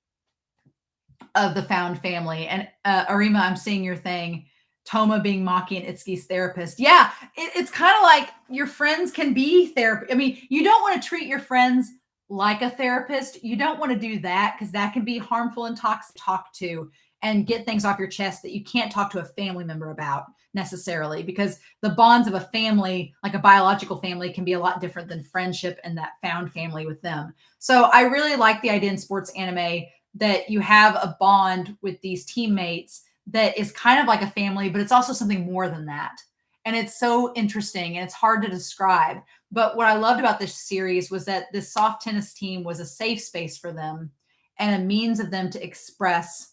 the found family. And Arima, I'm seeing your thing. Toma being Maki and Itsuki's therapist. Yeah, it's kind of like your friends can be therapy. I mean, you don't want to treat your friends like a therapist. You don't want to do that, because that can be harmful and toxic to talk to and get things off your chest that you can't talk to a family member about necessarily, because the bonds of a family, like a biological family, can be a lot different than friendship and that found family with them. So I really like the idea in sports anime that you have a bond with these teammates that is kind of like a family, but it's also something more than that. And it's so interesting, and it's hard to describe. But what I loved about this series was that this soft tennis team was a safe space for them and a means of them to express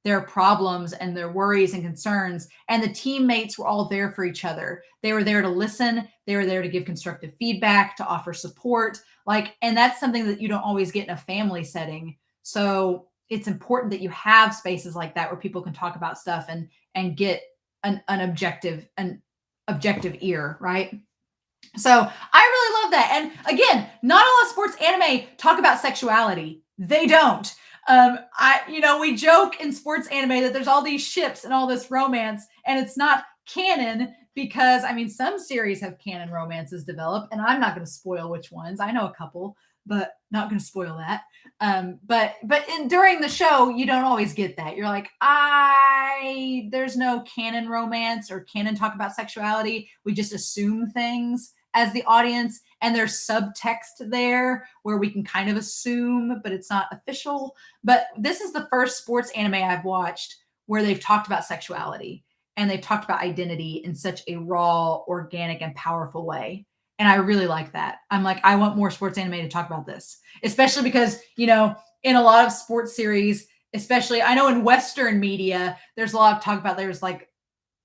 their problems and their worries and concerns. And the teammates were all there for each other. They were there to listen. They were there to give constructive feedback, to offer support. And that's something that you don't always get in a family setting. So it's important that you have spaces like that where people can talk about stuff and get an objective ear, right? So I really love that. And again, not all of sports anime talk about sexuality. They don't. We joke in sports anime that there's all these ships and all this romance, and it's not canon, because some series have canon romances develop, and I'm not going to spoil which ones. I know a couple, but not going to spoil that. But during the show, you don't always get that. You're like, there's no canon romance or canon talk about sexuality. We just assume things as the audience, and there's subtext there where we can kind of assume, but it's not official. But this is the first sports anime I've watched where they've talked about sexuality and they've talked about identity in such a raw, organic, and powerful way. And I really like that. I'm like, I want more sports anime to talk about this, especially because, in a lot of sports series, especially, I know in Western media, there's a lot of talk about, there's like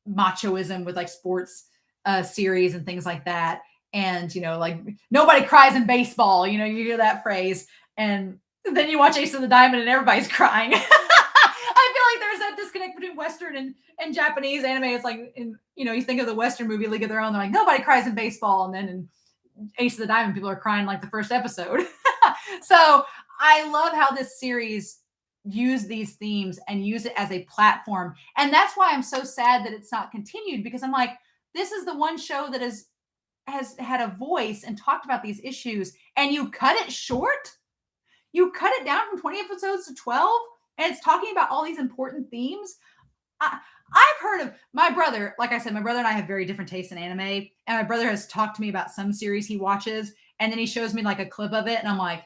machoism with like sports series and things like that. And, like, nobody cries in baseball, you hear that phrase. And then you watch Ace of the Diamond and everybody's crying. I feel like there's that disconnect between Western and Japanese anime. It's like, you think of the Western movie League of Their Own, they're like, nobody cries in baseball. And then in Ace of the Diamond, people are crying like the first episode. So I love how this series used these themes and use it as a platform. And that's why I'm so sad that it's not continued, because I'm like, this is the one show that has had a voice and talked about these issues, and you cut it short. You cut it down from 20 episodes to 12, and it's talking about all these important themes. I've heard of my brother. Like I said, my brother and I have very different tastes in anime. And my brother has talked to me about some series he watches. And then he shows me like a clip of it. And I'm like,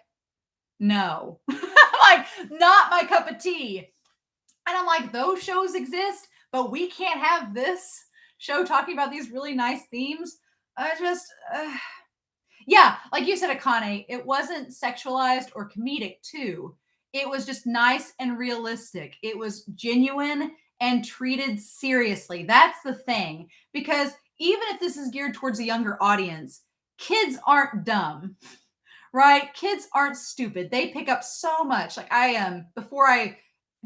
no, like, not my cup of tea. And I'm like, those shows exist, but we can't have this show talking about these really nice themes. I just, yeah, like you said, Akane, it wasn't sexualized or comedic too. It was just nice and realistic. It was genuine and treated seriously. That's the thing. Because even if this is geared towards a younger audience, kids aren't dumb, right? Kids aren't stupid. They pick up so much. Like I before I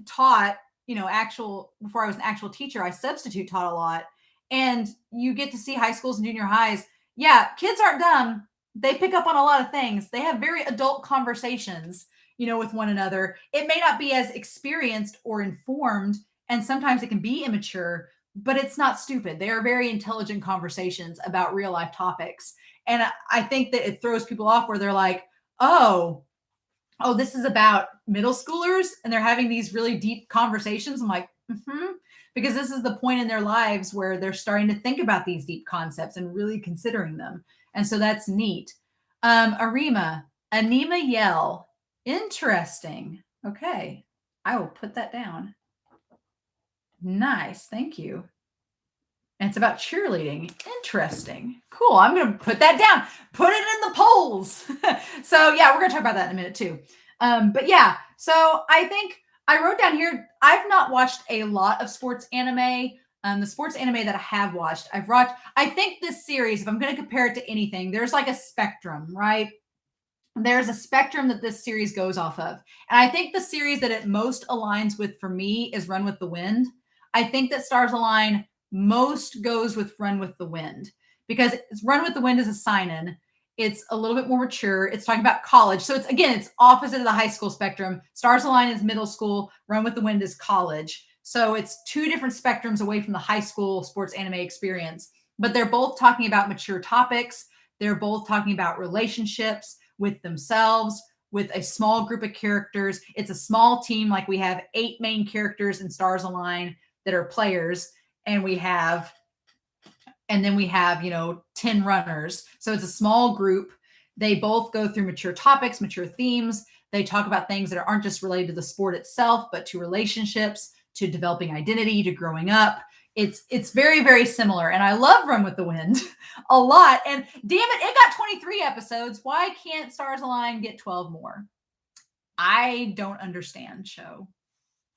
taught, before I was an actual teacher, I substitute taught a lot. And you get to see high schools and junior highs. Yeah, kids aren't dumb. They pick up on a lot of things. They have very adult conversations, with one another. It may not be as experienced or informed, and sometimes it can be immature, but it's not stupid. They are very intelligent conversations about real life topics. And I think that it throws people off where they're like, oh, this is about middle schoolers and they're having these really deep conversations. I'm like, because this is the point in their lives where they're starting to think about these deep concepts and really considering them. And so that's neat. Arima, Anima Yell. Interesting. Okay. I will put that down. Nice. Thank you. And it's about cheerleading. Interesting. Cool. I'm going to put that down. Put it in the polls. So yeah, we're going to talk about that in a minute too. But yeah, so I think I wrote down here, I've not watched a lot of sports anime. The sports anime that I have watched, I think this series, if I'm going to compare it to anything, there's like a spectrum, right? There's a spectrum that this series goes off of. And I think the series that it most aligns with for me is Run with the Wind. I think that Stars Align most goes with Run with the Wind because Run with the Wind is a sign-in. It's a little bit more mature. It's talking about college. So it's opposite of the high school spectrum. Stars Align is middle school. Run with the Wind is college. So it's two different spectrums away from the high school sports anime experience. But they're both talking about mature topics. They're both talking about relationships with themselves, with a small group of characters. It's a small team. Like we have 8 main characters in Stars Align that are players. And then we have 10 runners. So it's a small group. They both go through mature topics, mature themes. They talk about things that aren't just related to the sport itself, but to relationships, to developing identity, to growing up. It's very, very similar. And I love Run with the Wind a lot. And damn it got 23 episodes. Why can't Stars Align get 12 more? I don't understand, show.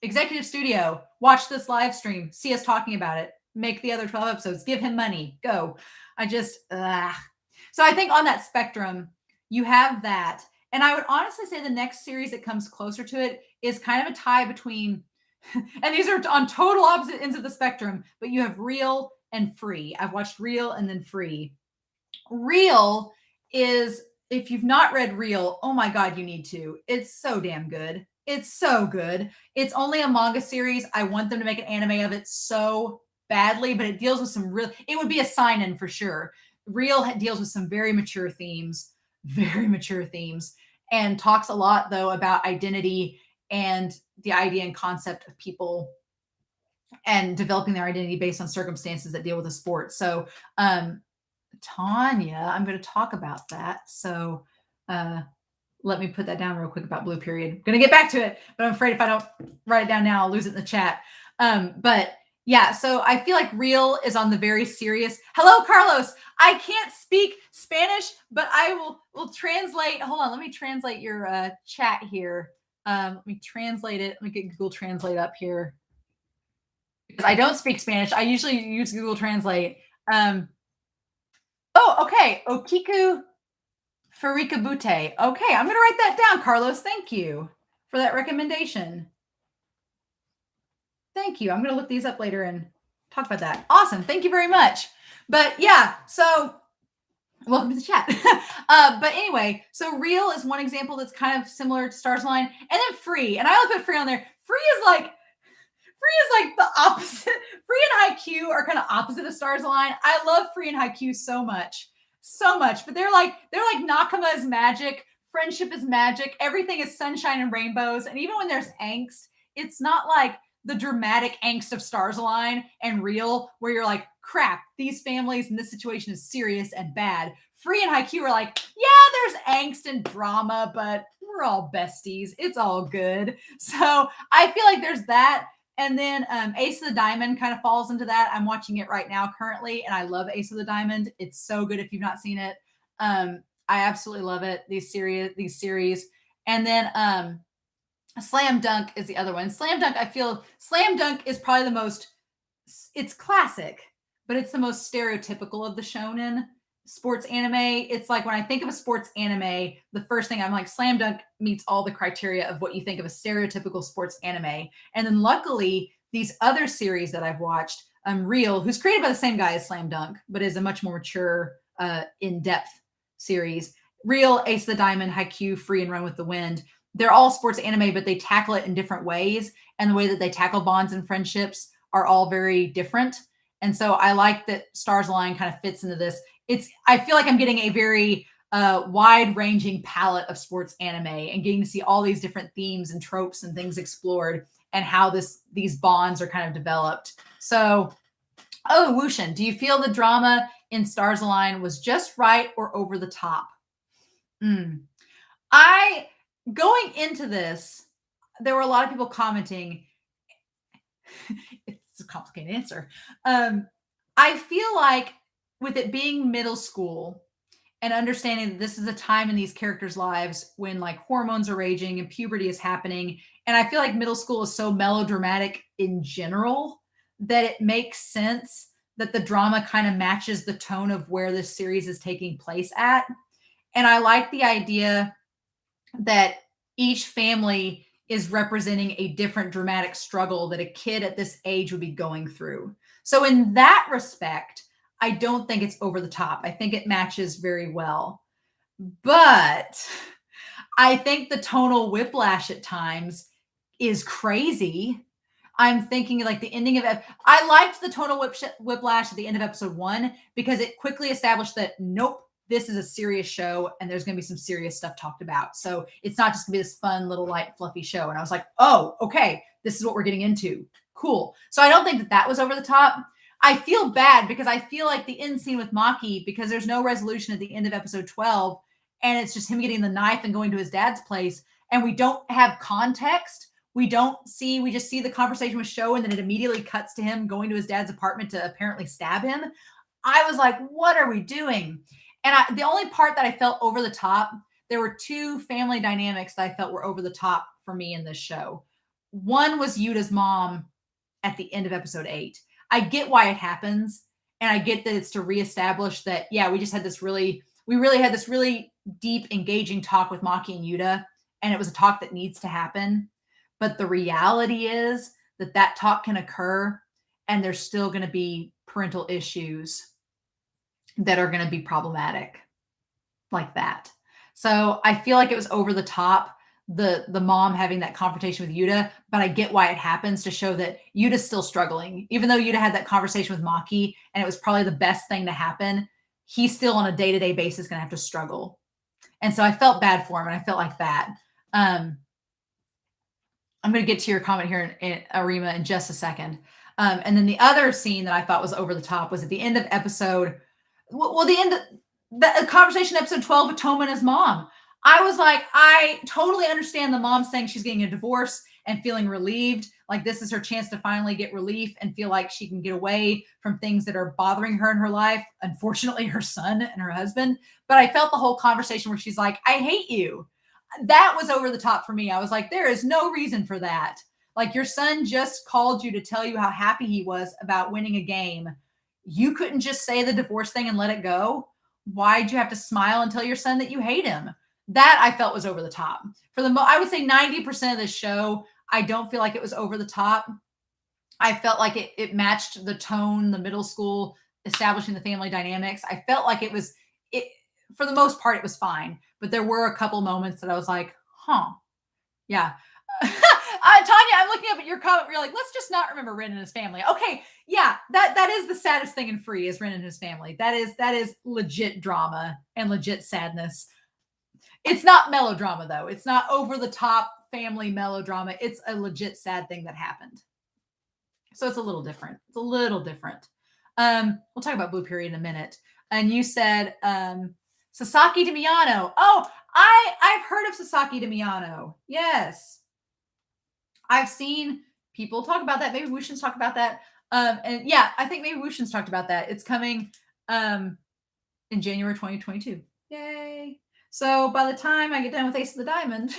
Executive Studio, watch this live stream, see us talking about it, make the other 12 episodes, give him money, go. So I think on that spectrum, you have that. And I would honestly say the next series that comes closer to it is kind of a tie between, and these are on total opposite ends of the spectrum, but you have Real and Free. I've watched Real and then Free. Real is, if you've not read Real, oh my God, you need to. It's so damn good. It's so good. It's only a manga series. I want them to make an anime of it so badly, but it deals with it would be a sign-in for sure. Real deals with some very mature themes, and talks a lot though about identity and the idea and concept of people and developing their identity based on circumstances that deal with a sport. So, Tanya, I'm going to talk about that. So, let me put that down real quick about Blue Period. I'm going to get back to it, but I'm afraid if I don't write it down now, I'll lose it in the chat. But yeah, so I feel like Real is on the very serious. Hello, Carlos. I can't speak Spanish, but I will translate. Hold on. Let me translate your chat here. Let me translate it. Let me get Google Translate up here. Because I don't speak Spanish. I usually use Google Translate. Okay. Okiku Farikabute. Okay, I'm going to write that down, Carlos. Thank you for that recommendation. Thank you. I'm going to look these up later and talk about that. Awesome. Thank you very much. But yeah, so welcome to the chat. But anyway, so Real is one example that's kind of similar to Stars Align, and then Free. And I will put Free on there. Free is like the opposite. Free and Haikyuu are kind of opposite of Stars Align. I love Free and Haikyuu so much. But they're like Nakama is magic. Friendship is magic. Everything is sunshine and rainbows. And even when there's angst, it's not like the dramatic angst of Stars Align and Real, where you're like, crap, these families in this situation is serious and bad. Free and Haikyuu are like, yeah, there's angst and drama, but we're all besties. It's all good. So I feel like there's that. And then Ace of the Diamond kind of falls into that. I'm watching it right now currently, and I love Ace of the Diamond. It's so good if you've not seen it. I absolutely love it. These series. And then Slam Dunk is the other one. Slam Dunk, I feel Slam Dunk is probably the most, it's classic, but it's the most stereotypical of the shonen sports anime. It's like when I think of a sports anime, the first thing I'm like, Slam Dunk meets all the criteria of what you think of a stereotypical sports anime. And then luckily, these other series that I've watched, Real, who's created by the same guy as Slam Dunk, but is a much more mature, in-depth series. Real, Ace of the Diamond, Haikyuu, Free and Run with the Wind. They're all sports anime, but they tackle it in different ways. And the way that they tackle bonds and friendships are all very different. And so I like that Stars Align kind of fits into this. I feel like I'm getting a very wide-ranging palette of sports anime and getting to see all these different themes and tropes and things explored and how these bonds are kind of developed. So, Wushin, do you feel the drama in Stars Align was just right or over the top? Going into this, there were a lot of people commenting. It's a complicated answer. I feel like with it being middle school and understanding that this is a time in these characters' lives when like hormones are raging and puberty is happening. And I feel like middle school is so melodramatic in general that it makes sense that the drama kind of matches the tone of where this series is taking place at. And I like the idea that each family is representing a different dramatic struggle that a kid at this age would be going through. So in that respect, I don't think it's over the top. I think it matches very well. But I think the tonal whiplash at times is crazy. I'm thinking like the ending of I liked the tonal whiplash at the end of episode 1 because it quickly established that nope, this is a serious show and there's going to be some serious stuff talked about. So it's not just going to be this fun little light fluffy show. And I was like, oh, okay, this is what we're getting into. Cool. So I don't think that was over the top. I feel bad because I feel like the end scene with Maki, because there's no resolution at the end of episode 12 and it's just him getting the knife and going to his dad's place and we don't have context. We just see the conversation with Sho and then it immediately cuts to him going to his dad's apartment to apparently stab him. I was like, what are we doing? And the only part that I felt over the top, there were two family dynamics that I felt were over the top for me in this show. One was Yuta's mom at the end of episode 8. I get why it happens. And I get that it's to reestablish that, yeah, we really had this really deep, engaging talk with Maki and Yuta. And it was a talk that needs to happen. But the reality is that talk can occur and there's still going to be parental issues that are going to be problematic like that. So I feel like it was over the top, the mom having that confrontation with Yuta, but I get why it happens to show that Yuta's still struggling. Even though Yuta had that conversation with Maki and it was probably the best thing to happen, he's still on a day-to-day basis going to have to struggle. And so I felt bad for him and I felt like that. I'm going to get to your comment here in Arima in just a second. And then the other scene that I thought was over the top was at the end of episode the end of the conversation, episode 12 with Toma and his mom. I was like, I totally understand the mom saying she's getting a divorce and feeling relieved. Like this is her chance to finally get relief and feel like she can get away from things that are bothering her in her life. Unfortunately, her son and her husband. But I felt the whole conversation where she's like, I hate you. That was over the top for me. I was like, there is no reason for that. Like your son just called you to tell you how happy he was about winning a game. You couldn't just say the divorce thing and let it go. Why'd you have to smile and tell your son that you hate him? That I felt was over the top. I would say 90% of the show, I don't feel like it was over the top. I felt like it matched the tone, the middle school, establishing the family dynamics. I felt like it for the most part, it was fine. But there were a couple moments that I was like, yeah. Tanya, I'm looking up at your comment. You're like, let's just not remember Rin and his family. Okay, yeah, that is the saddest thing in Free is Rin and his family. That is legit drama and legit sadness. It's not melodrama though. It's not over the top family melodrama. It's a legit sad thing that happened. So it's a little different. It's a little different. We'll talk about Blue Period in a minute. And you said Sasaki to Miyano. Oh, I've heard of Sasaki to Miyano. Yes. I've seen people talk about that. Maybe Wushin's talked about that. And yeah, I think maybe Wushin's talked about that. It's coming in January 2022. Yay. So by the time I get done with Ace of the Diamond,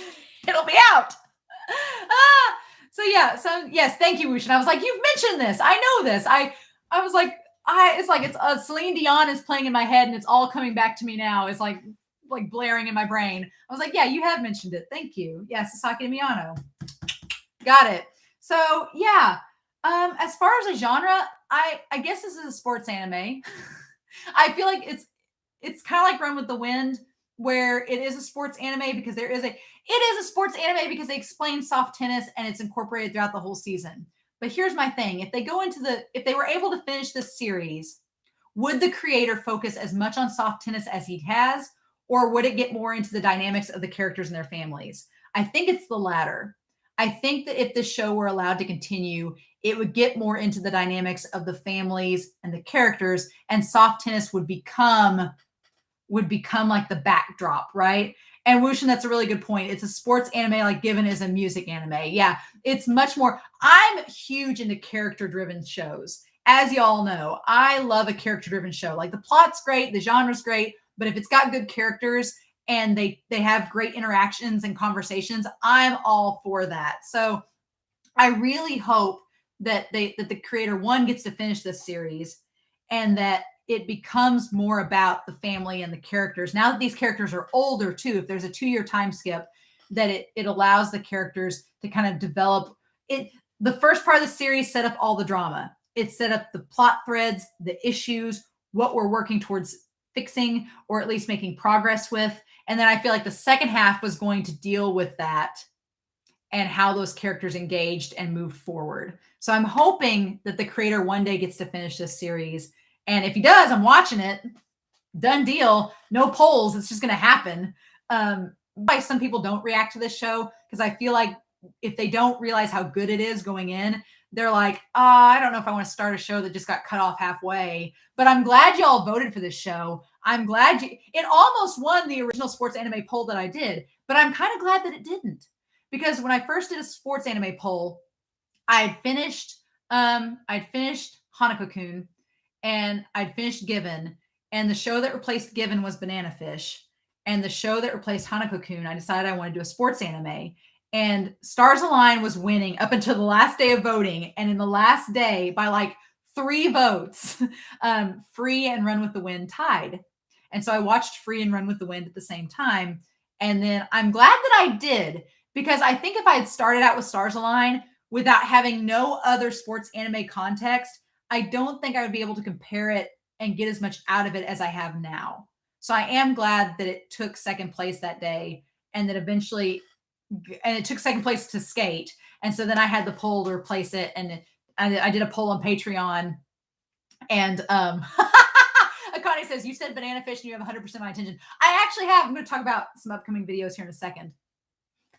it'll be out. So yeah, so yes, thank you, Wushin. I was like, you've mentioned this. I know this. I was like, it's Celine Dion is playing in my head and it's all coming back to me now. It's like blaring in my brain. I was like, yeah, you have mentioned it. Thank you. Yeah, Sasaki to Miyano. Got it. So yeah, as far as a genre, I guess this is a sports anime. I feel like it's kind of like Run with the Wind, where it is a sports anime because it is a sports anime because they explain soft tennis and it's incorporated throughout the whole season. But here's my thing. If they were able to finish this series, would the creator focus as much on soft tennis as he has, or would it get more into the dynamics of the characters and their families? I think it's the latter. I think that if this show were allowed to continue, it would get more into the dynamics of the families and the characters, and soft tennis would become like the backdrop, right? And Wushin, that's a really good point. It's a sports anime, like Given is a music anime. Yeah, it's much more. I'm huge into character-driven shows. As y'all know, I love a character-driven show. Like the plot's great, the genre's great, but if it's got good characters and they have great interactions and conversations, I'm all for that. So I really hope that the creator, one, gets to finish this series, and that it becomes more about the family and the characters. Now that these characters are older too, if there's a 2-year time skip, that it allows the characters to kind of develop it. The first part of the series set up all the drama. It set up the plot threads, the issues, what we're working towards fixing, or at least making progress with. And then I feel like the second half was going to deal with that and how those characters engaged and moved forward. So I'm hoping that the creator one day gets to finish this series. And if he does, I'm watching it. Done deal. No polls. It's just going to happen. Why some people don't react to this show, because I feel like if they don't realize how good it is going in, they're like, I don't know if I want to start a show that just got cut off halfway. But I'm glad y'all voted for this show. I'm glad it almost won the original sports anime poll that I did, but I'm kind of glad that it didn't. Because when I first did a sports anime poll, I'd finished Hanako-kun, and I'd finished Given, and the show that replaced Given was Banana Fish, and the show that replaced Hanako-kun, I decided I wanted to do a sports anime, and Stars Align was winning up until the last day of voting, and in the last day, by like 3 votes, Free and Run with the Wind tied. And so I watched Free and Run with the Wind at the same time, and then I'm glad that I did, because I think if I had started out with Stars Align without having no other sports anime context, I don't think I would be able to compare it and get as much out of it as I have now. So I am glad that it took second place that day, and that eventually, and it took second place to Skate. And so then I had the poll to replace it, and I did a poll on Patreon, and Akane says, you said Banana Fish and you have 100% of my attention. I actually have. I'm going to talk about some upcoming videos here in a second.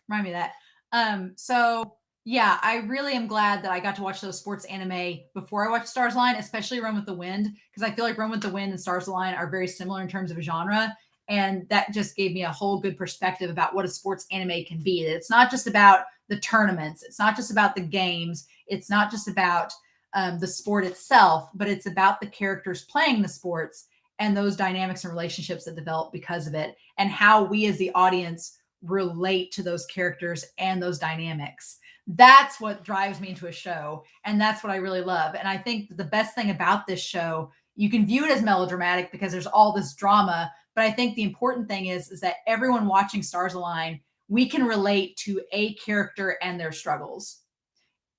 Remind me of that. So yeah, I really am glad that I got to watch those sports anime before I watched Stars Align, especially Run with the Wind, because I feel like Run with the Wind and Stars Align are very similar in terms of genre. And that just gave me a whole good perspective about what a sports anime can be. That it's not just about the tournaments. It's not just about the games. It's not just about the sport itself, but it's about the characters playing the sports and those dynamics and relationships that develop because of it, and how we as the audience relate to those characters and those dynamics. That's what drives me into a show, and that's what I really love. And I think the best thing about this show, you can view it as melodramatic because there's all this drama, but I think the important thing is that everyone watching Stars Align, we can relate to a character and their struggles.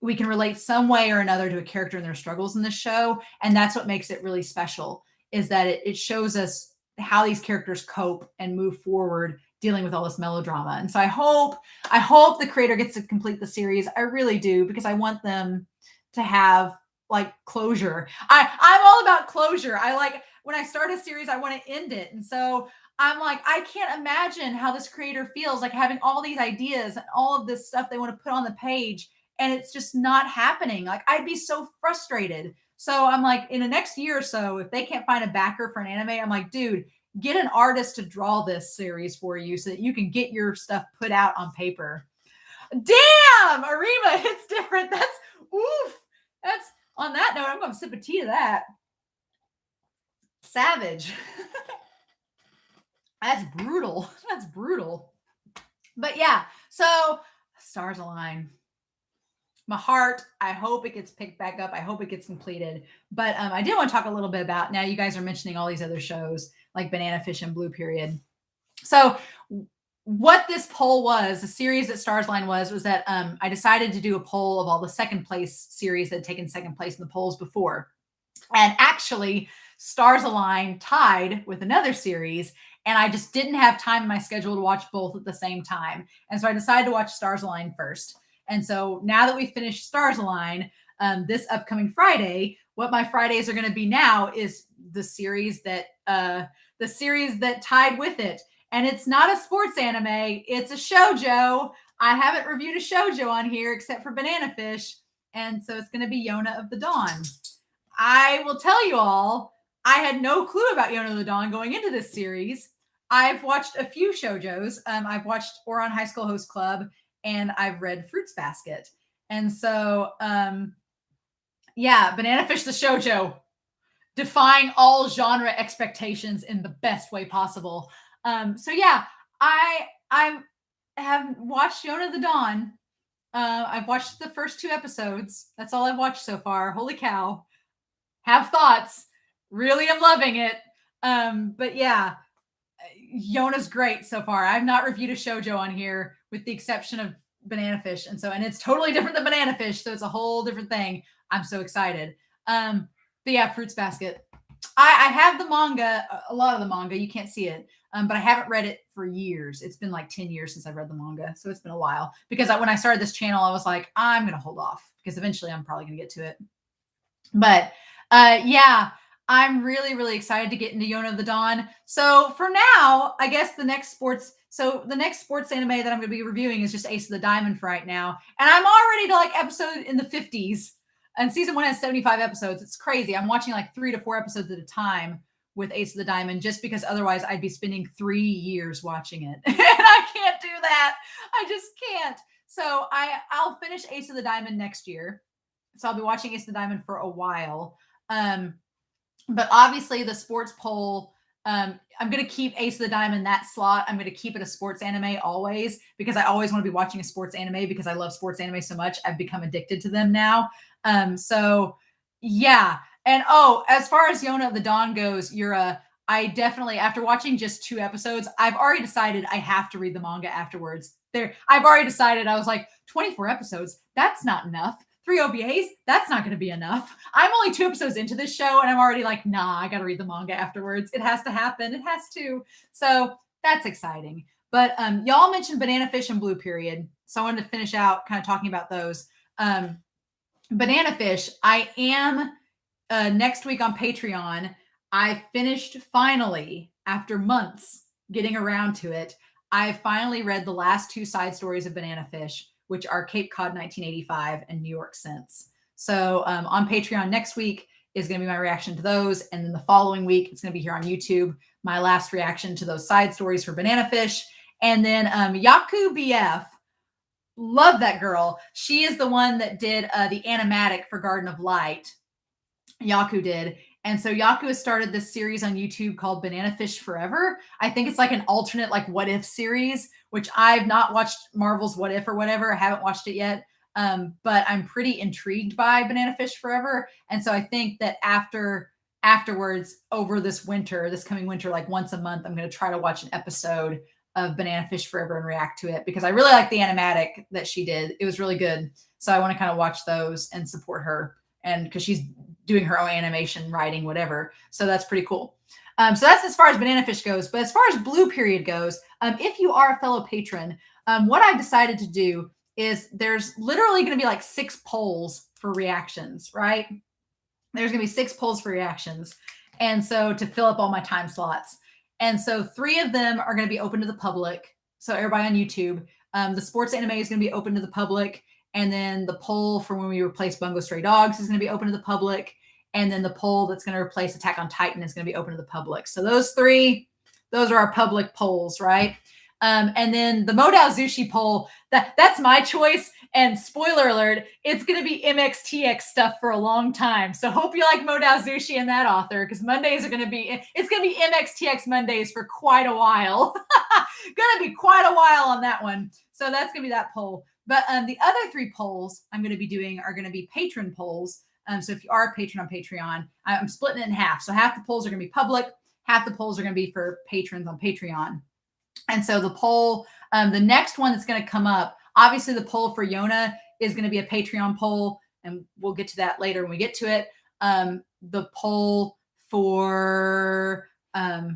We can relate some way or another to a character and their struggles in this show, and that's what makes it really special, is that it shows us how these characters cope and move forward dealing with all this melodrama. And so I hope the creator gets to complete the series. I really do, because I want them to have like closure. I'm all about closure. I like, when I start a series, I want to end it. And so I'm like, I can't imagine how this creator feels, like having all these ideas and all of this stuff they want to put on the page, and it's just not happening. Like, I'd be so frustrated. So I'm like, in the next year or so, if they can't find a backer for an anime, I'm like, dude, get an artist to draw this series for you so that you can get your stuff put out on paper. Damn, Arima, it's different. That's oof. That's on that note, I'm going to sip a tea to that. Savage. That's brutal. That's brutal. But yeah, so stars align. My heart, I hope it gets picked back up. I hope it gets completed. But I did want to talk a little bit about, now you guys are mentioning all these other shows like Banana Fish and Blue Period. So what this poll was, the series that Stars Align was that I decided to do a poll of all the second place series that had taken second place in the polls before. And actually, Stars Align tied with another series, and I just didn't have time in my schedule to watch both at the same time. And so I decided to watch Stars Align first. And so now that we finished Stars Align, this upcoming Friday, what my Fridays are going to be now is the series that tied with it. And it's not a sports anime, it's a shoujo. I haven't reviewed a shoujo on here except for Banana Fish. And so it's going to be Yona of the Dawn. I will tell you all, I had no clue about Yona of the Dawn going into this series. I've watched a few shoujos. I've watched Ouran High School Host Club, and I've read Fruits Basket. And so, yeah, Banana Fish the shoujo, defying all genre expectations in the best way possible. So yeah, I have watched Yona of the Dawn. I've watched the first 2 episodes. That's all I've watched so far. Holy cow. Have thoughts. Really am loving it. But yeah, Yona's great so far. I've not reviewed a shoujo on here with the exception of Banana Fish. And it's totally different than Banana Fish. So it's a whole different thing. I'm so excited. But yeah, Fruits Basket. I have the manga, a lot of the manga. You can't see it. But I haven't read it for years. It's been like 10 years since I've read the manga. So it's been a while. Because when I started this channel, I was like, I'm going to hold off. Because eventually I'm probably going to get to it. But yeah, I'm really, really excited to get into Yona of the Dawn. So for now, I guess the next sports anime that I'm going to be reviewing is just Ace of the Diamond for right now. And I'm already to like episode in the 50s. And season 1 has 75 episodes. It's crazy. I'm watching like 3 to 4 episodes at a time with Ace of the Diamond, just because otherwise I'd be spending 3 years watching it. And I can't do that. I just can't. So I'll finish Ace of the Diamond next year. So I'll be watching Ace of the Diamond for a while. But obviously the sports poll, I'm going to keep Ace of the Diamond that slot. I'm going to keep it a sports anime always, because I always want to be watching a sports anime because I love sports anime so much. I've become addicted to them now. So yeah. And as far as Yona of the Dawn goes, I definitely, after watching just 2 episodes, I've already decided I have to read the manga afterwards. I've already decided, I was like, 24 episodes, that's not enough. 3 OVAs, that's not going to be enough. I'm only 2 episodes into this show, and I'm already like, nah, I got to read the manga afterwards. It has to happen. It has to. So that's exciting. But y'all mentioned Banana Fish and Blue Period. So I wanted to finish out kind of talking about those. Banana Fish, I am next week on Patreon. I finished finally, after months getting around to it, I finally read the last 2 side stories of Banana Fish, which are Cape Cod 1985 and New York Since. So on Patreon next week is going to be my reaction to those. And then the following week, it's going to be here on YouTube, my last reaction to those side stories for Banana Fish. And then Yaku BF, love that girl. She is the one that did the animatic for Garden of Light. Yaku did. And so Yaku has started this series on YouTube called Banana Fish Forever. I think it's like an alternate like What If series, which I've not watched Marvel's What If or whatever. I haven't watched it yet. But I'm pretty intrigued by Banana Fish Forever. And so I think that afterwards, over this coming winter, like once a month, I'm going to try to watch an episode of Banana Fish Forever and react to it, because I really like the animatic that she did. It was really good. So I want to kind of watch those and support her. And because she's doing her own animation, writing, whatever. So that's pretty cool. So that's as far as Banana Fish goes. But as far as Blue Period goes, if you are a fellow patron, what I've decided to do is there's literally going to be like 6 polls for reactions, right? There's going to be 6 polls for reactions. And so to fill up all my time slots. And so 3 of them are going to be open to the public. So everybody on YouTube, the sports anime is going to be open to the public. And then the poll for when we replace Bungo Stray Dogs is going to be open to the public. And then the poll that's going to replace Attack on Titan is going to be open to the public. So those are our public polls, right? And then the Modao Zushi poll, that's my choice. And spoiler alert, it's going to be MXTX stuff for a long time. So hope you like Modao Zushi and that author, because Mondays are going to be, it's going to be MXTX Mondays for quite a while. Going to be quite a while on that one. So that's going to be that poll. But the other 3 polls I'm going to be doing are going to be patron polls. So if you are a patron on Patreon, I'm splitting it in half. So half the polls are going to be public, half the polls are going to be for patrons on Patreon. And so the poll, the next one that's going to come up, obviously the poll for Yona is going to be a Patreon poll, and we'll get to that later when we get to it. The poll for, oh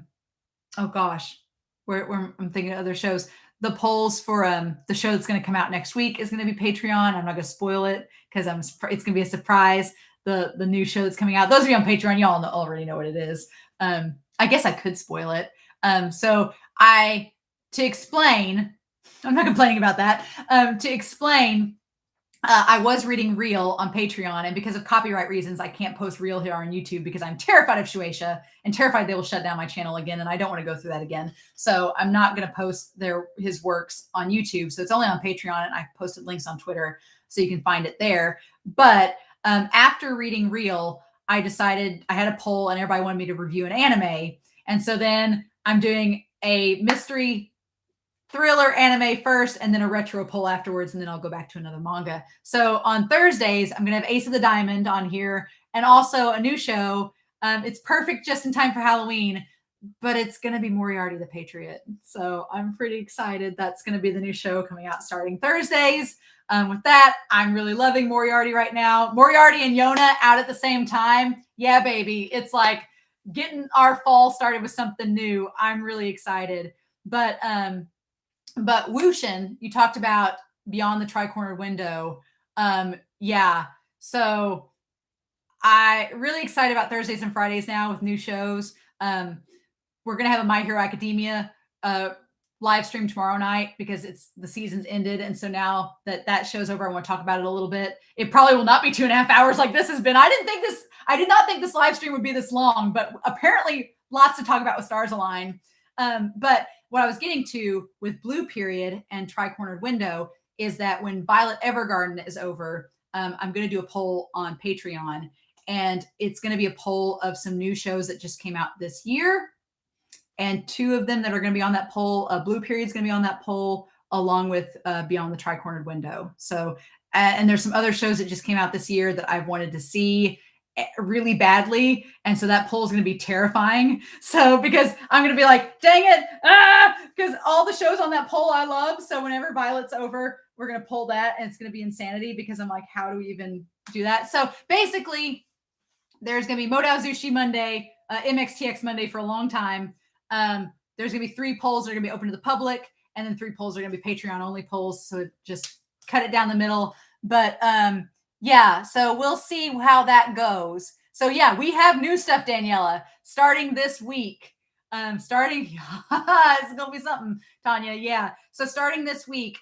gosh, where I'm thinking of other shows. The polls for the show that's going to come out next week is going to be Patreon. I'm not going to spoil it because it's going to be a surprise. The new show that's coming out. Those of you on Patreon, y'all already know what it is. I guess I could spoil it. To explain, I'm not complaining about that. To explain, I was reading Reel on Patreon, and because of copyright reasons, I can't post Reel here on YouTube because I'm terrified of Shueisha and terrified they will shut down my channel again, and I don't want to go through that again. So I'm not going to post his works on YouTube. So it's only on Patreon, and I've posted links on Twitter, so you can find it there. But after reading Reel, I decided I had a poll, and everybody wanted me to review an anime, and so then I'm doing a mystery thriller anime first, and then a retro poll afterwards, and then I'll go back to another manga. So on Thursdays, I'm going to have Ace of the Diamond on here, and also a new show. It's perfect just in time for Halloween, but it's going to be Moriarty the Patriot. So I'm pretty excited. That's going to be the new show coming out starting Thursdays. With that, I'm really loving Moriarty right now. Moriarty and Yona out at the same time. Yeah, baby. It's like getting our fall started with something new. I'm really excited. But Wushin, you talked about Beyond the Tri-Cornered Window. Yeah. So I really excited about Thursdays and Fridays now with new shows. We're going to have a My Hero Academia live stream tomorrow night because the season's ended. And so now that show's over, I want to talk about it a little bit. It probably will not be 2.5 hours like this has been. I did not think this live stream would be this long, but apparently lots to talk about with Stars Align. But what I was getting to with Blue Period and Tri-Cornered Window is that when Violet Evergarden is over, I'm going to do a poll on Patreon, and it's going to be a poll of some new shows that just came out this year. And 2 of them that are going to be on that poll, Blue Period is going to be on that poll along with Beyond the Tri-Cornered Window. So, and there's some other shows that just came out this year that I've wanted to see really badly, and so that poll is going to be terrifying. So because I'm going to be like, dang it, because all the shows on that poll I love. So whenever Violet's over, we're going to pull that, and it's going to be insanity because I'm like, how do we even do that? So basically, there's going to be Modao Zushi Monday, MXTX Monday for a long time. There's going to be 3 polls that are going to be open to the public, and then 3 polls are going to be Patreon only polls. So just cut it down the middle. But yeah, so we'll see how that goes. So yeah, we have new stuff, Daniela, starting this week. It's gonna be something, Tanya. Yeah. So starting this week,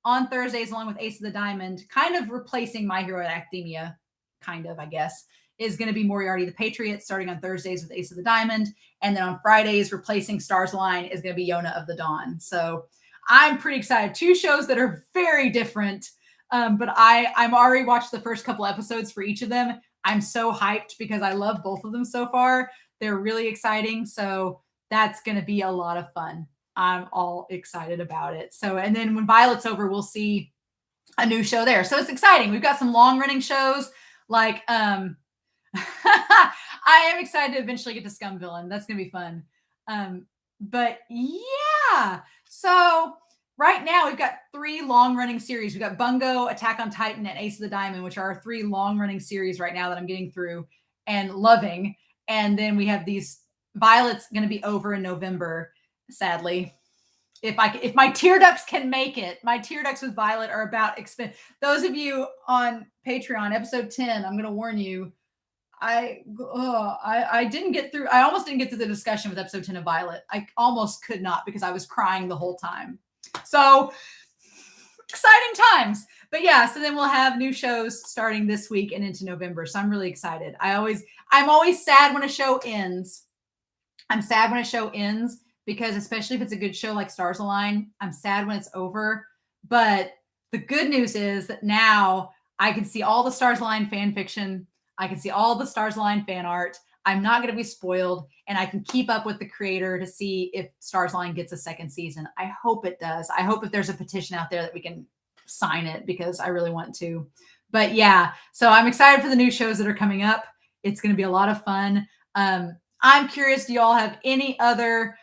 on Thursdays, along with Ace of the Diamond, kind of replacing My Hero Academia, kind of, I guess, is going to be Moriarty the Patriot, starting on Thursdays with Ace of the Diamond. And then on Fridays, replacing Stars Line is going to be Yona of the Dawn. So I'm pretty excited. 2 shows that are very different. But I'm already watched the first couple episodes for each of them. I'm so hyped because I love both of them so far. They're really exciting. So that's going to be a lot of fun. I'm all excited about it. So, and then when Violet's over, we'll see a new show there. So it's exciting. We've got some long running shows like, I am excited to eventually get to Scum Villain. That's going to be fun. But yeah, so right now we've got 3 long running series. We've got Bungo, Attack on Titan, and Ace of the Diamond, which are our 3 long running series right now that I'm getting through and loving. And then we have these. Violet's going to be over in November, sadly. If my tear ducts can make it, my tear ducts with Violet are about expensive. Those of you on Patreon, episode 10, I'm going to warn you. I didn't get through. I almost didn't get through the discussion with episode 10 of Violet. I almost could not because I was crying the whole time. So exciting times. But yeah, so then we'll have new shows starting this week and into November. So I'm really excited. I'm always sad when a show ends. I'm sad when a show ends because especially if it's a good show like Stars Align, I'm sad when it's over. But the good news is that now I can see all the Stars Align fan fiction. I can see all the Stars Align fan art. I'm not going to be spoiled, and I can keep up with the creator to see if Stars Align gets a second season. I hope it does. I hope if there's a petition out there that we can sign it because I really want to. But yeah, so I'm excited for the new shows that are coming up. It's going to be a lot of fun. I'm curious, do y'all have any other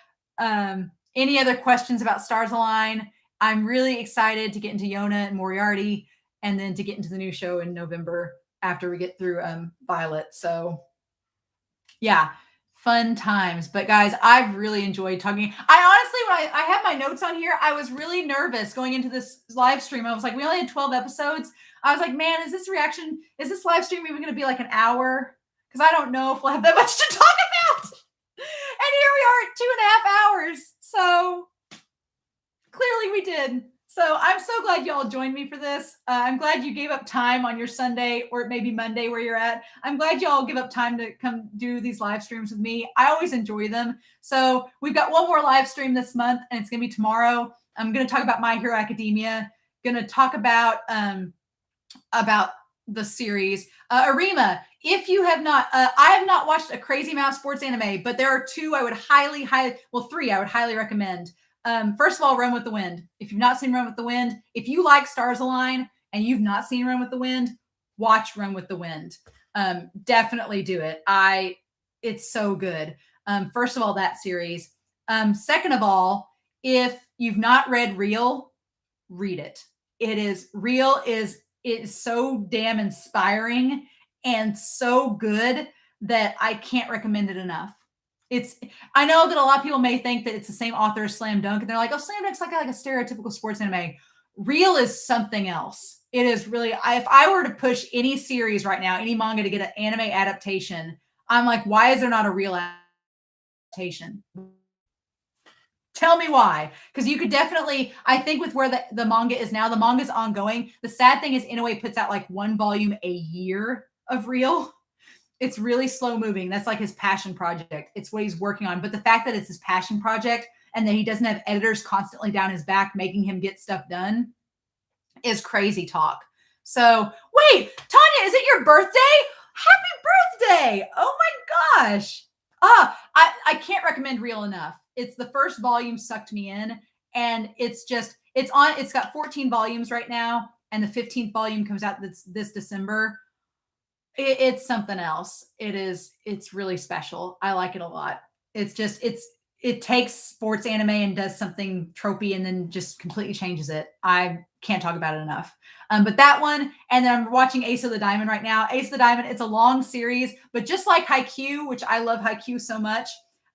questions about Stars Align? I'm really excited to get into Yona and Moriarty and then to get into the new show in November after we get through Violet. So yeah, fun times. But guys, I've really enjoyed talking. I honestly, when I have my notes on here, I was really nervous going into this live stream. I was like, we only had 12 episodes. I was like, man, is this live stream even going to be like an hour? Because I don't know if we'll have that much to talk about. And here we are at 2.5 hours. So clearly we did. So I'm so glad y'all joined me for this. I'm glad you gave up time on your Sunday or maybe Monday where you're at. I'm glad y'all give up time to come do these live streams with me. I always enjoy them. So we've got one more live stream this month and it's going to be tomorrow. I'm going to talk about My Hero Academia. Going to talk about the series. Arima, if you have not, I have not watched a Crazy Mouse sports anime, but there are two I would three I would highly recommend. First of all, Run with the Wind. If you've not seen Run with the Wind, if you like Stars Align and you've not seen Run with the Wind, watch Run with the Wind. Definitely do it. It's so good. First of all, that series. Second of all, if you've not read Real, read it. It is so damn inspiring and so good that I can't recommend it enough. I know that a lot of people may think that it's the same author as Slam Dunk, and they're like, oh, Slam Dunk's like a stereotypical sports anime. Real is something else. It is really, if I were to push any series right now, any manga to get an anime adaptation, I'm like, why is there not a Real adaptation? Tell me why. Because you could definitely, I think with where the manga is now, the manga's ongoing. The sad thing is Inoue puts out like one volume a year of Real. It's really slow moving. That's like his passion project. It's what he's working on. But the fact that it's his passion project and that he doesn't have editors constantly down his back making him get stuff done is crazy talk. So wait, Tanya, is it your birthday? Happy birthday. Oh my gosh. I can't recommend Real enough. It's the first volume sucked me in, and it's got 14 volumes right now, and the 15th volume comes out this December. It's something else. It's really special. I like it a lot. It takes sports anime and does something tropey and then just completely changes it. I can't talk about it enough. But that one, and then I'm watching Ace of the Diamond right now. Ace of the Diamond, it's a long series, but just like Haikyuu, which I love Haikyuu so much,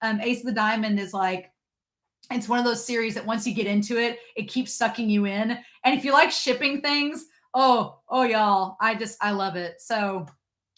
Ace of the Diamond is like, it's one of those series that once you get into it, it keeps sucking you in. And if you like shipping things, oh y'all, I love it. So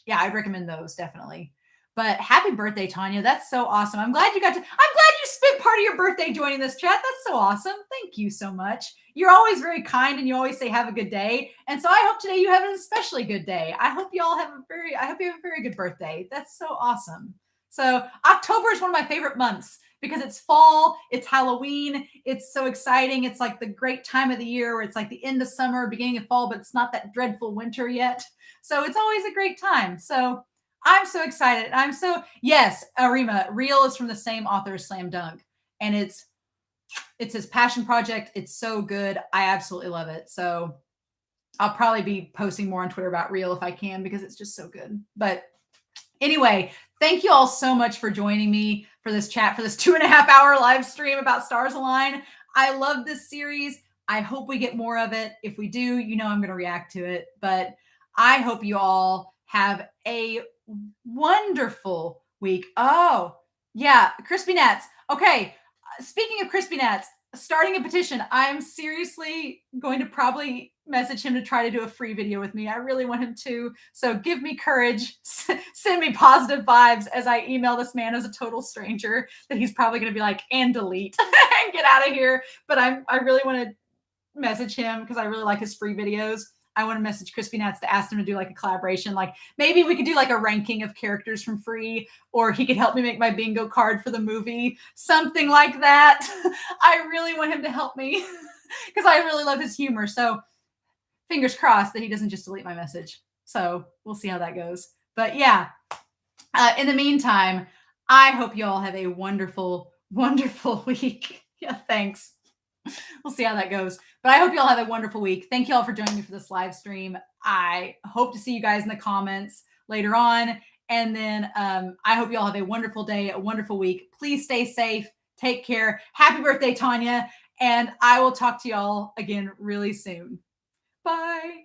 yeah, I'd recommend those definitely. But happy birthday, Tanya. That's so awesome. I'm glad you spent part of your birthday joining this chat. That's so awesome. Thank you so much. You're always very kind and you always say have a good day. And so I hope today you have an especially good day. I hope you have a very good birthday. That's so awesome. So October is one of my favorite months because it's fall, it's Halloween, it's so exciting. It's like the great time of the year where it's like the end of summer, beginning of fall, but it's not that dreadful winter yet. So it's always a great time. So I'm so excited. Yes, Arima, Real is from the same author as Slam Dunk. And it's his passion project. It's so good. I absolutely love it. So I'll probably be posting more on Twitter about Real if I can, because it's just so good. But anyway, thank you all so much for joining me for this chat, for this 2.5 hour live stream about Stars Align. I love this series. I hope we get more of it. If we do, I'm going to react to it. But I hope you all have a wonderful week. Oh, yeah. Crispy Nats. Okay. Speaking of Crispy Nats, starting a petition. I'm seriously going to probably message him to try to do a free video with me. I really want him to. So give me courage. Send me positive vibes as I email this man as a total stranger that he's probably going to be like, and delete and get out of here. But I really want to message him because I really like his free videos. I want to message Crispy Nuts to ask him to do like a collaboration. Like maybe we could do like a ranking of characters from free, or he could help me make my bingo card for the movie, something like that. I really want him to help me because I really love his humor. So fingers crossed that he doesn't just delete my message. So we'll see how that goes. But yeah, in the meantime, I hope you all have a wonderful, wonderful week. Yeah, thanks. We'll see how that goes. But I hope you all have a wonderful week. Thank you all for joining me for this live stream. I hope to see you guys in the comments later on. And then I hope you all have a wonderful day, a wonderful week. Please stay safe. Take care. Happy birthday, Tanya. And I will talk to y'all again really soon. Bye.